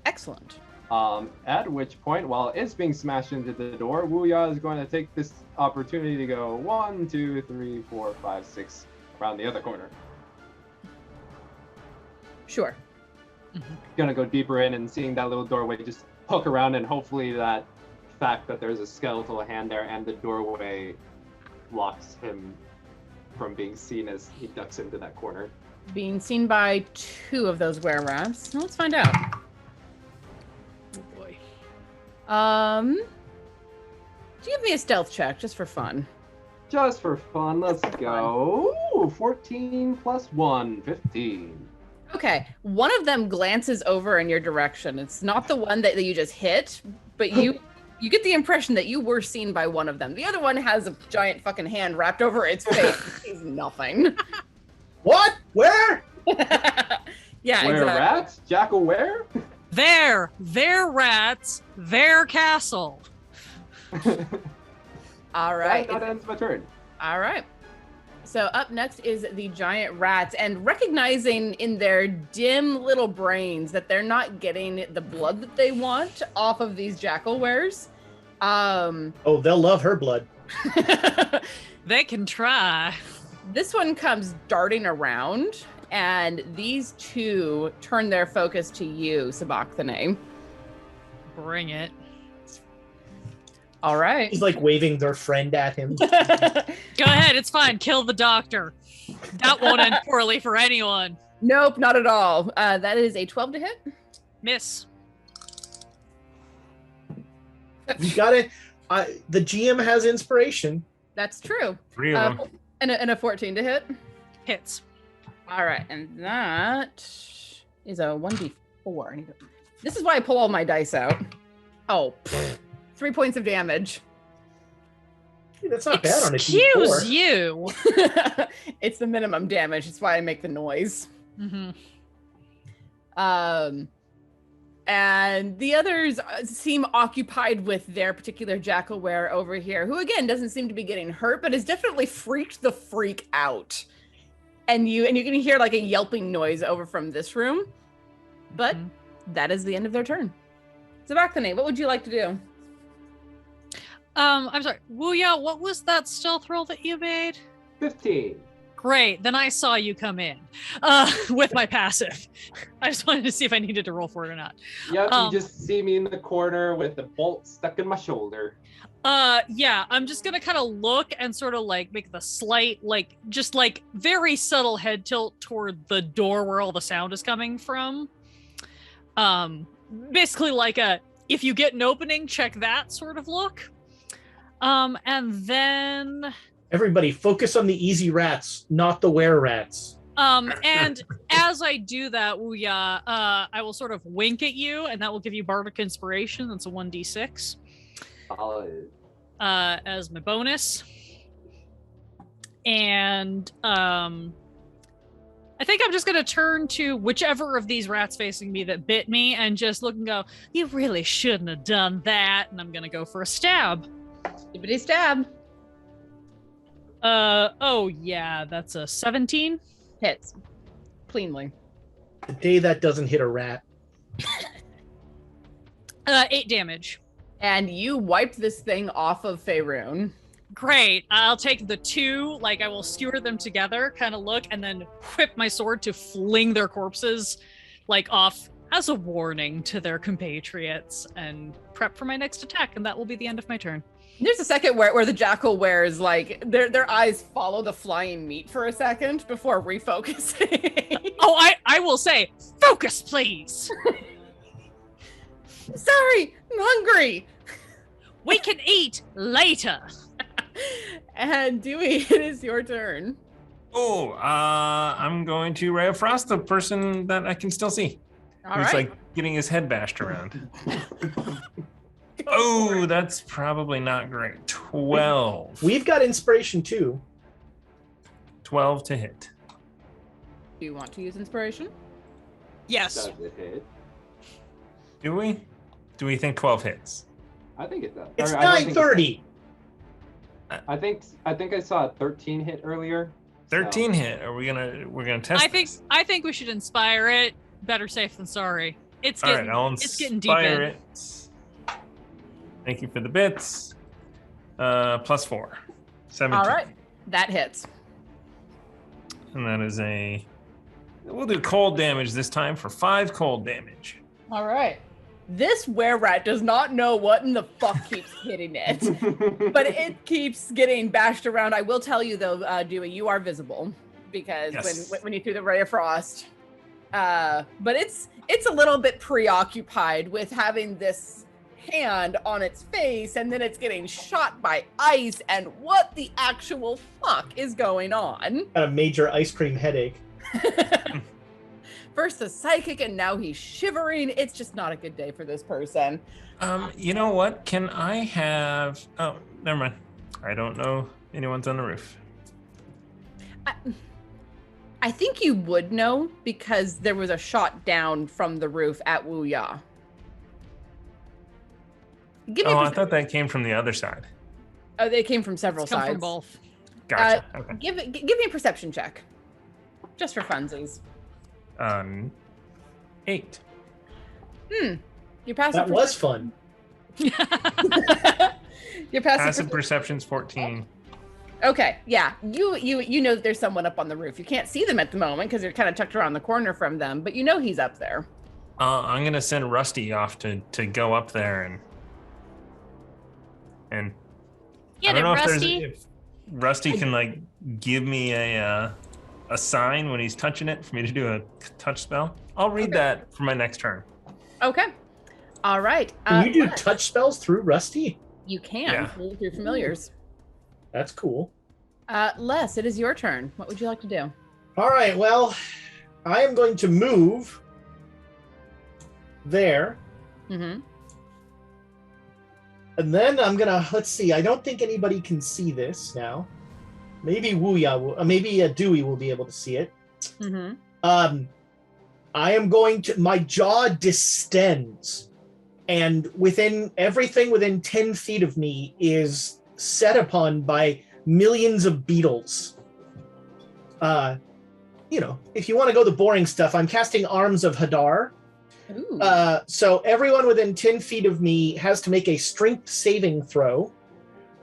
Excellent. At which point, while it's being smashed into the door, Wuya is going to take this opportunity to go 1, 2, 3, 4, 5, 6 around the other corner. Sure. Gonna go deeper in and seeing that little doorway just poke around, and hopefully that fact that there's a skeletal hand there and the doorway blocks him from being seen as he ducks into that corner. Being seen by 2 of those were-rats. Let's find out. Oh boy. Give me a stealth check just for fun. Just for fun, let's go. Ooh, 14 plus 1, 15. Okay, one of them glances over in your direction. It's not the one that you just hit, but you get the impression that you were seen by one of them. The other one has a giant fucking hand wrapped over its face. It sees nothing. What? Where? Yeah, where exactly. rats? Jackal where? They're rats, their castle. All right. That ends my turn. All right. So up next is the giant rats, and recognizing in their dim little brains that they're not getting the blood that they want off of these jackalwares, Oh, they'll love her blood. They can try. This one comes darting around, and these two turn their focus to you, Sabachthane. Bring it. All right. He's like waving their friend at him. Go ahead, it's fine. Kill the doctor. That won't end poorly for anyone. Nope, not at all. That is a 12 to hit. Miss. You got it. The GM has inspiration. That's true. 3 of them. And a 14 to hit. Hits. All right, and that is a 1d4. This is why I pull all my dice out. Oh, 3 points of damage. Hey, that's not bad on a Excuse D4. you. It's the minimum damage. It's why I make the noise. Mm-hmm. And the others seem occupied with their particular jackalware over here, who again doesn't seem to be getting hurt, but is definitely freaked the freak out. And you can hear like a yelping noise over from this room. But that is the end of their turn. Sabachthane, what would you like to do? I'm sorry. Wuya, what was that stealth roll that you made? 15. Great. Then I saw you come in with my passive. I just wanted to see if I needed to roll for it or not. Yep, you just see me in the corner with the bolt stuck in my shoulder. Yeah, I'm just gonna kind of look and sort of like make the slight, like, just like very subtle head tilt toward the door where all the sound is coming from. Basically like a, if you get an opening, check that sort of look. And then... Everybody, focus on the easy rats, not the were rats. And as I do that, Wuya, I will sort of wink at you, and that will give you Bardic Inspiration. That's a 1d6. Solid. As my bonus. And I think I'm just going to turn to whichever of these rats facing me that bit me and just look and go, you really shouldn't have done that. And I'm going to go for a stab. Dippity stab. Oh yeah, that's a 17. Hits. Cleanly. The day that doesn't hit a rat. 8 damage. And you wiped this thing off of Faerun. Great. I'll take the 2, like I will skewer them together, kind of look, and then whip my sword to fling their corpses like off as a warning to their compatriots and prep for my next attack, and that will be the end of my turn. There's a second where the jackal wears like their eyes follow the flying meat for a second before refocusing. Oh, I will say, focus, please. Sorry, I'm hungry. We can eat later. And Dewey, it is your turn. Oh, I'm going to Ray of Frost, the person that I can still see. All who's right. like getting his head bashed around. Oh, that's probably not great. 12. We've got inspiration too. 12 to hit. Do you want to use inspiration? Yes. Does it hit? Do we? Do we think 12 hits? I think it does. It's Or I don't think 9:30. I think I saw a 13 hit earlier. 13 hit. We're gonna test. this. I think we should inspire it. Better safe than sorry. It's All getting right, I'll it's getting deep in. inspire it. Thank you for the bits. +4. 17. All right, that hits. And that is a. We'll do cold damage this time for 5 cold damage. All right. This were-rat does not know what in the fuck keeps hitting it, but it keeps getting bashed around. I will tell you though, Dewey, you are visible because Yes. when you threw the ray of frost, but it's a little bit preoccupied with having this hand on its face, and then it's getting shot by ice. And what the actual fuck is going on? Got a major ice cream headache. First the psychic, and now he's shivering. It's just not a good day for this person. You know what? Can I have? Oh, never mind. I don't know anyone's on the roof. I think you would know because there was a shot down from the roof at Wu Ya. Give me I thought that came from the other side. Oh, they came from several It's come sides. from both. Gotcha. Okay. Give me a perception check, just for funsies. 8. Your passive That was fun. Your Passive perception's 14. Okay, yeah. You know that there's someone up on the roof. You can't see them at the moment because you're kind of tucked around the corner from them, but you know he's up there. I'm gonna send Rusty off to go up there and Get I it, don't know Rusty. if Rusty can like give me a sign when he's touching it for me to do a touch spell. I'll read that for my next turn. Okay. All right. Can you do Les, touch spells through Rusty? You can Yeah. through familiars. That's cool. Les, it is your turn. What would you like to do? All right, well, I am going to move there. Mm-hmm. And then I'm gonna, let's see, I don't think anybody can see this now. Maybe Wuya will, maybe Dewey will be able to see it. Mm-hmm. I am going to, my jaw distends, and everything within 10 feet of me is set upon by millions of beetles. If you want to go the boring stuff, I'm casting Arms of Hadar. Ooh. So everyone within 10 feet of me has to make a strength saving throw.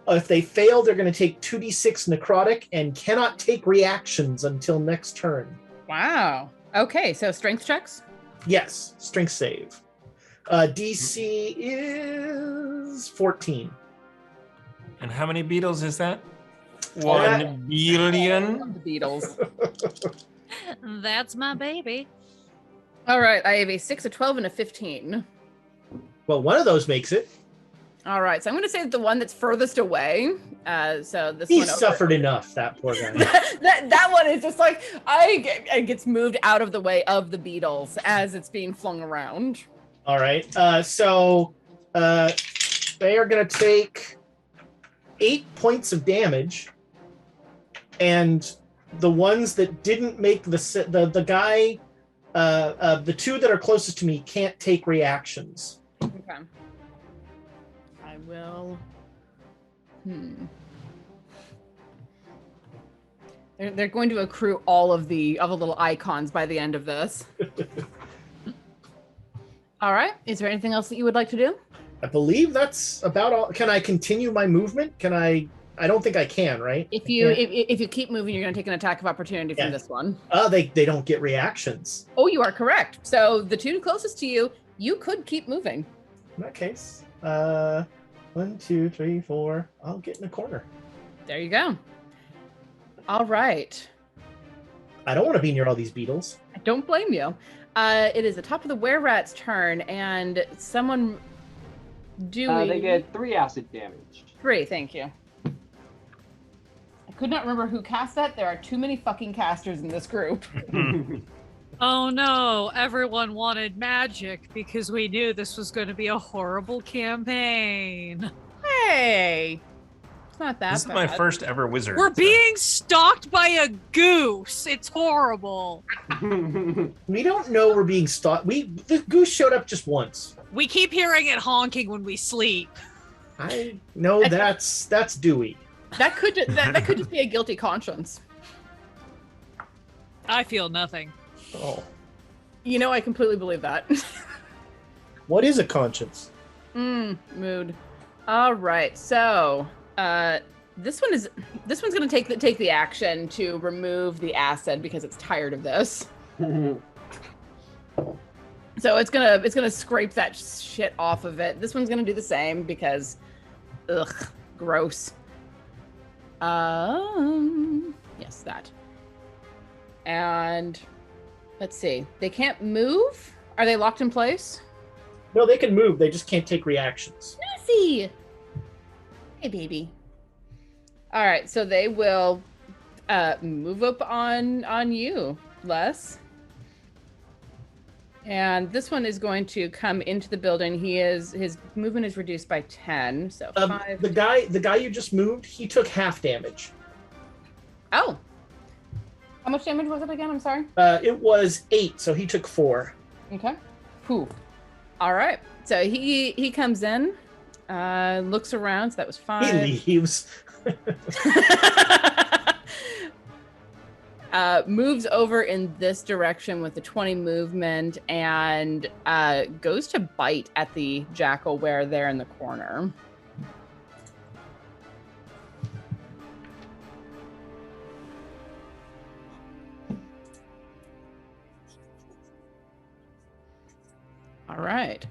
If they fail, they're going to take 2d6 necrotic and cannot take reactions until next turn. Wow. Okay, so strength checks? Yes, strength save. DC is 14. And how many beetles is that? Uh, 1 billion. The beetles. That's my baby. All right, I have a 6, a 12, and a 15. Well, one of those makes it. All right, so I'm going to say that the one that's furthest away. So this He one over- suffered enough, that poor guy. that one is just like it gets moved out of the way of the beetles as it's being flung around. All right. So they are going to take 8 points of damage, and the ones that didn't make the guy, the two that are closest to me can't take reactions. Okay. I will. They're going to accrue all of the little icons by the end of this. All right. Is there anything else that you would like to do? I believe that's about all. Can I continue my movement? Can I? I don't think I can, right? If you keep moving, you're going to take an attack of opportunity from this one. They don't get reactions. Oh, you are correct. So the two closest to you, you could keep moving. In that case, 1, 2, 3, 4. I'll get in a corner. There you go. All right. I don't want to be near all these beetles. I don't blame you. It is the top of the were-rat's turn, and someone doing... They get 3 acid damage. 3, thank you. I could not remember who cast that. There are too many fucking casters in this group. Oh no, everyone wanted magic because we knew this was going to be a horrible campaign. Hey! It's not that This is bad. my first ever wizard. We're so- being stalked by a goose. It's horrible. We don't know we're being stalked. The goose showed up just once. We keep hearing it honking when we sleep. I know that's Dewey. That could just be a guilty conscience. I feel nothing. Oh, You know, I completely believe that. what is a conscience? Mood. All right, so this one's gonna take the action to remove the acid because it's tired of this. So it's gonna scrape that shit off of it. This one's gonna do the same because, ugh, gross. Yes, that. And let's see. They can't move. Are they locked in place? No, they can move. They just can't take reactions. Messy. Hey, baby. All right, so they will move up on you, Les. And this one is going to come into the building. His movement is reduced by 10, so 5. The guy you just moved, he took half damage. Oh. How much damage was it again? I'm sorry. It was 8, so he took 4. Okay. Whew. All right. So he comes in, looks around. So that was 5. He leaves. moves over in this direction with the 20 movement and goes to bite at the jackal where there in the corner. All right.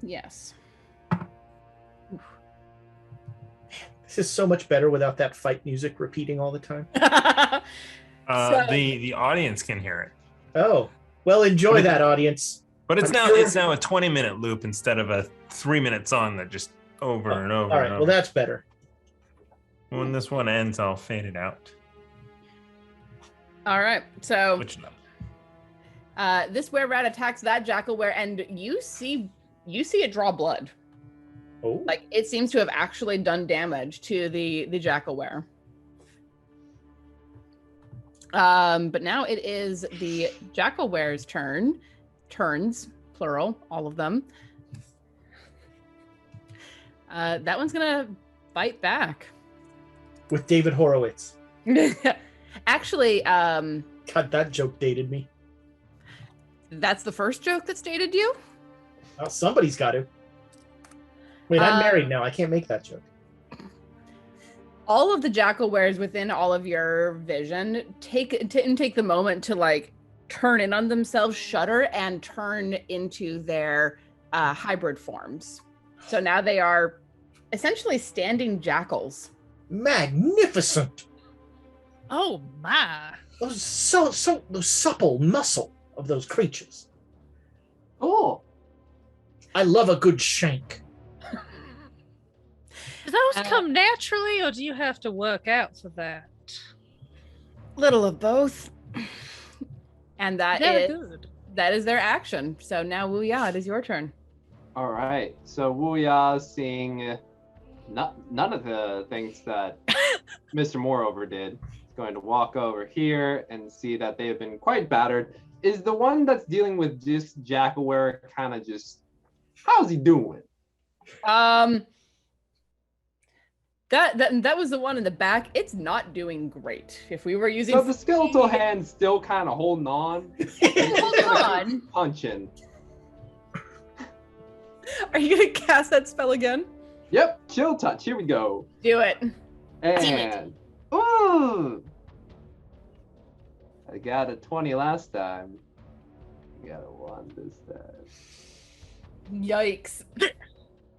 Yes. This is so much better without that fight music repeating all the time. The audience can hear it. Oh, well, enjoy that, audience. But it's I'm now sure- it's now a 20-minute loop instead of a 3-minute song that just over and over. All right, and well, over. that's better. When this one ends, I'll fade it out. All right. So Which no. this were-rat attacks that jackal-were, and you see it draw blood. Oh, Like it seems to have actually done damage to the jackal-were. But now it is the jackal-were's turns, plural, all of them. That one's gonna fight back. with David Horowitz. Actually, God, that joke dated me. that's the first joke that's dated you. Well, somebody's got to. Wait, I'm married now. I can't make that joke. All of the jackal-weres within all of your vision take the moment to like turn in on themselves, shudder, and turn into their hybrid forms. So now they are essentially standing jackals. Magnificent. Oh my. Those those supple muscle of those creatures. Cool. I love a good shank. Do those come naturally, or do you have to work out for that? Little of both. And Very good. that is their action. So now Wu-Ya, it is your turn. All right. So Wu-Ya, seeing none of the things that Mr. Moreover did, is going to walk over here and see that they have been quite battered. Is the one that's dealing with just jackal-were kind of just, how's he doing? That was the one in the back. It's not doing great. If we were using So the skeletal hand's still kind of holding on. hold on. Punching. Are you gonna cast that spell again? Yep. Chill touch. Here we go. Do it. And ooh, I got a 20 last time. I got a 1 this time. Yikes.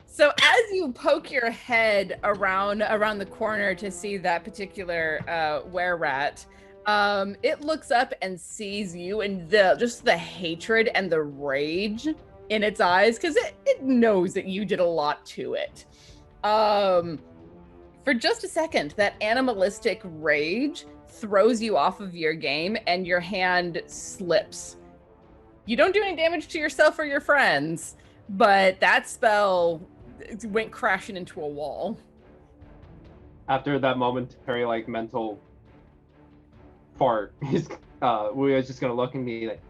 So as you poke your head around the corner to see that particular were-rat, it looks up and sees you, and just the hatred and the rage in its eyes, because it knows that you did a lot to it. For just a second, that animalistic rage throws you off of your game, and your hand slips. You don't do any damage to yourself or your friends, but that spell went crashing into a wall. After that momentary like mental part, we was just gonna look at me like,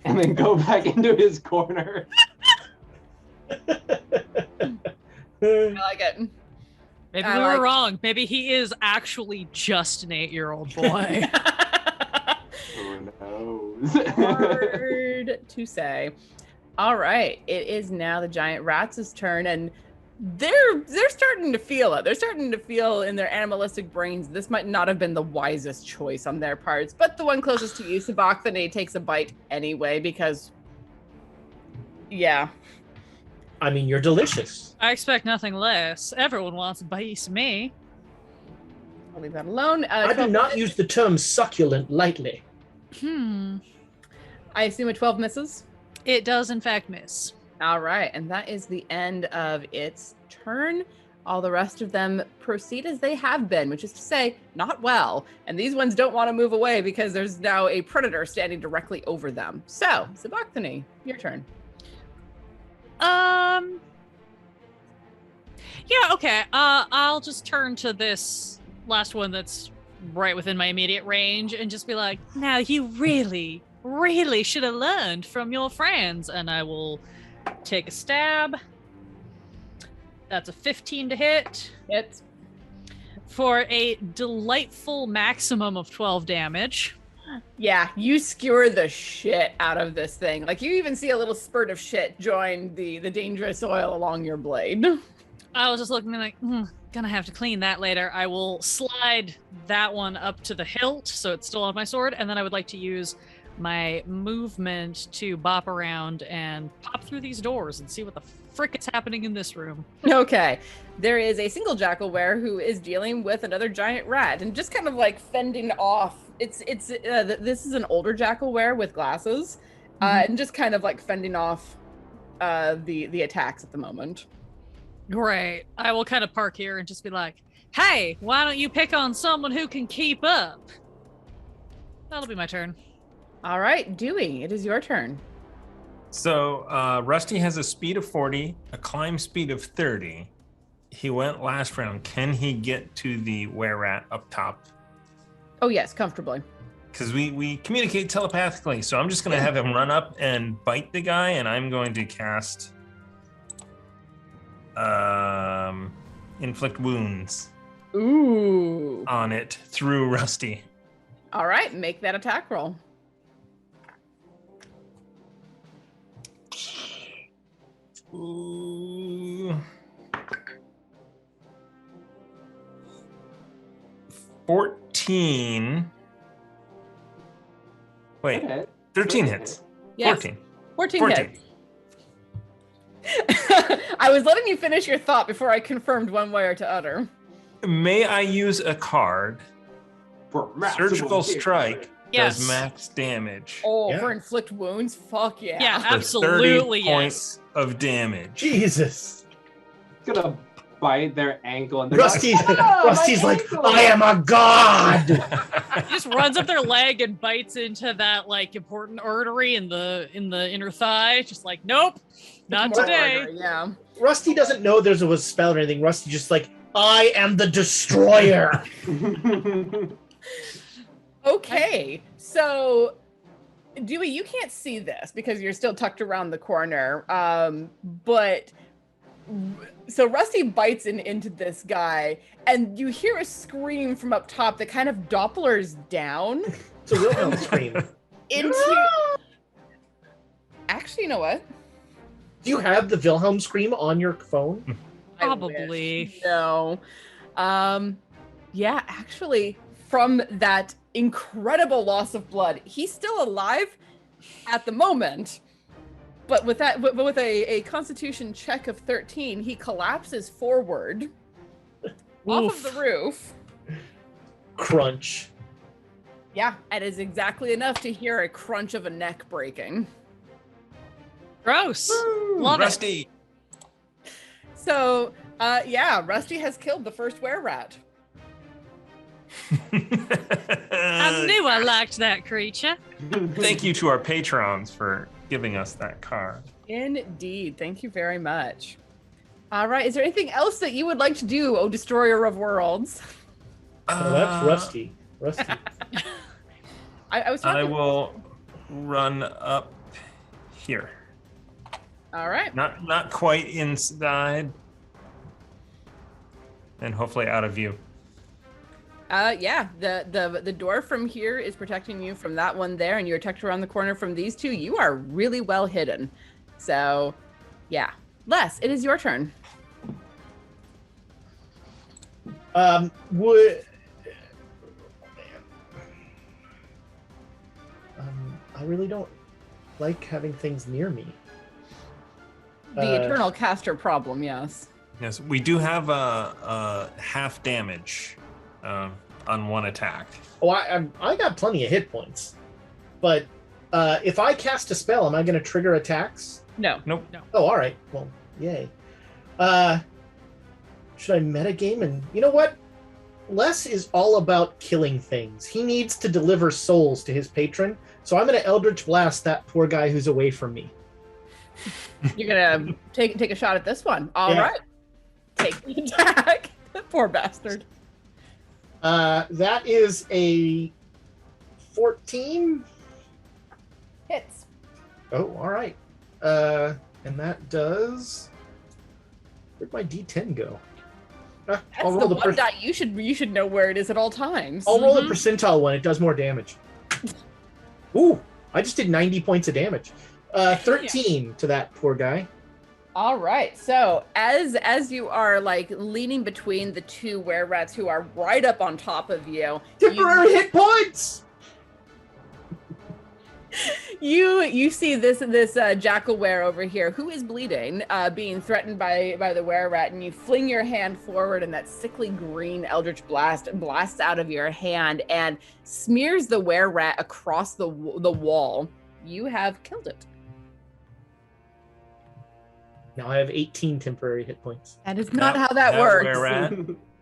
and then go back into his corner. I like it. Maybe I we like- were wrong. Maybe he is actually just an 8-year-old boy. Who knows? Hard to say. All right, it is now the giant rats' turn, and they're starting to feel it. They're starting to feel in their animalistic brains this might not have been the wisest choice on their parts, but the one closest to you, Sabachthani, takes a bite anyway because, yeah. I mean, you're delicious. I expect nothing less. Everyone wants a piece of me. I'll leave that alone. I do not use the term succulent lightly. I assume a 12 misses. It does, in fact, miss. All right, and that is the end of its turn. All the rest of them proceed as they have been, which is to say, not well. And these ones don't want to move away because there's now a predator standing directly over them. So, Sabachthani, your turn. Yeah, okay. I'll just turn to this last one that's right within my immediate range and just be like, now you really should have learned from your friends. And I will take a stab. That's a 15 to hit. Hits. for a delightful maximum of 12 damage. Yeah, you skewer the shit out of this thing. Like, you even see a little spurt of shit join the dangerous oil along your blade. I was just looking like, gonna have to clean that later. I will slide that one up to the hilt, so it's still on my sword, and then I would like to use my movement to bop around and pop through these doors and see what the frick is happening in this room. Okay. There is a single jackalware who is dealing with another giant rat and just kind of like fending off. This is an older jackalware with glasses, and just kind of like fending off the attacks at the moment. Great. I will kind of park here and just be like, hey, why don't you pick on someone who can keep up? That'll be my turn. All right, Dewey, it is your turn. So Rusty has a speed of 40, a climb speed of 30. He went last round. Can he get to the were-rat up top? Oh, yes, comfortably. Because we communicate telepathically, so I'm just going to have him run up and bite the guy, and I'm going to cast Inflict Wounds on it through Rusty. All right, make that attack roll. Ooh. 14. Wait, Okay. 13 hits. Yes. 14. 14 hits. I was letting you finish your thought before I confirmed one way or to other. May I use a card? For maximum Surgical damage. Strike Yes. does max damage. Oh, Yeah. for inflict wounds? Fuck yeah. Yeah, For absolutely 30 points of damage. Jesus. It's gonna bite their ankle and they're Rusty's like, "Ah, my Rusty's like, ankle." I am a god. He just runs up their leg and bites into that like important artery in the inner thigh. Just like, nope, not More today. harder, yeah. Rusty doesn't know there's a spell or anything. Rusty just like, I am the destroyer. Okay, so Dewey, you can't see this because you're still tucked around the corner. But so Rusty bites into this guy, and you hear a scream from up top that kind of Dopplers down It's a Wilhelm scream. into. Actually, you know what? Do you have the Wilhelm scream on your phone? I Probably. wish. No. Yeah, actually, from that incredible loss of blood, he's still alive at the moment. But with a Constitution check of 13, he collapses forward off of the roof. Crunch. Yeah, and is exactly enough to hear a crunch of a neck breaking. Gross. Love Rusty. So, yeah, Rusty has killed the first were-rat. I knew I liked that creature. Thank you to our patrons for giving us that card. Indeed. Thank you very much. All right. Is there anything else that you would like to do, O Destroyer of Worlds? Oh, that's Rusty. Rusty. I was talking. I will run up here. All right. Not quite inside. And hopefully out of view. Yeah. The door from here is protecting you from that one there, and you're tucked around the corner from these two. You are really well hidden. So, yeah. Les, it is your turn. Would I really don't like having things near me. The Eternal Caster problem, yes. Yes, we do have a half damage on one attack. Oh, I got plenty of hit points, but if I cast a spell, am I going to trigger attacks? No. Nope. No. Oh, all right. Well, yay. Should I metagame? And you know what? Les is all about killing things. He needs to deliver souls to his patron, so I'm going to Eldritch Blast that poor guy who's away from me. You're gonna take a shot at this one. All Yeah. right. Take the attack. Poor bastard. That is a 14. Hits. Oh, all right. And that does... Where'd my D10 go? I'll That's roll the the one die you should know where it is at all times. I'll roll the percentile one. It does more damage. Ooh, I just did 90 points of damage. 13 to that poor guy. All right. So as you are like leaning between the two were-rats who are right up on top of you, Temporary hit points. you see this jackal were over here who is bleeding, being threatened by the were-rat, and you fling your hand forward, and that sickly green eldritch blast blasts out of your hand and smears the were-rat across the wall. You have killed it. Now I have 18 temporary hit points. That is not how that works.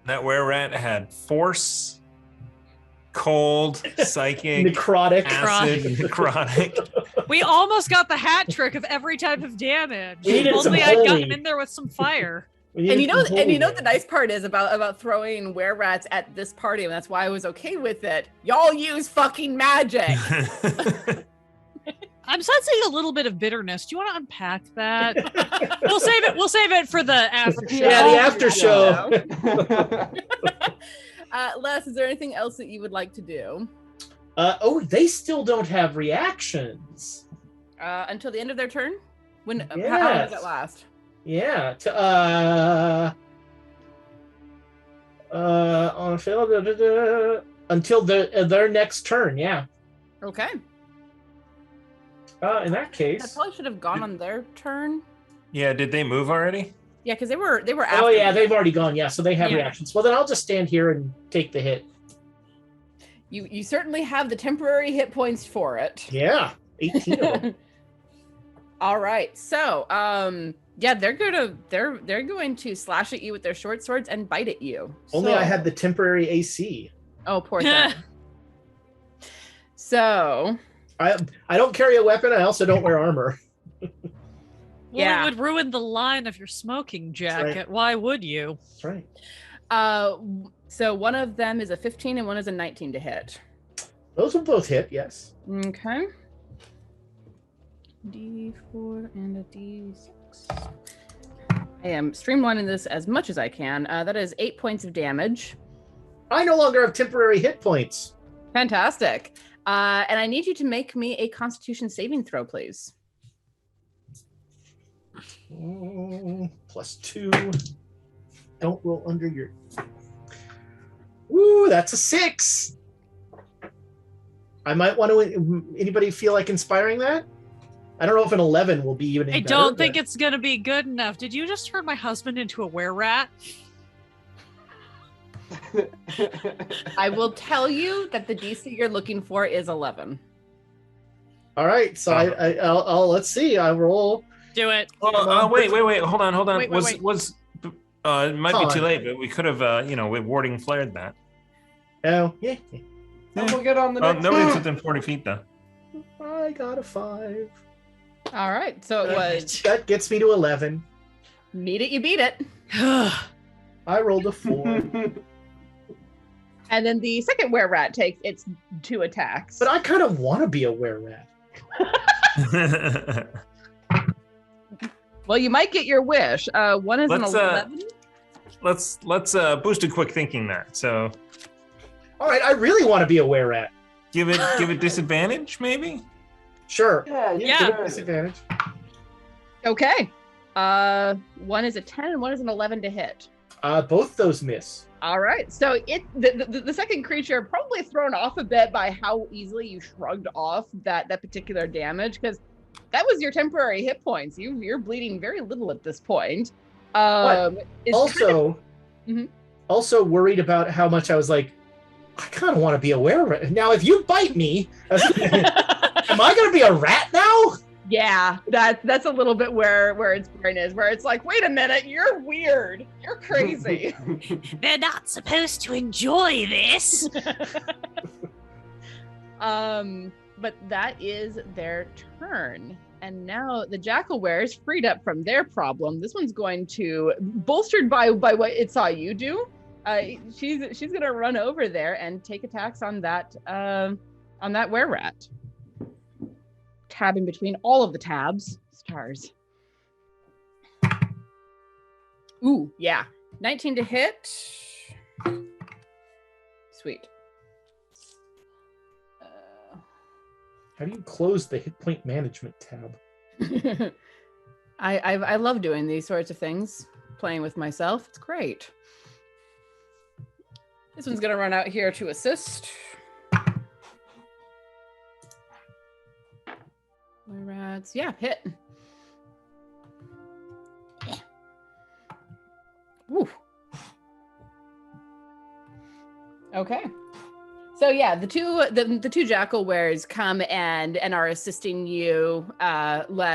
That were-rat had force, cold, psychic, Necrotic, acid, necrotic. We almost got the hat trick of every type of damage. We needed some Only I'd gotten holy. in there with some fire. And you know the nice part is about throwing were-rats at this party, and that's why I was okay with it. Y'all use fucking magic. I'm sensing a little bit of bitterness. Do you want to unpack that? We'll save it for the after show. Yeah, the after show. Les, is there anything else that you would like to do? They still don't have reactions. Until the end of their turn? When? How long Yes. does it last? Yeah. On a fail, until their next turn. Yeah. Okay. In that I case. probably should have gone on their turn. Yeah, did they move already? Yeah, because they were after. Oh yeah, me. they've already gone. Yeah, so they have Yeah. reactions. Well, then I'll just stand here and take the hit. You certainly have the temporary hit points for it. Yeah, 18 of them. All right. So, yeah, they're going to slash at you with their short swords and bite at you. Only So- I had the temporary AC. Oh, poor thing. So, I don't carry a weapon. I also don't wear armor. Well, Yeah. it would ruin the line of your smoking jacket. right. Why would you? That's right. so one of them is a 15 and one is a 19 to hit. Those will both hit. Yes. Okay. D4 and a D6. I am streamlining this as much as I can. That is 8 points of damage. I no longer have temporary hit points. Fantastic. And I need you to make me a Constitution saving throw, please. +2. Don't roll under your. Woo, that's a 6. I might want to. Anybody feel like inspiring that? I don't know if an 11 will be even. I don't think it's gonna be good enough. Did you just turn my husband into a were-rat? I will tell you that the DC you're looking for is 11. All right, so I'll let's see. I roll. Do it. Wait, hold on. Wait. It might be Con. too late, but we could have, with warding flared that. Oh yeah. We'll get on the next Nobody's within 40 feet though. I got a 5. All right, so it was That gets me to 11. need it, you beat it. I rolled a 4. And then the second were-rat takes its 2 attacks. But I kind of want to be a were-rat. Well, you might get your wish. One is Let's, an 11. let's boosted quick thinking that. So All right, I really want to be a were-rat. give it disadvantage maybe. Sure. Yeah. Yeah. Disadvantage. Okay. One is a 10 and one is an 11 to hit. Both those miss. All right. So the second creature probably thrown off a bit by how easily you shrugged off that particular damage, because that was your temporary hit points. You're bleeding very little at this point. It's Also, Mhm. also worried about how much I was like, I kind of want to be a were-rat. Now, if you bite me, am I going to be a rat now? yeah, that's a little bit where its brain is, where it's like, wait a minute, you're weird, you're crazy. They're not supposed to enjoy this. But that is their turn. And now the Jackalware is freed up from their problem. This one's going to, bolstered by what it saw you do, she's gonna run over there and take attacks on that were-rat. Tabbing between all of the tabs. Stars. Ooh, yeah. 19 to hit. Sweet. How do you close the hit point management tab? I love doing these sorts of things, playing with myself. It's great. This one's gonna run out here to assist. Rats, yeah, hit. Woo. Okay. So yeah, the two jackal wares come and are assisting you,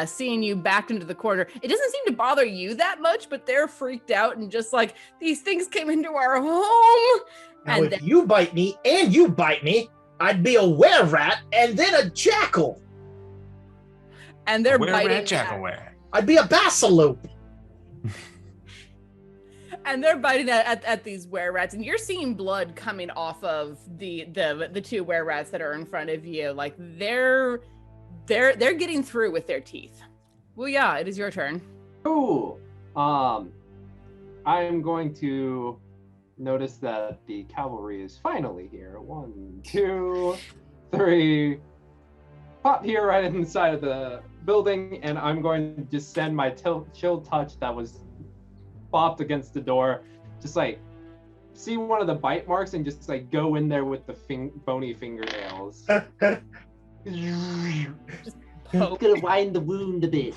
seeing you backed into the corner. It doesn't seem to bother you that much, but they're freaked out and just like, these things came into our home. Now, And if you bite me and you bite me, I'd be a were-rat and then a jackal. and they're Were-rat, biting jackal-were. I'd be a basaloop. and they're biting at these were-rats, and you're seeing blood coming off of the two were-rats that are in front of you. Like they're getting through with their teeth. Well, yeah, it is your turn. Cool. I'm going to notice that the cavalry is finally here. 1, 2, 3. Pop here right inside of the building, and I'm going to just send my chill touch that was bopped against the door. Just like see one of the bite marks and just like go in there with the bony fingernails. Just I'm gonna wind the wound a bit.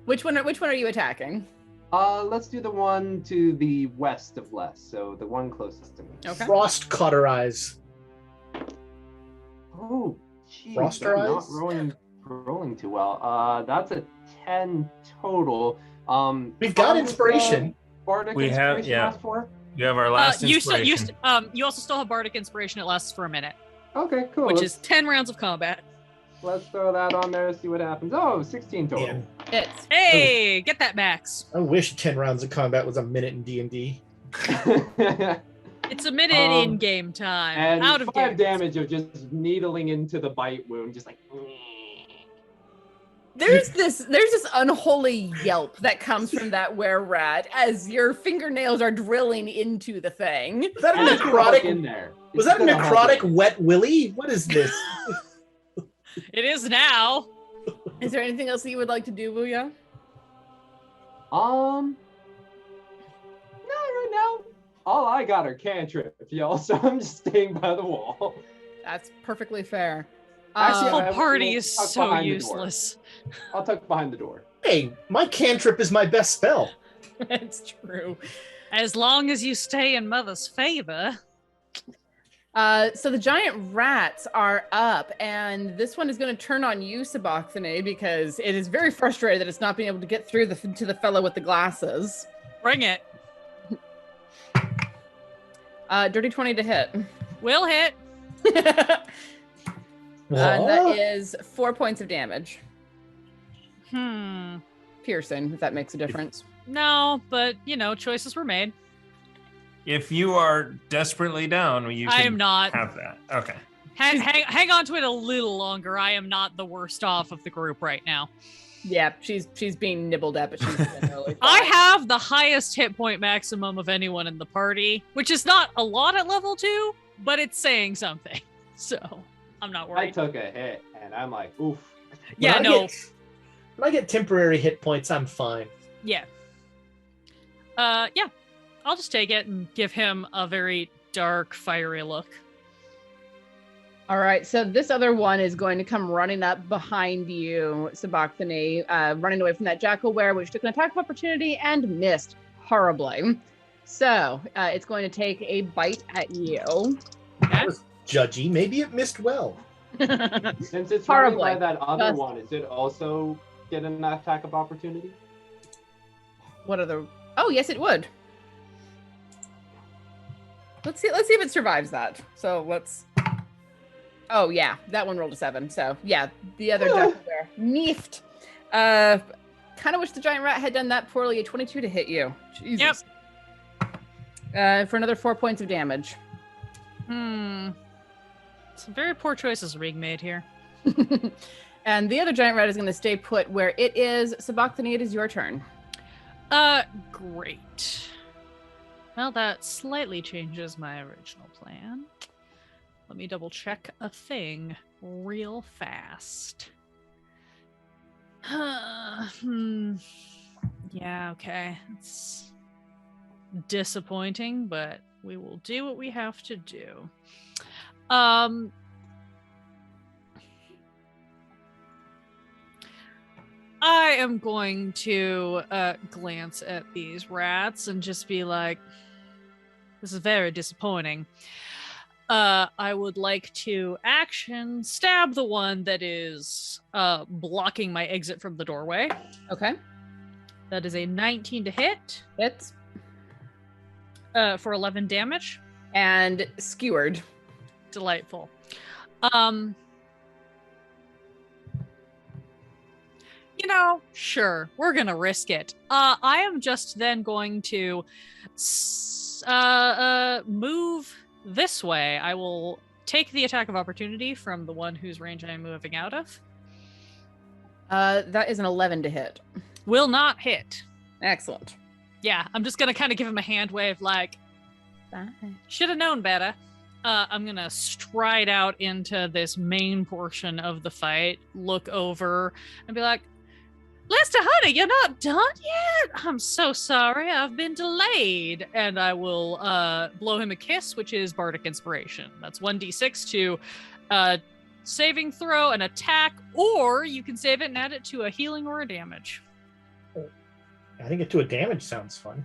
Which one are you attacking? Let's do the one to the west of Les, so the one closest to me. Okay. Frost cauterize. Oh, geez, Froster I'm eyes? not rolling too well. That's a 10 total. We've got inspiration. Bardic We have- inspiration yeah. last for? You have our last inspiration. You also still have bardic inspiration. It lasts for a minute, Okay, cool. which is 10 rounds of combat. Let's throw that on there, see what happens. Oh, 16 total. Man, It's Hey, get that max. I wish 10 rounds of combat was a minute in D&D. It's a minute in game time. and Out of 5 game. damage of just needling into the bite wound, just like. there's this unholy yelp that comes from that were-rat as your fingernails are drilling into the thing. Was that a And it's gonna hook in necrotic? there. Was It's that a gonna hook necrotic in. wet willy? What is this? It is now. Is there anything else that you would like to do, Booyah? No, right now. All I got are cantrips, y'all, so I'm just staying by the wall. That's perfectly fair. Actually, The I whole party will is tuck so behind the door. useless. I'll tuck behind the door. Hey, my cantrip is my best spell. It's true. As long as you stay in Mother's favor. So the giant rats are up, and this one is going to turn on you, Sabachthani, because it is very frustrated that it's not being able to get through to the fellow with the glasses. Bring it. Dirty 20 to hit. Will hit. And that is 4 points of damage. Hmm. Piercing, if that makes a difference. No, but choices were made. If you are desperately down, you I can am not. have that. Okay. Hang on to it a little longer. I am not the worst off of the group right now. Yeah, she's being nibbled at, but she's generally I fine. have the highest hit point maximum of anyone in the party, which is not a lot at level 2, but it's saying something. So I'm not I worried. took a hit, and I'm like, oof. Yeah, When I no. get- when I get temporary hit points, I'm fine. Yeah. Yeah. I'll just take it and give him a very dark, fiery look. All right, so this other one is going to come running up behind you, Sabachthani, running away from that jackal were, which took an attack of opportunity and missed horribly. So it's going to take a bite at you. Okay. Judgy, maybe it missed well. Since it's running by Horribly. that other Just- one, is it also get an attack of opportunity? What are the? Oh, yes, it would. Let's see if it survives that. So let's. Oh yeah, that one rolled a 7. So yeah, the other jackal were miffed. Kind of wish the giant rat had done that poorly. A 22 to hit you. Jesus. For another 4 points of damage. Some very poor choices are being made here. And the other giant rat is going to stay put where it is. Sabachthani, it is your turn. Great. Well, that slightly changes my original plan. Let me double check a thing real fast. Yeah, okay. It's disappointing, but we will do what we have to do. I am going to glance at these rats and just be like, this is very disappointing. I would like to action stab the one that is blocking my exit from the doorway. Okay. That is a 19 to hit. Hits. For 11 damage. And skewered. Delightful. Sure, we're gonna risk it. I am just then going to move this way. I will take the attack of opportunity from the one whose range I am moving out of. That is an 11 to hit. Will not hit. Excellent. Yeah, I'm just gonna kind of give him a hand wave like, should have known better. I'm gonna stride out into this main portion of the fight, look over, and be like, Lester Honey, you're not done yet? I'm so sorry, I've been delayed. And I will blow him a kiss, which is Bardic Inspiration. That's 1d6 to saving throw, an attack, or you can save it and add it to a healing or a damage. Adding it to a damage sounds fun.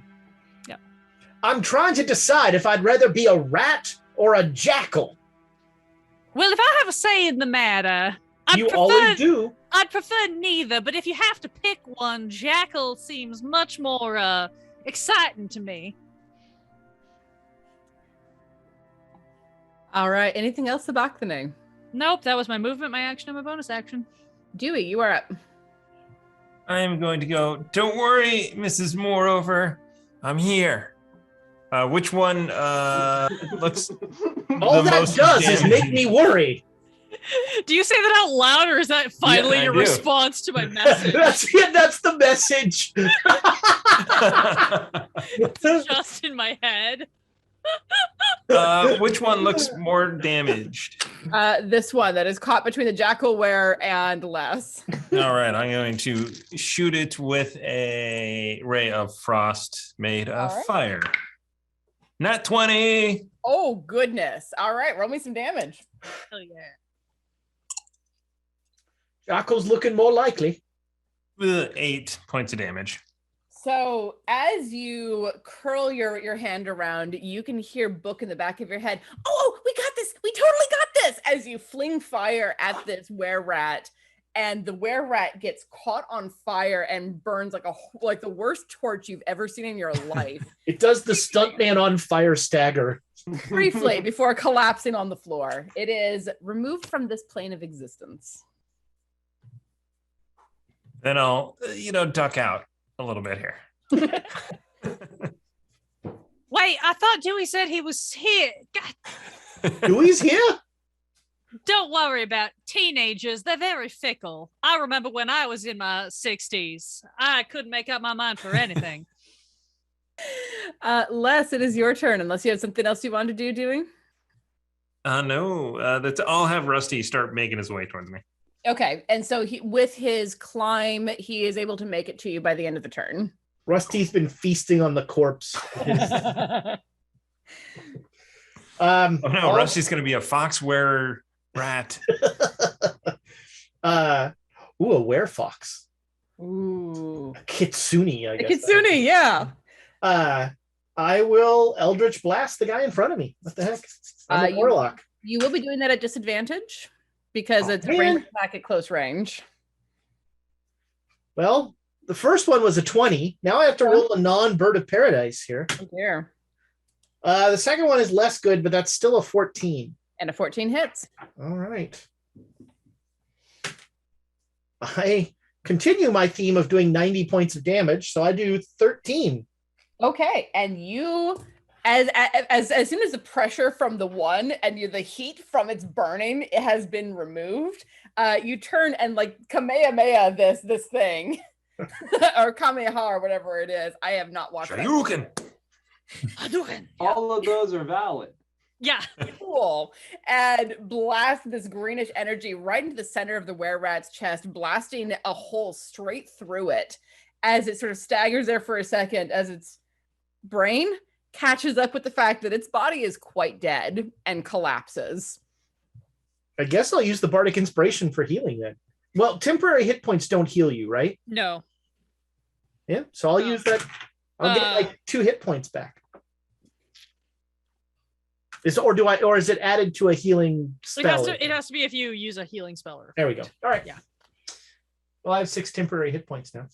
Yeah. I'm trying to decide if I'd rather be a rat or a jackal. Well, if I have a say in the matter, always do. I'd prefer neither, but if you have to pick one, jackal seems much more exciting to me. All right. Anything else about the name? Nope, that was my movement, my action, and my bonus action. Dewey, you are up. I'm going to go, don't worry, Mrs. Moreover, I'm here. Which one looks All that does is make me worry. Do you say that out loud, or is that finally your response to my message? That's the message. It's just in my head. Which one looks more damaged? This one that is caught between the jackal wear and Les. All right, I'm going to shoot it with a ray of frost made of fire. Nat 20. Oh, goodness. All right, roll me some damage. Hell yeah. Jackal's looking more likely. 8 points of damage. So as you curl your hand around, you can hear Book in the back of your head. Oh, we got this. We totally got this. As you fling fire at this were-rat, and the were-rat gets caught on fire and burns like the worst torch you've ever seen in your life. It does the stuntman on fire stagger. Briefly before collapsing on the floor. It is removed from this plane of existence. Then I'll, duck out a little bit here. Wait, I thought Dewey said he was here. God. Dewey's here? Don't worry about teenagers. They're very fickle. I remember when I was in my 60s. I couldn't make up my mind for anything. Les, it is your turn, unless you have something else you want to do, Dewey. No, I'll have Rusty start making his way towards me. Okay, and so with his climb, he is able to make it to you by the end of the turn. Rusty's been feasting on the corpse. Rusty's going to be a fox wearer rat. A werefox. Ooh. A kitsune, I guess. A kitsune, yeah. I will Eldritch Blast the guy in front of me. What the heck? I'm a warlock. You will be doing that at disadvantage because it's a ranged attack at close range. Well, the first one was a 20. Now I have to roll a non-bird of paradise here. Oh dear. The second one is less good, but that's still a 14. And a 14 hits. All right. I continue my theme of doing 90 points of damage, so I do 13. Okay, and you, as soon as the pressure from the one and the heat from its burning has been removed, you turn and like Kamehameha this thing, or Kamehameha or whatever it is. I have not watched that. Shoryuken. All of those are valid. Yeah. Cool. And blast this greenish energy right into the center of the were-rat's chest, blasting a hole straight through it as it sort of staggers there for a second as its brain catches up with the fact that its body is quite dead and collapses. I guess I'll use the bardic inspiration for healing then. Well, temporary hit points don't heal you, right? No. Yeah, so I'll use that. I'll get like 2 hit points back. Or is it added to a healing spell? It has to be if you use a healing spell. There we go. All right. Yeah. Well, I have 6 temporary hit points now.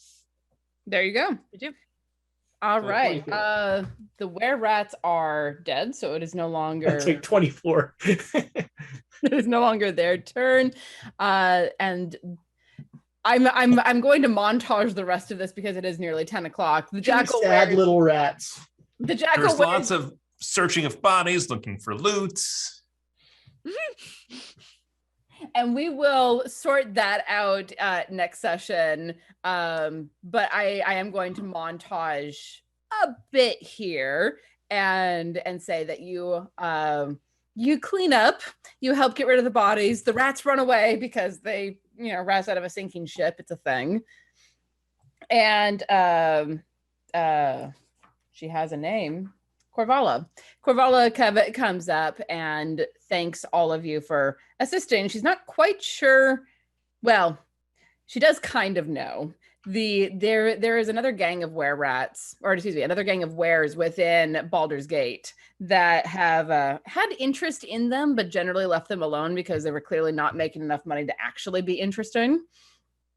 There you go. You do. All So right. 24. The were-rats are dead, so it is no longer That's like 24. it is no longer their turn. And I'm going to montage the rest of this because it is nearly 10 o'clock. The jackal Sad little rats. The jackal There's lots of searching of bodies, looking for loot. and we will sort that out next session. But I am going to montage a bit here and say that you clean up, you help get rid of the bodies. The rats run away because they, rats out of a sinking ship. It's a thing. And she has a name. Corvala comes up and thanks all of you for assisting. She's not quite sure. Well, she does kind of know. There is another gang of were-rats, or excuse me, another gang of wares within Baldur's Gate that have had interest in them, but generally left them alone because they were clearly not making enough money to actually be interesting.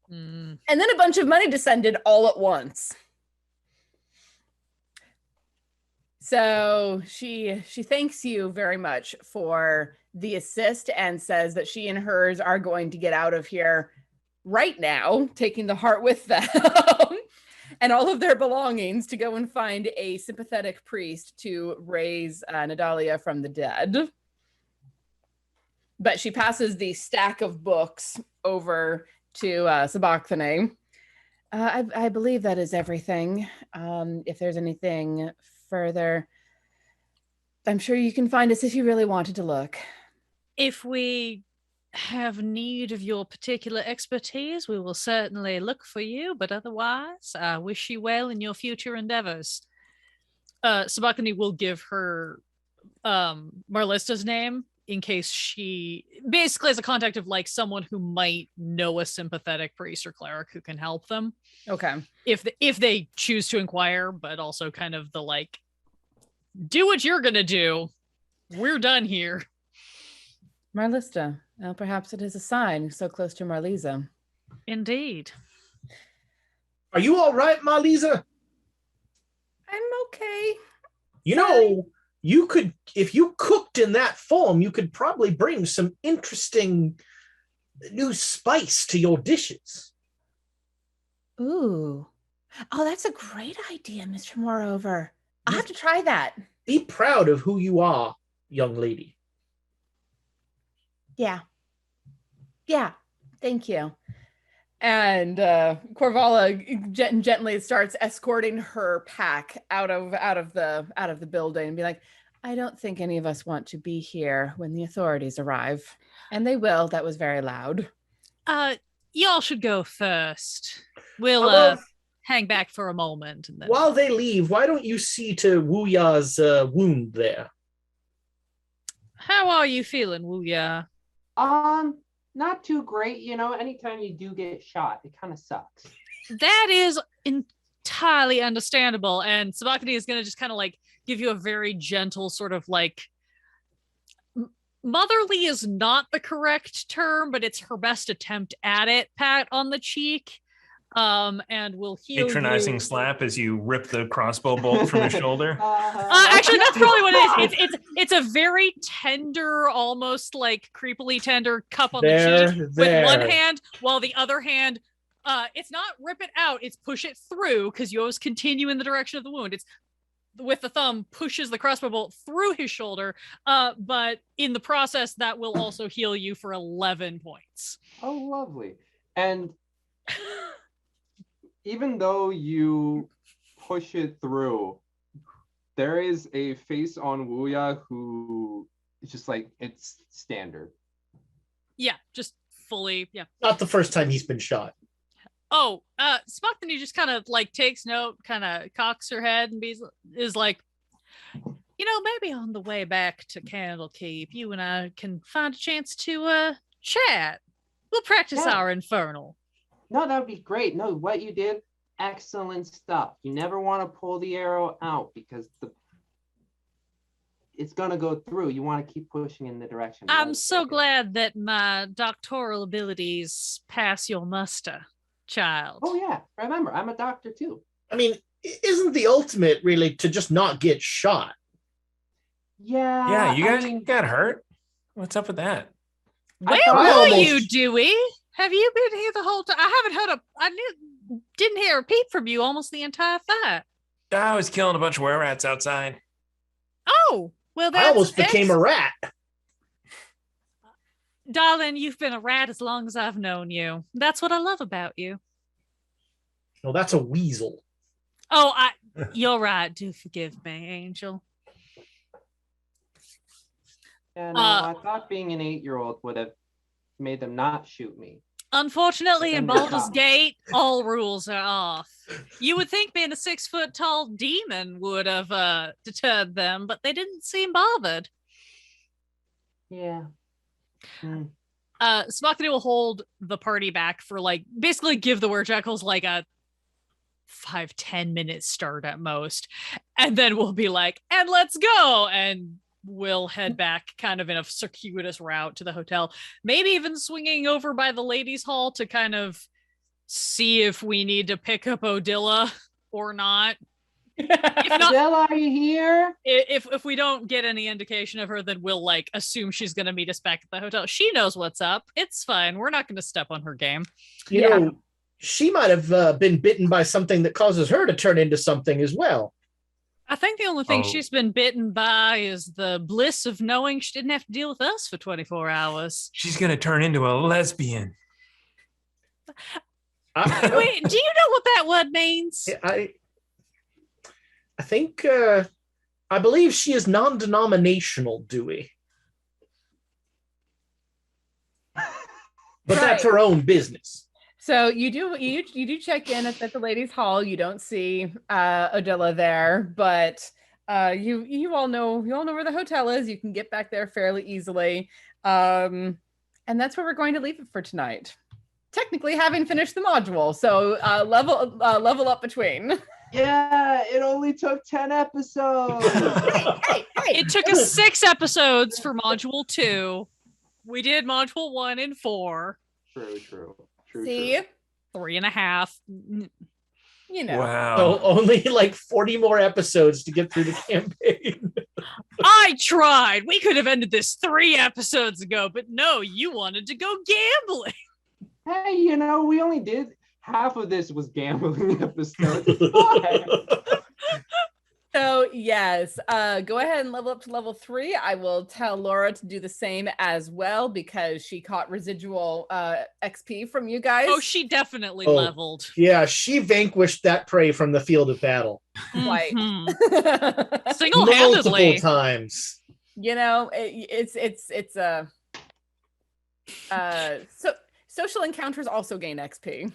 And then a bunch of money descended all at once. So she thanks you very much for the assist and says that she and hers are going to get out of here right now, taking the heart with them and all of their belongings to go and find a sympathetic priest to raise Nadalia from the dead. But she passes the stack of books over to Sabachthani. I believe that is everything. If there's anything further, I'm sure you can find us if you really wanted to look. If we have need of your particular expertise, we will certainly look for you, but otherwise, I wish you well in your future endeavors. Sabachthani will give her Marlista's name in case she basically has a contact of like someone who might know a sympathetic priest or cleric who can help them. Okay. If they choose to inquire, but also kind of the like, do what you're gonna do. We're done here. Marlista. Well, perhaps it is a sign so close to Marlisa. Indeed. Are you all right, Marlisa? I'm okay. You could, if you cooked in that form, you could probably bring some interesting new spice to your dishes. Ooh. Oh, that's a great idea, Mr. Moreover. I'll have to try that. Be proud of who you are, young lady. Yeah. Thank you. And Corvala gently starts escorting her pack out of the building and be like, I don't think any of us want to be here when the authorities arrive. And they will. That was very loud. Y'all should go first. We'll hang back for a moment. And then... While they leave, why don't you see to Wuya's wound there? How are you feeling, Wuya? Not too great, anytime you do get shot, it kind of sucks. That is entirely understandable. And Sabachthani is going to just kind of like give you a very gentle sort of like, motherly is not the correct term, but it's her best attempt at it, pat on the cheek. And will heal patronizing you. Slap as you rip the crossbow bolt from his shoulder. Actually, that's probably what it is. It's a very tender, almost like creepily tender cup on the cheek with one hand, while the other hand, it's not rip it out, it's push it through, because you always continue in the direction of the wound. It's with the thumb pushes the crossbow bolt through his shoulder, but in the process, that will also heal you for 11 points. Oh, lovely. And even though you push it through, there is a face on Wuya who is just like, it's standard. Yeah, just fully, yeah. Not the first time he's been shot. Oh, Smockney just kind of like takes note, kind of cocks her head and is like, maybe on the way back to Candlekeep, you and I can find a chance to chat. We'll practice our infernal. No, that would be great. No, what you did, excellent stuff. You never want to pull the arrow out because it's going to go through. You want to keep pushing in the direction. I'm so glad that my doctoral abilities pass your muster, child. Oh, yeah. Remember, I'm a doctor, too. I mean, isn't the ultimate really to just not get shot? Yeah. Yeah, you guys got hurt? What's up with that? Where were you, Dewey? Have you been here the whole time? I didn't hear a peep from you almost the entire fight. I was killing a bunch of were-rats outside. Oh, well, that's I almost became a rat. Darling, you've been a rat as long as I've known you. That's what I love about you. No, that's a weasel. Oh, you're right. Do forgive me, Angel. Yeah, no, I thought being an 8-year-old would have made them not shoot me. Unfortunately, in Baldur's Gate, all rules are off. You would think being a 6-foot-tall demon would have deterred them, but they didn't seem bothered. Yeah. Smockney will hold the party back for basically give the Werejecals like a 5-10 minute start at most, and then we'll be like, and let's go, and we'll head back kind of in a circuitous route to the hotel, maybe even swinging over by the ladies' hall to kind of see if we need to pick up Odilla or not. If not, Odilla, are you here? If we don't get any indication of her, then we'll assume she's going to meet us back at the hotel. She knows what's up. It's fine. We're not going to step on her game. You know, she might have been bitten by something that causes her to turn into something as well. I think the only thing she's been bitten by is the bliss of knowing she didn't have to deal with us for 24 hours. She's going to turn into a lesbian. Wait, do you know what that word means? I think, I believe she is non-denominational, Dewey. But that's her own business. So you do check in at the ladies' hall. You don't see Odilla there, but you all know where the hotel is. You can get back there fairly easily, and that's where we're going to leave it for tonight. Technically, having finished the module, so level up between. Yeah, it only took 10 episodes. Hey! It took us 6 episodes for module 2. We did module 1 in 4. True. See? 3.5. You know. Wow. So only 40 more episodes to get through the campaign. I tried. We could have ended this 3 episodes ago, but no, you wanted to go gambling. Hey, we only did half of this was gambling episode. So yes, go ahead and level up to level 3. I will tell Laura to do the same as well because she caught residual XP from you guys. Oh, she definitely leveled. Yeah, she vanquished that prey from the field of battle. Quite. Single-handedly. Multiple times. It's so social encounters also gain XP.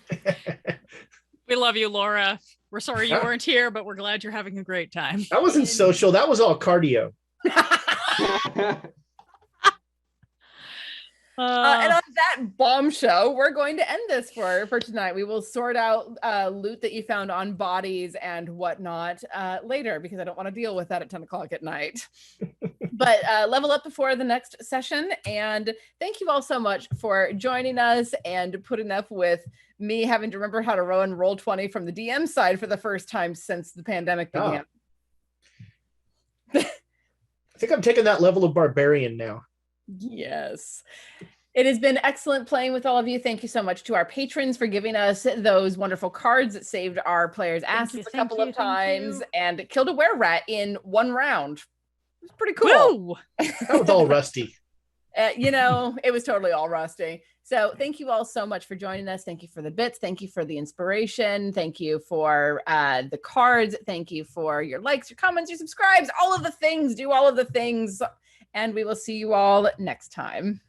We love you, Laura. We're sorry you weren't here, but we're glad you're having a great time. That wasn't social. That was all cardio. And on that bombshell, we're going to end this for tonight. We will sort out loot that you found on bodies and whatnot later because I don't want to deal with that at 10 o'clock at night. But level up before the next session. And thank you all so much for joining us and putting up with me having to remember how to run Roll20 from the DM side for the first time since the pandemic began. I think I'm taking that level of barbarian now. Yes. It has been excellent playing with all of you. Thank you so much to our patrons for giving us those wonderful cards that saved our players' asses a couple of times and killed a were-rat in one round. It was pretty cool. That was all rusty. It was totally all rusty. So thank you all so much for joining us. Thank you for the bits. Thank you for the inspiration. Thank you for the cards. Thank you for your likes, your comments, your subscribes, all of the things. Do all of the things. And we will see you all next time.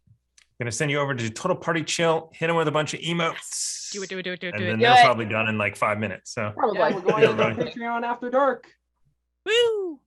I'm gonna send you over to Total Party Chill, hit him with a bunch of emotes. Yes. Do it. And Do then it. they're probably done in like 5 minutes. So Probably. Yeah, we're going to Patreon after dark. Woo!